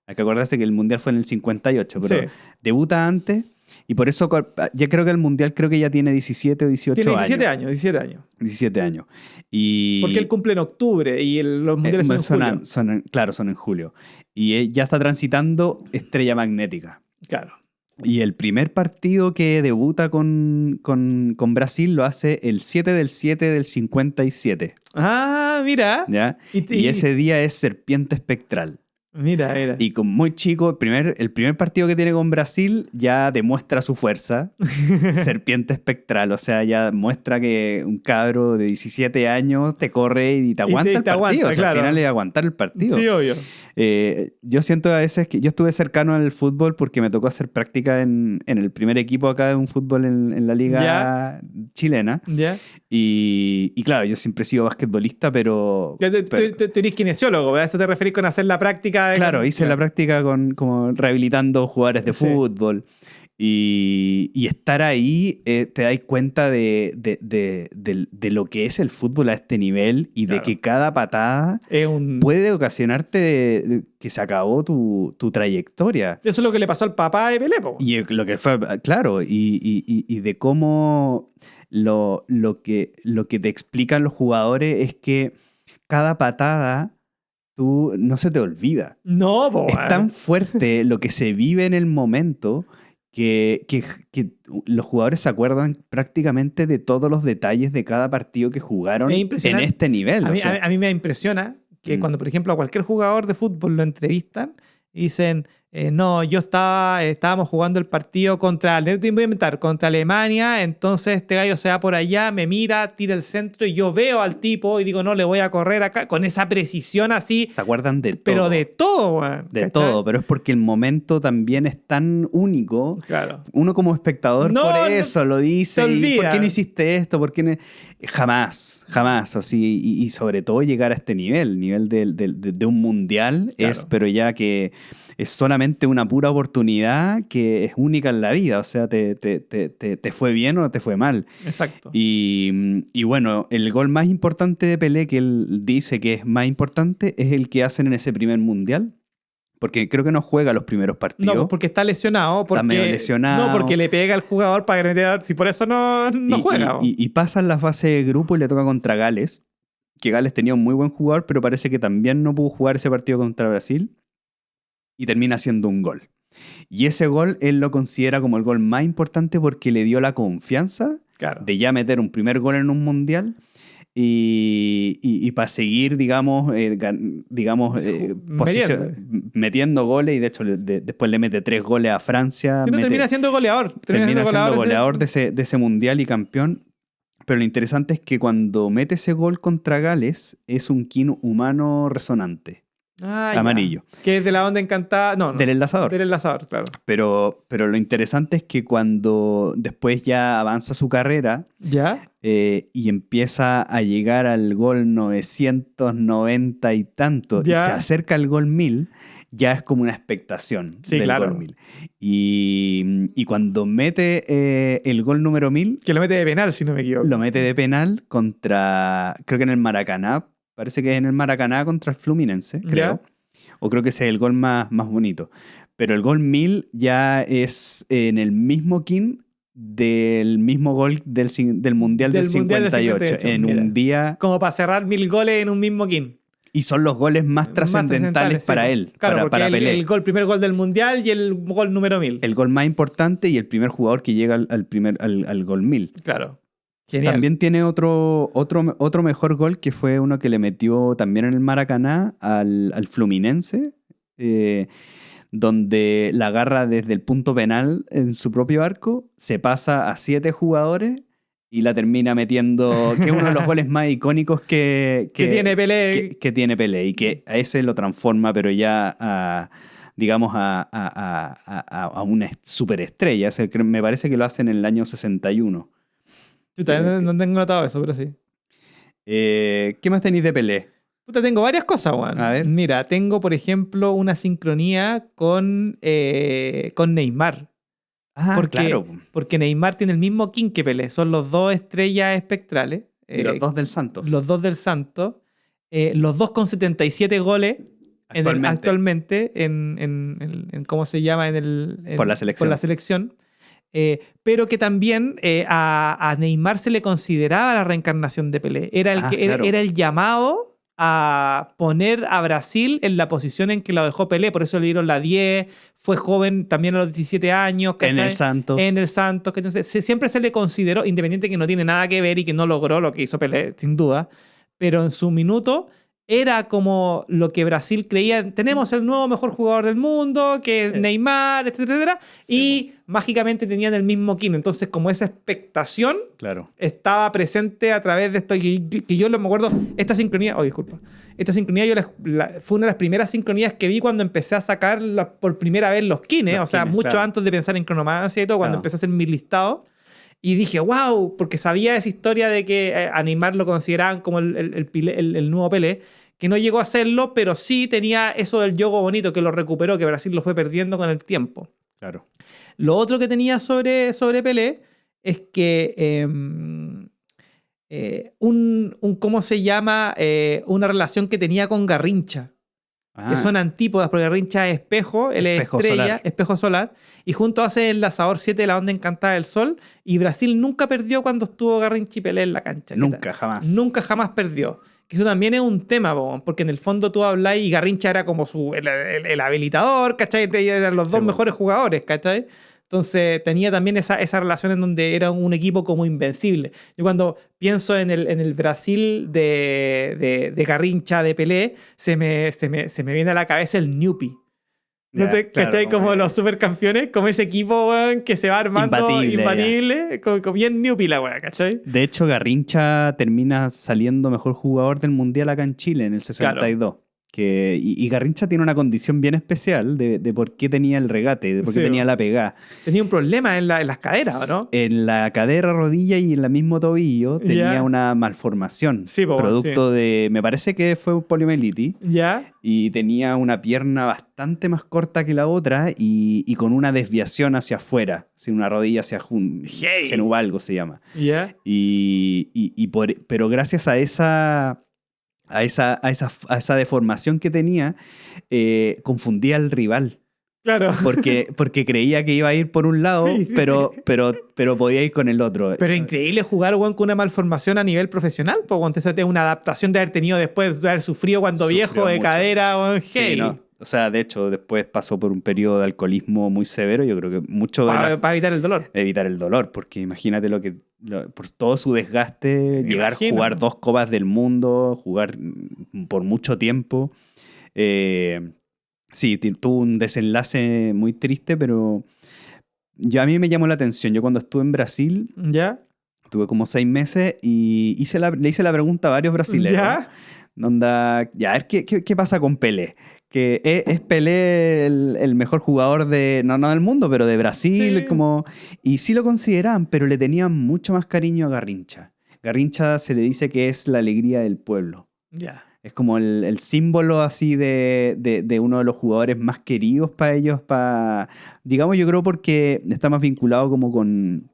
Hay que acordarse que el Mundial fue en el 58, pero sí. Debuta antes y por eso ya creo que el Mundial ya tiene 17 o 18
tiene
años.
17 años.
17 años. Y
porque él cumple en octubre y los Mundiales son en julio.
Claro, son en julio. Y ya está transitando Estrella Magnética.
Claro.
Y el primer partido que debuta con Brasil lo hace el 7 del 7 del 57.
Ah, mira.
¿Ya? Y ese día es Serpiente Espectral.
Mira.
Y con muy chico, el primer partido que tiene con Brasil ya demuestra su fuerza. Serpiente Espectral. O sea, ya muestra que un cabro de 17 años te corre y te aguanta el partido. O sea, al final es aguantar el partido.
Sí, obvio.
Yo siento a veces que yo estuve cercano al fútbol porque me tocó hacer práctica en el primer equipo acá de un fútbol en la liga chilena.
¿Ya?
Y claro, yo siempre he sido basquetbolista, pero...
Tú eres kinesiólogo, ¿verdad? ¿A eso te referís con hacer la práctica?
Claro, hice la práctica como rehabilitando jugadores de fútbol. Y estar ahí te das cuenta de lo que es el fútbol a este nivel y de que cada patada puede ocasionarte que se acabó tu trayectoria.
Eso es lo que le pasó al papá de Pelé, po.
Y lo que fue, claro, y de cómo lo que te explican los jugadores es que cada patada no se te olvida.
No, po.
Es tan fuerte lo que se vive en el momento que los jugadores se acuerdan prácticamente de todos los detalles de cada partido que jugaron
Es
en
impresionante.
este nivel.
A
o
mí,
sea,
a mí me impresiona que cuando, por ejemplo, a cualquier jugador de fútbol lo entrevistan y dicen, no, estábamos jugando el partido contra, voy a inventar, contra Alemania, entonces este gallo se va por allá, me mira, tira el centro y yo veo al tipo y digo, no, le voy a correr acá, con esa precisión así,
se acuerdan de todo.
pero de todo, weón.
De
¿cachai?
todo, pero es porque el momento también es tan único.
Claro.
Uno como espectador
No,
por eso lo dice.
se
¿Y por
olvida.
qué no hiciste esto? ¿Por qué no? Jamás, jamás. Así, y sobre todo llegar a este nivel de un mundial,
Claro.
es, pero ya que es solamente una pura oportunidad que es única en la vida. O sea, te fue bien o te fue mal.
Exacto.
Y bueno, el gol más importante de Pelé, que él dice que es más importante, es el que hacen en ese primer mundial. Porque creo que no juega los primeros partidos.
No, porque está lesionado. Porque,
medio lesionado.
No, porque le pega al jugador para que meter. Si por eso no juega.
Y pasan la fase de grupo y le toca contra Gales. Que Gales tenía un muy buen jugador, pero parece que también no pudo jugar ese partido contra Brasil. Y termina haciendo un gol. Y ese gol él lo considera como el gol más importante porque le dio la confianza
Claro.
de ya meter un primer gol en un mundial. Y para seguir, digamos, metiendo goles, y de hecho después le mete 3 goles a Francia.
Si no, termina siendo goleador.
Termina siendo goleador de ese mundial y campeón. Pero lo interesante es que cuando mete ese gol contra Gales es un kin humano resonante, amarillo.
Ya. Que es de la onda encantada. No.
Del enlazador.
Del enlazador, claro.
Pero lo interesante es que cuando después ya avanza su carrera,
¿Ya?
y empieza a llegar al gol 990 y tanto,
Ya.
y se acerca al gol 1000, ya es como una expectación
Sí,
del
claro.
gol 1000. Y cuando mete el gol número 1000,
Que lo mete de penal, si no me equivoco.
lo mete de penal contra, creo que en el Maracaná, parece que es en el Maracaná contra el Fluminense, creo. O creo que ese es el gol más bonito. Pero el gol 1000 ya es en el mismo kin del mismo gol del Mundial del 58. En
mira.
un día.
Como para cerrar 1000 goles en un mismo kin.
Y son los goles más trascendentales para
sí.
él.
Claro, porque
para Pelé.
el primer gol del Mundial y el gol número 1000.
El gol más importante y el primer jugador que llega al gol 1000.
Claro. Genial.
También tiene otro mejor gol que fue uno que le metió también en el Maracaná al Fluminense, donde la agarra desde el punto penal en su propio arco, se pasa a 7 jugadores y la termina metiendo, que es uno de los goles más icónicos que
tiene Pelé.
Que tiene Pelé y que a ese lo transforma, pero ya a una superestrella. O sea, me parece que lo hacen en el año 61.
Yo también no tengo notado eso, pero sí.
¿Qué más tenéis de Pelé?
Puta, tengo varias cosas, Juan.
A ver.
Mira, tengo, por ejemplo, una sincronía con Neymar.
Claro.
Porque Neymar tiene el mismo kin que Pelé. Son los dos estrellas espectrales.
Y los dos del Santos.
Los dos del Santos. Los dos con 77 goles actualmente en ¿cómo se llama?
Por la selección.
Por la selección. Pero que también a Neymar se le consideraba la reencarnación de Pelé. Era el llamado a poner a Brasil en la posición en que lo dejó Pelé. Por eso le dieron la 10. Fue joven también a los 17 años.
En el Santos.
En el Santos. Que entonces, siempre se le consideró, independiente que no tiene nada que ver y que no logró lo que hizo Pelé, sin duda. Pero en su minuto era como lo que Brasil creía. Tenemos el nuevo mejor jugador del mundo, que es Neymar, etcétera. Sí, y mágicamente tenían el mismo kin. Entonces, como esa expectación estaba presente a través de esto. Que yo me acuerdo, esta sincronía... Oh, disculpa. Esta sincronía fue una de las primeras sincronías que vi cuando empecé a sacar por primera vez los kines. O sea, mucho antes de pensar en cronomancia y todo, cuando empecé a hacer mi listado. Y dije, wow, porque sabía esa historia de que a Neymar lo consideraban como el nuevo Pelé, que no llegó a serlo, pero sí tenía eso del juego bonito, que lo recuperó, que Brasil lo fue perdiendo con el tiempo.
Claro.
Lo otro que tenía sobre Pelé es que ¿cómo se llama? Una relación que tenía con Garrincha. Que son antípodas, porque Garrincha es espejo, él es estrella, solar. Espejo solar, y juntos hace el enlazador 7 de la onda encantada del sol, y Brasil nunca perdió cuando estuvo Garrincha y Pelé en la cancha.
Nunca, jamás.
Nunca, jamás perdió. Que eso también es un tema, porque en el fondo tú hablas y Garrincha era como el habilitador, ¿cachai? Eran los dos mejores jugadores, ¿cachai? Entonces tenía también esa relación en donde era un equipo como invencible. Yo cuando pienso en el Brasil de Garrincha, de Pelé, se me viene a la cabeza el Newpi. ¿No
Ya,
te
claro,
cachai?
como
Como
que
los supercampeones, como ese equipo, weón, que se va armando
imbatible, ya.
imbatible, como bien Newpi la weá, ¿cachai?
De hecho, Garrincha termina saliendo mejor jugador del Mundial acá en Chile en el 62. Y Garrincha tiene una condición bien especial de por qué tenía el regate, de por qué
Sí,
tenía
weón.
la pegada.
Tenía un problema en las caderas, ¿o no?
En la cadera, rodilla y en el mismo tobillo tenía
Ya.
una malformación,
Sí, po, weón, sí.
producto de, me parece que fue un poliomielitis,
Ya.
y tenía una pierna bastante más corta que la otra y con una desviación hacia afuera, sin una rodilla hacia
Hey.
genuvalgo se llama.
Ya.
Pero gracias a esa deformación que tenía, confundía al rival.
Claro.
Porque creía que iba a ir por un lado,
Sí, sí,
pero podía ir con el otro.
Pero increíble jugar, weón, con una malformación a nivel profesional, pues, weón. Eso es una adaptación de haber tenido después de haber sufrido cuando
Sufrió
viejo de
mucho.
cadera, weón.
Sí,
Hey.
¿no? O sea, de hecho, después pasó por un periodo de alcoholismo muy severo. Yo creo que mucho de
Para evitar el dolor.
evitar el dolor, porque imagínate por todo su desgaste,
Me
llegar
imagino.
a jugar 2 copas del mundo, jugar por mucho tiempo. Sí, tuvo un desenlace muy triste, pero a mí me llamó la atención. Yo cuando estuve en Brasil,
¿Ya?
tuve como 6 meses y le hice la pregunta a varios brasileños.
¿Ya?
Onda, ya, a ver, ¿qué pasa con Pelé? Que es Pelé el mejor jugador no del mundo, pero de Brasil,
Sí.
como, y sí lo consideraban, pero le tenían mucho más cariño a Garrincha. Garrincha se le dice que es la alegría del pueblo.
Ya.
Es como el símbolo así de uno de los jugadores más queridos para ellos, digamos, yo creo porque está más vinculado como con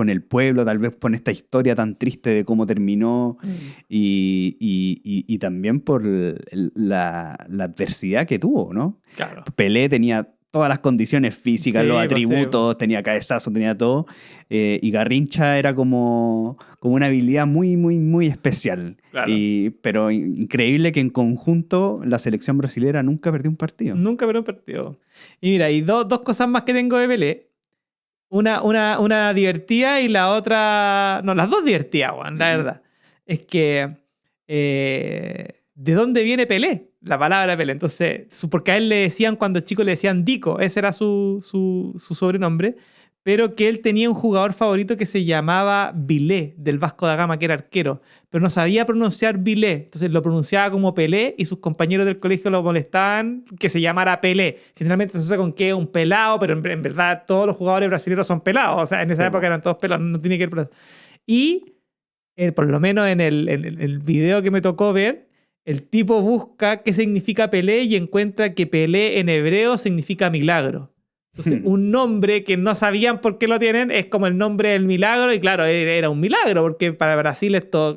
el pueblo, tal vez con esta historia tan triste de cómo terminó y también por la adversidad que tuvo, ¿no?
Claro.
Pelé tenía todas las condiciones físicas,
Sí,
los
pues,
atributos, tenía cabezazo, tenía todo, y Garrincha era como una habilidad muy, muy, muy especial.
Claro.
Pero increíble que en conjunto la selección brasilera nunca perdió un partido.
Nunca perdió un partido. Y mira, y dos cosas más que tengo de Pelé. Una divertida y la otra... No, las dos divertidas, weón, la verdad. Es que... ¿de dónde viene Pelé? La palabra Pelé. Entonces, porque a él le decían, cuando chico le decían Dico, ese era su sobrenombre, pero que él tenía un jugador favorito que se llamaba Vilé, del Vasco da Gama, que era arquero, pero no sabía pronunciar Vilé, entonces lo pronunciaba como Pelé y sus compañeros del colegio lo molestaban que se llamara Pelé. Generalmente se asocia con que es un pelado, pero en verdad todos los jugadores brasileños son pelados, o sea, en esa época eran todos pelados, no tiene que ver por eso. Y por lo menos en el video que me tocó ver, el tipo busca qué significa Pelé y encuentra que Pelé en hebreo significa milagro. Entonces, un nombre que no sabían por qué lo tienen es como el nombre del milagro, y claro, era un milagro, porque para Brasil esto,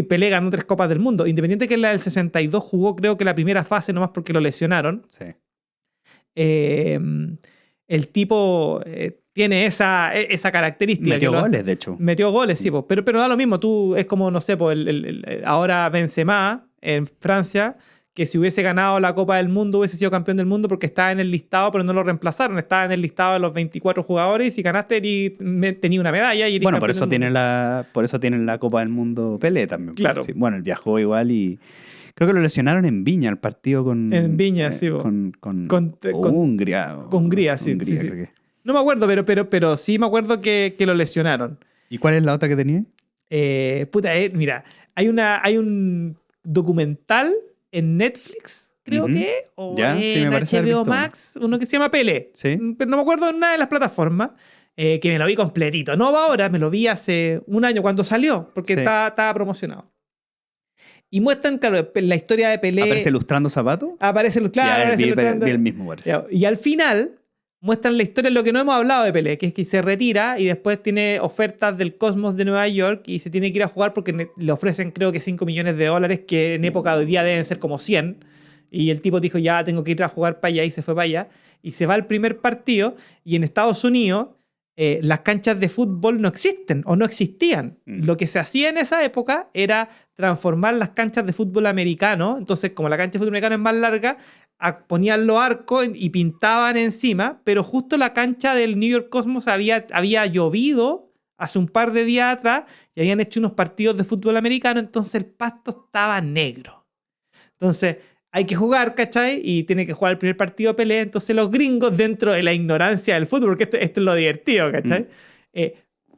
Pelé ganó 3 Copas del Mundo. Independiente que en la del 62 jugó, creo que la primera fase nomás porque lo lesionaron.
Sí.
El tipo tiene esa característica.
Metió
que
goles, de hecho.
Metió goles, sí, pero da lo mismo. Tú, es como, no sé, ahora Benzema en Francia, que si hubiese ganado la Copa del Mundo hubiese sido campeón del mundo porque estaba en el listado, pero no lo reemplazaron. Estaba en el listado de los 24 jugadores y si ganaste tenías una medalla. Y
Bueno, por eso tienen la Copa del Mundo Pelé también.
Claro.
Sí, bueno, él viajó igual y creo que lo lesionaron en Viña, el partido con...
En Viña, sí.
Con
Hungría. Con Hungría, sí.
Hungría,
sí.
creo que.
No me acuerdo, pero sí me acuerdo que lo lesionaron.
¿Y cuál es la otra que tenía?
Mira, hay un documental en Netflix, creo que, o
ya, sí, me
en
parece haber
HBO
visto
Max, uno que se llama Pelé.
Sí.
Pero no me acuerdo en nada de las plataformas, que me lo vi completito. No ahora, me lo vi hace un año cuando salió, porque
Sí.
estaba promocionado. Y muestran, claro, la historia de Pelé.
¿Aparece lustrando zapatos?
Aparece, claro,
Ya,
aparece
vi
ilustrando.
el mismo, parece.
Y al final muestran la historia de lo que no hemos hablado de Pelé, que es que se retira y después tiene ofertas del Cosmos de Nueva York y se tiene que ir a jugar porque le ofrecen creo que $5 millones, que en época de hoy día deben ser como 100. Y el tipo dijo, ya tengo que ir a jugar para allá, y se fue para allá. Y se va al primer partido y en Estados Unidos las canchas de fútbol no existen o no existían. Lo que se hacía en esa época era transformar las canchas de fútbol americano. Entonces, como la cancha de fútbol americano es más larga, ponían los arcos y pintaban encima, pero justo la cancha del New York Cosmos había llovido hace un par de días atrás y habían hecho unos partidos de fútbol americano, entonces el pasto estaba negro. Entonces hay que jugar, ¿cachai? Y tiene que jugar el primer partido de Pelé. Entonces los gringos, dentro de la ignorancia del fútbol, porque esto es lo divertido, ¿cachai?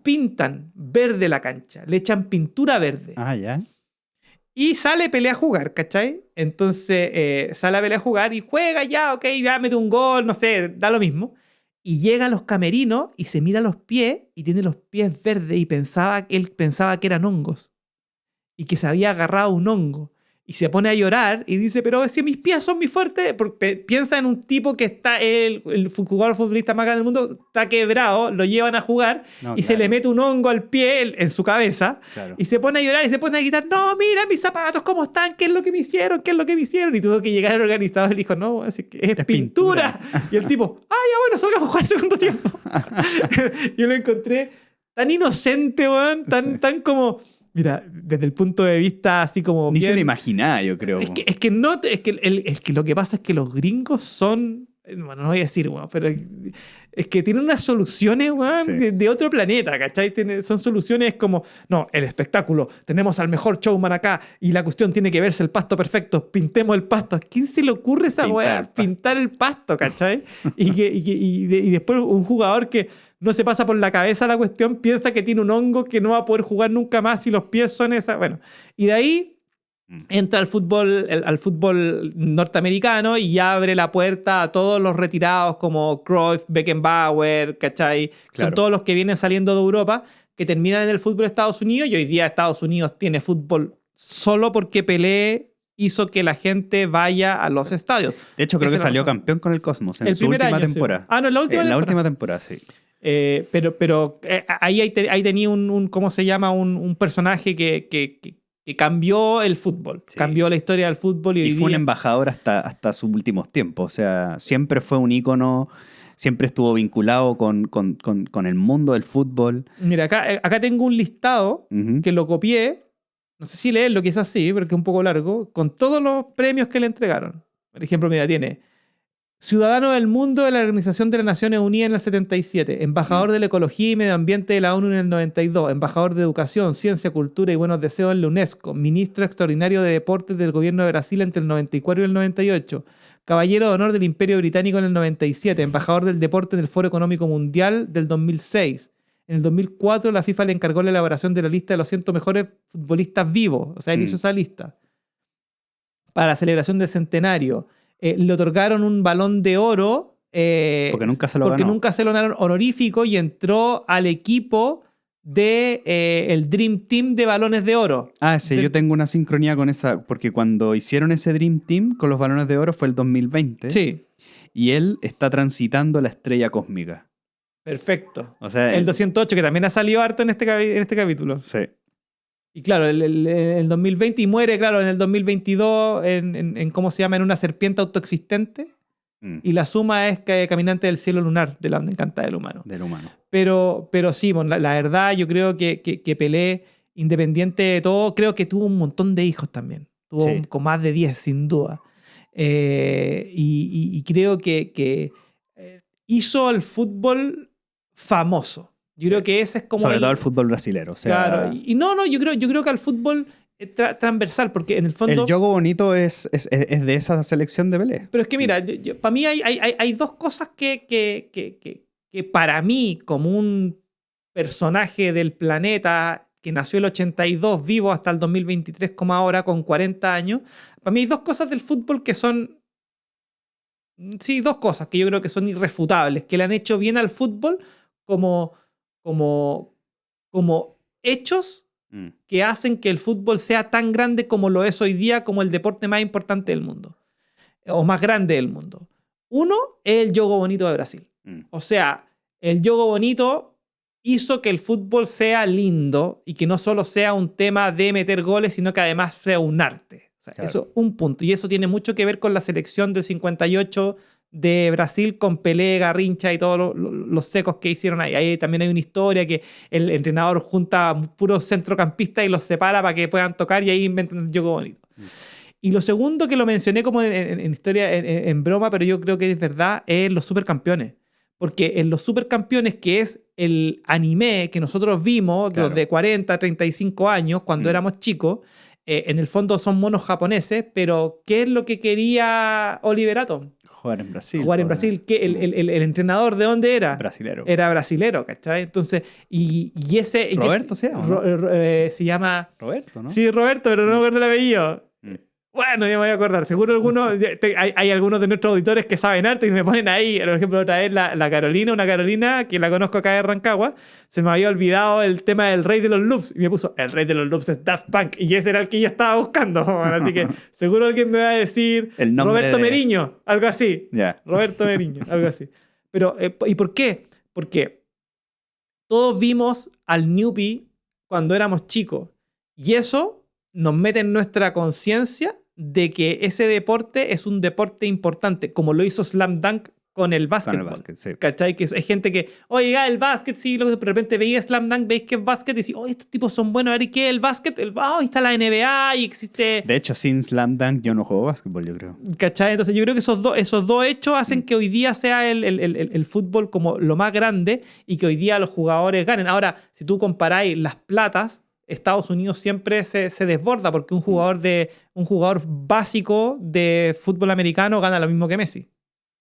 Pintan verde la cancha, le echan pintura verde.
Ah, ya.
Y sale Pelé a jugar, ¿cachai? Entonces sale a Pelé a jugar y juega ya, ok, ya mete un gol, no sé, da lo mismo. Y llega a los camerinos y se mira los pies y tiene los pies verdes y él pensaba que eran hongos. Y que se había agarrado un hongo. Y se pone a llorar y dice, pero si mis pies son muy fuertes, porque piensa en un tipo que está, el jugador futbolista más grande del mundo, está quebrado, lo llevan a jugar y se le mete un hongo al pie en su cabeza y se pone a llorar y se pone a gritar, no, mira mis zapatos, ¿cómo están? ¿Qué es lo que me hicieron? ¿Qué es lo que me hicieron? Y tuvo que llegar el organizador y le dijo, no, es pintura. Y el tipo, ya bueno, salgamos a jugar el segundo tiempo. Yo lo encontré tan inocente, weón, tan como... Mira, desde el punto de vista así como...
Ni se lo imaginaba, yo creo.
Es que lo que pasa es que los gringos son... Bueno, no voy a decir, weón, pero es que tienen unas soluciones, weón,
Sí.
de otro planeta, ¿cachai? Son soluciones como, no, el espectáculo, tenemos al mejor showman acá y la cuestión tiene que verse el pasto perfecto, pintemos el pasto. ¿A quién se le ocurre esa weá? Pintar el pasto, ¿cachai? y después un jugador que no se pasa por la cabeza la cuestión, piensa que tiene un hongo que no va a poder jugar nunca más y los pies son esa... Bueno, y de ahí entra al fútbol norteamericano y abre la puerta a todos los retirados como Cruyff, Beckenbauer, ¿cachai?
Claro.
Son todos los que vienen saliendo de Europa, que terminan en el fútbol de Estados Unidos, y hoy día Estados Unidos tiene fútbol solo porque Pelé hizo que la gente vaya a los estadios.
De hecho, creo
Esa
que
es la
salió
razón.
campeón con el Cosmos en
El
su
primer
última
año, sí.
temporada.
Ah, no, en la última
En la
temporada.
última temporada, sí.
Pero ahí tenía ¿cómo se llama? Un personaje que cambió el fútbol,
Sí.
cambió la historia del fútbol.
Y
hoy
fue un
día...
embajador hasta sus últimos tiempos. O sea, siempre fue un ícono, siempre estuvo vinculado con el mundo del fútbol.
Mira, acá tengo un listado
Ujú.
que lo copié, no sé si leerlo, quizás sí, porque es un poco largo, con todos los premios que le entregaron. Por ejemplo, mira, tiene Ciudadano del Mundo de la Organización de las Naciones Unidas en el 77, Embajador de la Ecología y Medio Ambiente de la ONU en el 92, Embajador de Educación, Ciencia, Cultura y Buenos Deseos en la UNESCO, Ministro Extraordinario de Deportes del Gobierno de Brasil entre el 94 y el 98, Caballero de Honor del Imperio Británico en el 97, Embajador del Deporte en el Foro Económico Mundial del 2006. En el 2004 la FIFA le encargó la elaboración de la lista de los 100 mejores futbolistas vivos, o sea, él hizo esa lista. Para la celebración del centenario. Le otorgaron un Balón de Oro
Porque nunca se lo ganó.
nunca se lo ganaron, honorífico, y entró al equipo de el Dream Team de Balones de Oro.
Ah, sí, yo tengo una sincronía con esa, porque cuando hicieron ese Dream Team con los Balones de Oro fue el 2020.
Sí,
Y él está transitando la estrella cósmica.
perfecto.
O sea,
El 208, que también ha salido harto en este capítulo.
Sí.
Y claro, el 2020, y muere, claro, en el 2022 en ¿cómo se llama? En una serpiente autoexistente. Y la suma es que Caminante del Cielo Lunar, de la donde encanta del humano.
Del humano.
Pero sí, la verdad, yo creo que Pelé, independiente de todo, creo que tuvo un montón de hijos también. Tuvo
Sí.
con más de 10, sin duda. Y creo que hizo el fútbol famoso. Yo creo que ese es como...
Sobre todo el fútbol brasilero. O sea,
Claro. Y no, yo creo que al fútbol transversal, porque en el fondo...
el Yogo Bonito es de esa selección de Pelé.
Pero es que mira, para mí hay dos cosas que para mí, como un personaje del planeta que nació el 82, vivo hasta el 2023 como ahora, con 40 años, para mí hay dos cosas del fútbol que son... Sí, dos cosas que yo creo que son irrefutables, que le han hecho bien al fútbol como hechos que hacen que el fútbol sea tan grande como lo es hoy día, como el deporte más importante del mundo, o más grande del mundo. Uno es el Jogo Bonito de Brasil. O sea, el Jogo Bonito hizo que el fútbol sea lindo y que no solo sea un tema de meter goles, sino que además sea un arte. O sea,
Claro.
eso es un punto. Y eso tiene mucho que ver con la selección del 58 de Brasil, con Pelé, Garrincha y todos los secos que hicieron ahí. Ahí también hay una historia que el entrenador junta puros centrocampistas y los separa para que puedan tocar, y ahí inventan el Jogo Bonito. Y lo segundo que lo mencioné como en historia, en broma, pero yo creo que es verdad, es los supercampeones. Porque en los supercampeones, que es el anime que nosotros vimos,
Claro.
los de 40, 35 años, cuando éramos chicos, en el fondo son monos japoneses, pero ¿qué es lo que quería Oliver Atom?
Jugar en Brasil.
Jugar en
pues,
Brasil. ¿Qué? ¿El entrenador de dónde era?
Brasilero.
Era brasilero, ¿cachai? Entonces, y ese...
Roberto se llama, ¿no?
se llama...
Roberto, ¿no?
Sí, Roberto, pero no me acuerdo el apellido.
Mm.
Bueno, ya me voy a acordar. Seguro algunos, hay algunos de nuestros auditores que saben arte y me ponen ahí, por ejemplo, otra vez la Carolina, una Carolina que la conozco acá de Rancagua, se me había olvidado el tema del rey de los loops y me puso, el rey de los loops es Daft Punk y ese era el que yo estaba buscando. Bueno, así que seguro alguien me va a decir
El nombre
Roberto
de-
Meriño, algo así.
Ya.
Roberto Meriño, algo así. Pero, ¿y por qué? Porque todos vimos al Newbie cuando éramos chicos y eso nos mete en nuestra conciencia de que ese deporte es un deporte importante, como lo hizo Slam Dunk con el
Con
básquetbol.
el básquet, sí.
¿Cachai? Que hay gente que, oiga, el básquet, sí, de repente veía Slam Dunk, veis que es básquet y decís, oh, estos tipos son buenos, a ver, ¿y qué? El básquet, ahí está la NBA y existe...
De hecho, sin Slam Dunk yo no juego básquetbol, yo creo.
¿Cachai? Entonces yo creo que esos dos hechos hacen que hoy día sea el fútbol como lo más grande y que hoy día los jugadores ganen. Ahora, si tú comparáis las platas, Estados Unidos siempre se desborda porque un jugador básico de fútbol americano gana lo mismo que Messi.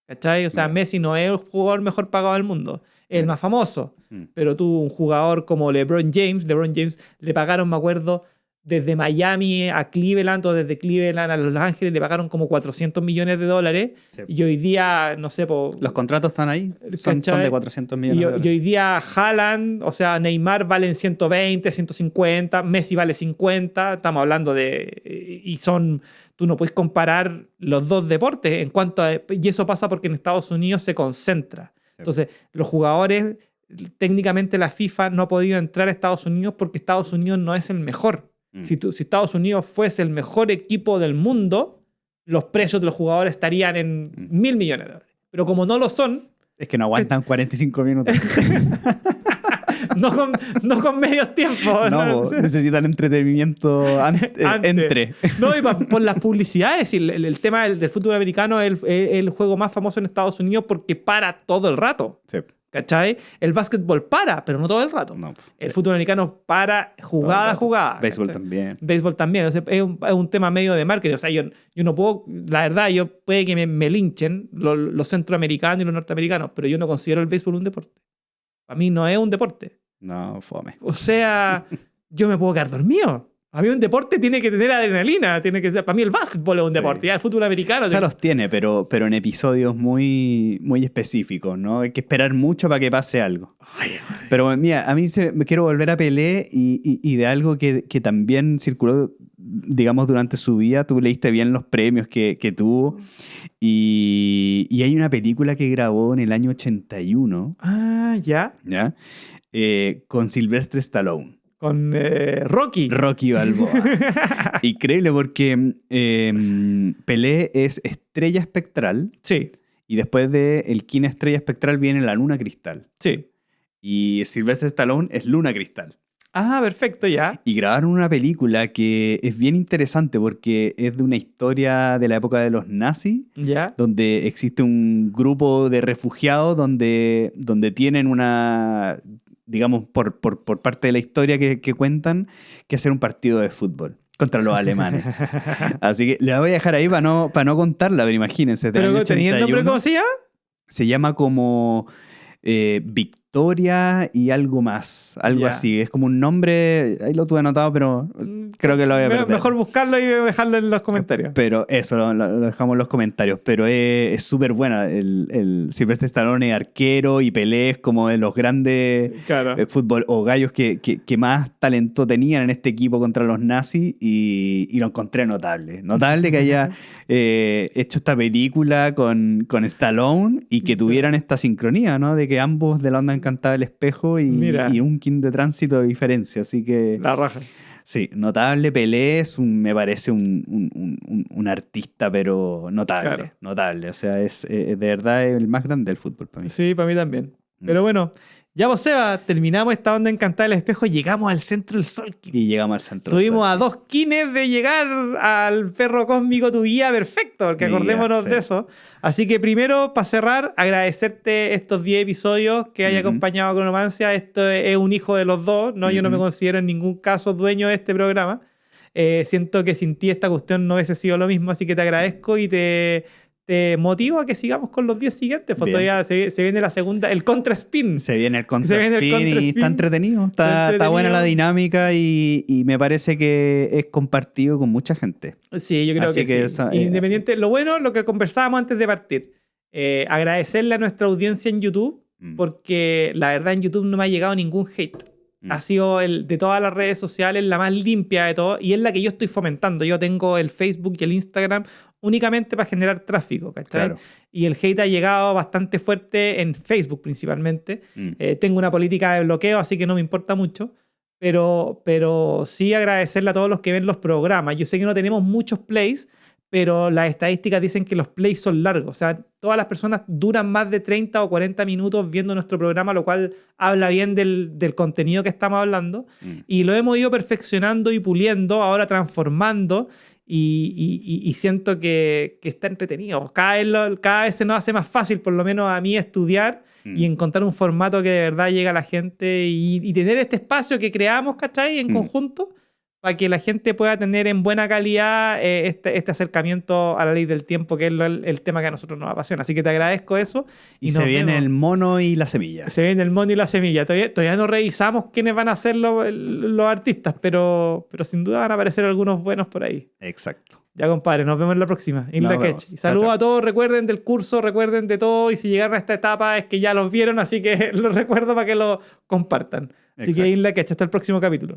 ¿Cachai? O sea,
Claro.
Messi no es el jugador mejor pagado del mundo, es el más famoso.
Mm.
Pero tú, un jugador como LeBron James le pagaron, me acuerdo, desde Miami a Cleveland o desde Cleveland a Los Ángeles, le pagaron como $400 millones.
Sí.
Y hoy día, no sé,
Los contratos están ahí, son
¿cachai?
de 400
y,
millones de
y
dólares.
hoy día Haaland, o sea, Neymar valen 120, 150, Messi vale 50, estamos hablando de... Y son... Tú no puedes comparar los dos deportes en cuanto a... Y eso pasa porque en Estados Unidos se concentra.
Sí.
Entonces, los jugadores, técnicamente la FIFA no ha podido entrar a Estados Unidos porque Estados Unidos no es el mejor.
Mm.
Si Estados Unidos fuese el mejor equipo del mundo, los precios de los jugadores estarían en $1.000 millones. Pero como no lo son,
Es que no aguantan 45 minutos.
no con medios tiempos.
No, necesitan entretenimiento
Antes.
entre.
No, y por las publicidades. Y el tema del fútbol americano es el juego más famoso en Estados Unidos porque para todo el rato.
Sí.
¿Cachai? El básquetbol para, pero no todo el rato.
No.
El fútbol americano para jugada a jugada.
Béisbol
¿cachai?
también.
Béisbol también. O sea, es un tema medio de marketing. O sea, yo no puedo, la verdad, puede que me linchen los centroamericanos y los norteamericanos, pero yo no considero el béisbol un deporte. Para mí no es un deporte.
No, fome.
O sea, yo me puedo quedar dormido. A mí un deporte tiene que tener adrenalina. Tiene que ser, para mí el básquetbol es un
Sí.
deporte. Ya el fútbol americano...
O sea, los tiene, pero en episodios muy, muy específicos, ¿no? Hay que esperar mucho para que pase algo. Pero mira, a mí me quiero volver a Pelé y de algo que también circuló, digamos, durante su vida. Tú leíste bien los premios que tuvo. Y hay una película que grabó en el año 81,
Ah, ya.
¿ya? Con Sylvester Stallone.
Con Rocky.
Rocky Balboa. Increíble porque Pelé es estrella espectral
Sí,
y después de el King Estrella Espectral viene la Luna Cristal.
sí.
Y Sylvester Stallone es Luna Cristal.
Ah, perfecto, ya.
Y grabaron una película que es bien interesante porque es de una historia de la época de los nazis,
Ya.
donde existe un grupo de refugiados donde tienen una, digamos, por parte de la historia que cuentan, que hacer un partido de fútbol contra los alemanes. Así que la voy a dejar ahí para no contarla, pero imagínense. del
Pero
año
tenía el nombre,
81.
¿cómo se llama?
Se llama como Victoria y algo más, algo
Ya.
así. Es como un nombre, ahí lo tuve anotado, pero creo que lo voy a perder.
Mejor buscarlo y dejarlo en los comentarios.
Pero eso, lo dejamos en los comentarios. Pero es súper buena. El Sylvester Stallone es arquero y Pelé es como de los grandes
Claro.
fútbol o gallos que más talento tenían en este equipo contra los nazis y lo encontré notable. Notable que haya hecho esta película con Stallone y que tuvieran esta sincronía, ¿no? De que ambos de la onda encantaba el espejo
Mira.
y un kin de tránsito de diferencia. Así que...
La raja.
Sí, notable. Pelé me parece un artista, pero notable.
Claro.
Notable. O sea, es de verdad el más grande del fútbol para mí.
Sí, para mí también. Pero bueno, Ya, pues, Seba, terminamos esta onda encantada del espejo y llegamos al centro del Sol King.
Y llegamos al centro.
Estuvimos a 2 kines de llegar al perro cósmico, tu guía perfecto, porque
Mi guía,
acordémonos
sí.
de eso. Así que primero, para cerrar, agradecerte estos 10 episodios que haya
Ujú.
acompañado a Cronomancia. Esto es un hijo de los dos, ¿no? Yo no me
Ujú.
considero en ningún caso dueño de este programa. Siento que sin ti esta cuestión no hubiese sido lo mismo, así que te agradezco y te motivo a que sigamos con los 10 siguientes. Pues
Bien.
todavía se viene la segunda, el contra spin.
Se viene el
Se viene el
contraspin y
contraspin.
está entretenido.
Está
Está buena la
entretenido.
dinámica y me parece que es compartido con mucha gente.
Sí, yo creo
Así
que
que
sí.
esa,
Independiente, lo bueno, lo que conversábamos antes de partir, agradecerle a nuestra audiencia en YouTube, porque la verdad en YouTube no me ha llegado ningún hate. Ha sido de todas las redes sociales la más limpia de todo y es la que yo estoy fomentando. Yo tengo el Facebook y el Instagram únicamente para generar tráfico, ¿cachai?
Claro.
Y el hate ha llegado bastante fuerte en Facebook principalmente. Tengo una política de bloqueo, así que no me importa mucho. Pero sí agradecerle a todos los que ven los programas. Yo sé que no tenemos muchos plays, pero las estadísticas dicen que los plays son largos. O sea, todas las personas duran más de 30 o 40 minutos viendo nuestro programa, lo cual habla bien del contenido que estamos hablando. Y lo hemos ido perfeccionando y puliendo, ahora transformando. Y siento que está entretenido. Cada vez se nos hace más fácil, por lo menos a mí, estudiar y encontrar un formato que de verdad llegue a la gente y tener este espacio que creamos, ¿cachai? En conjunto, para que la gente pueda tener en buena calidad este acercamiento a la ley del tiempo, que es el tema que a nosotros nos apasiona. Así que te agradezco eso.
Y
nos
se viene
vemos.
el mono y la semilla.
Se viene el mono y la semilla. Todavía no revisamos quiénes van a ser los artistas, pero sin duda van a aparecer algunos buenos por ahí.
Exacto.
Ya, compadre, nos vemos en la próxima. In
Nos
la
vemos.
Catch.
Chao,
Saludos
chao.
a todos, recuerden del curso, recuerden de todo, y si llegaron a esta etapa es que ya los vieron, así que los recuerdo para que lo compartan. Así que
Exacto.
In la Catch, hasta el próximo capítulo.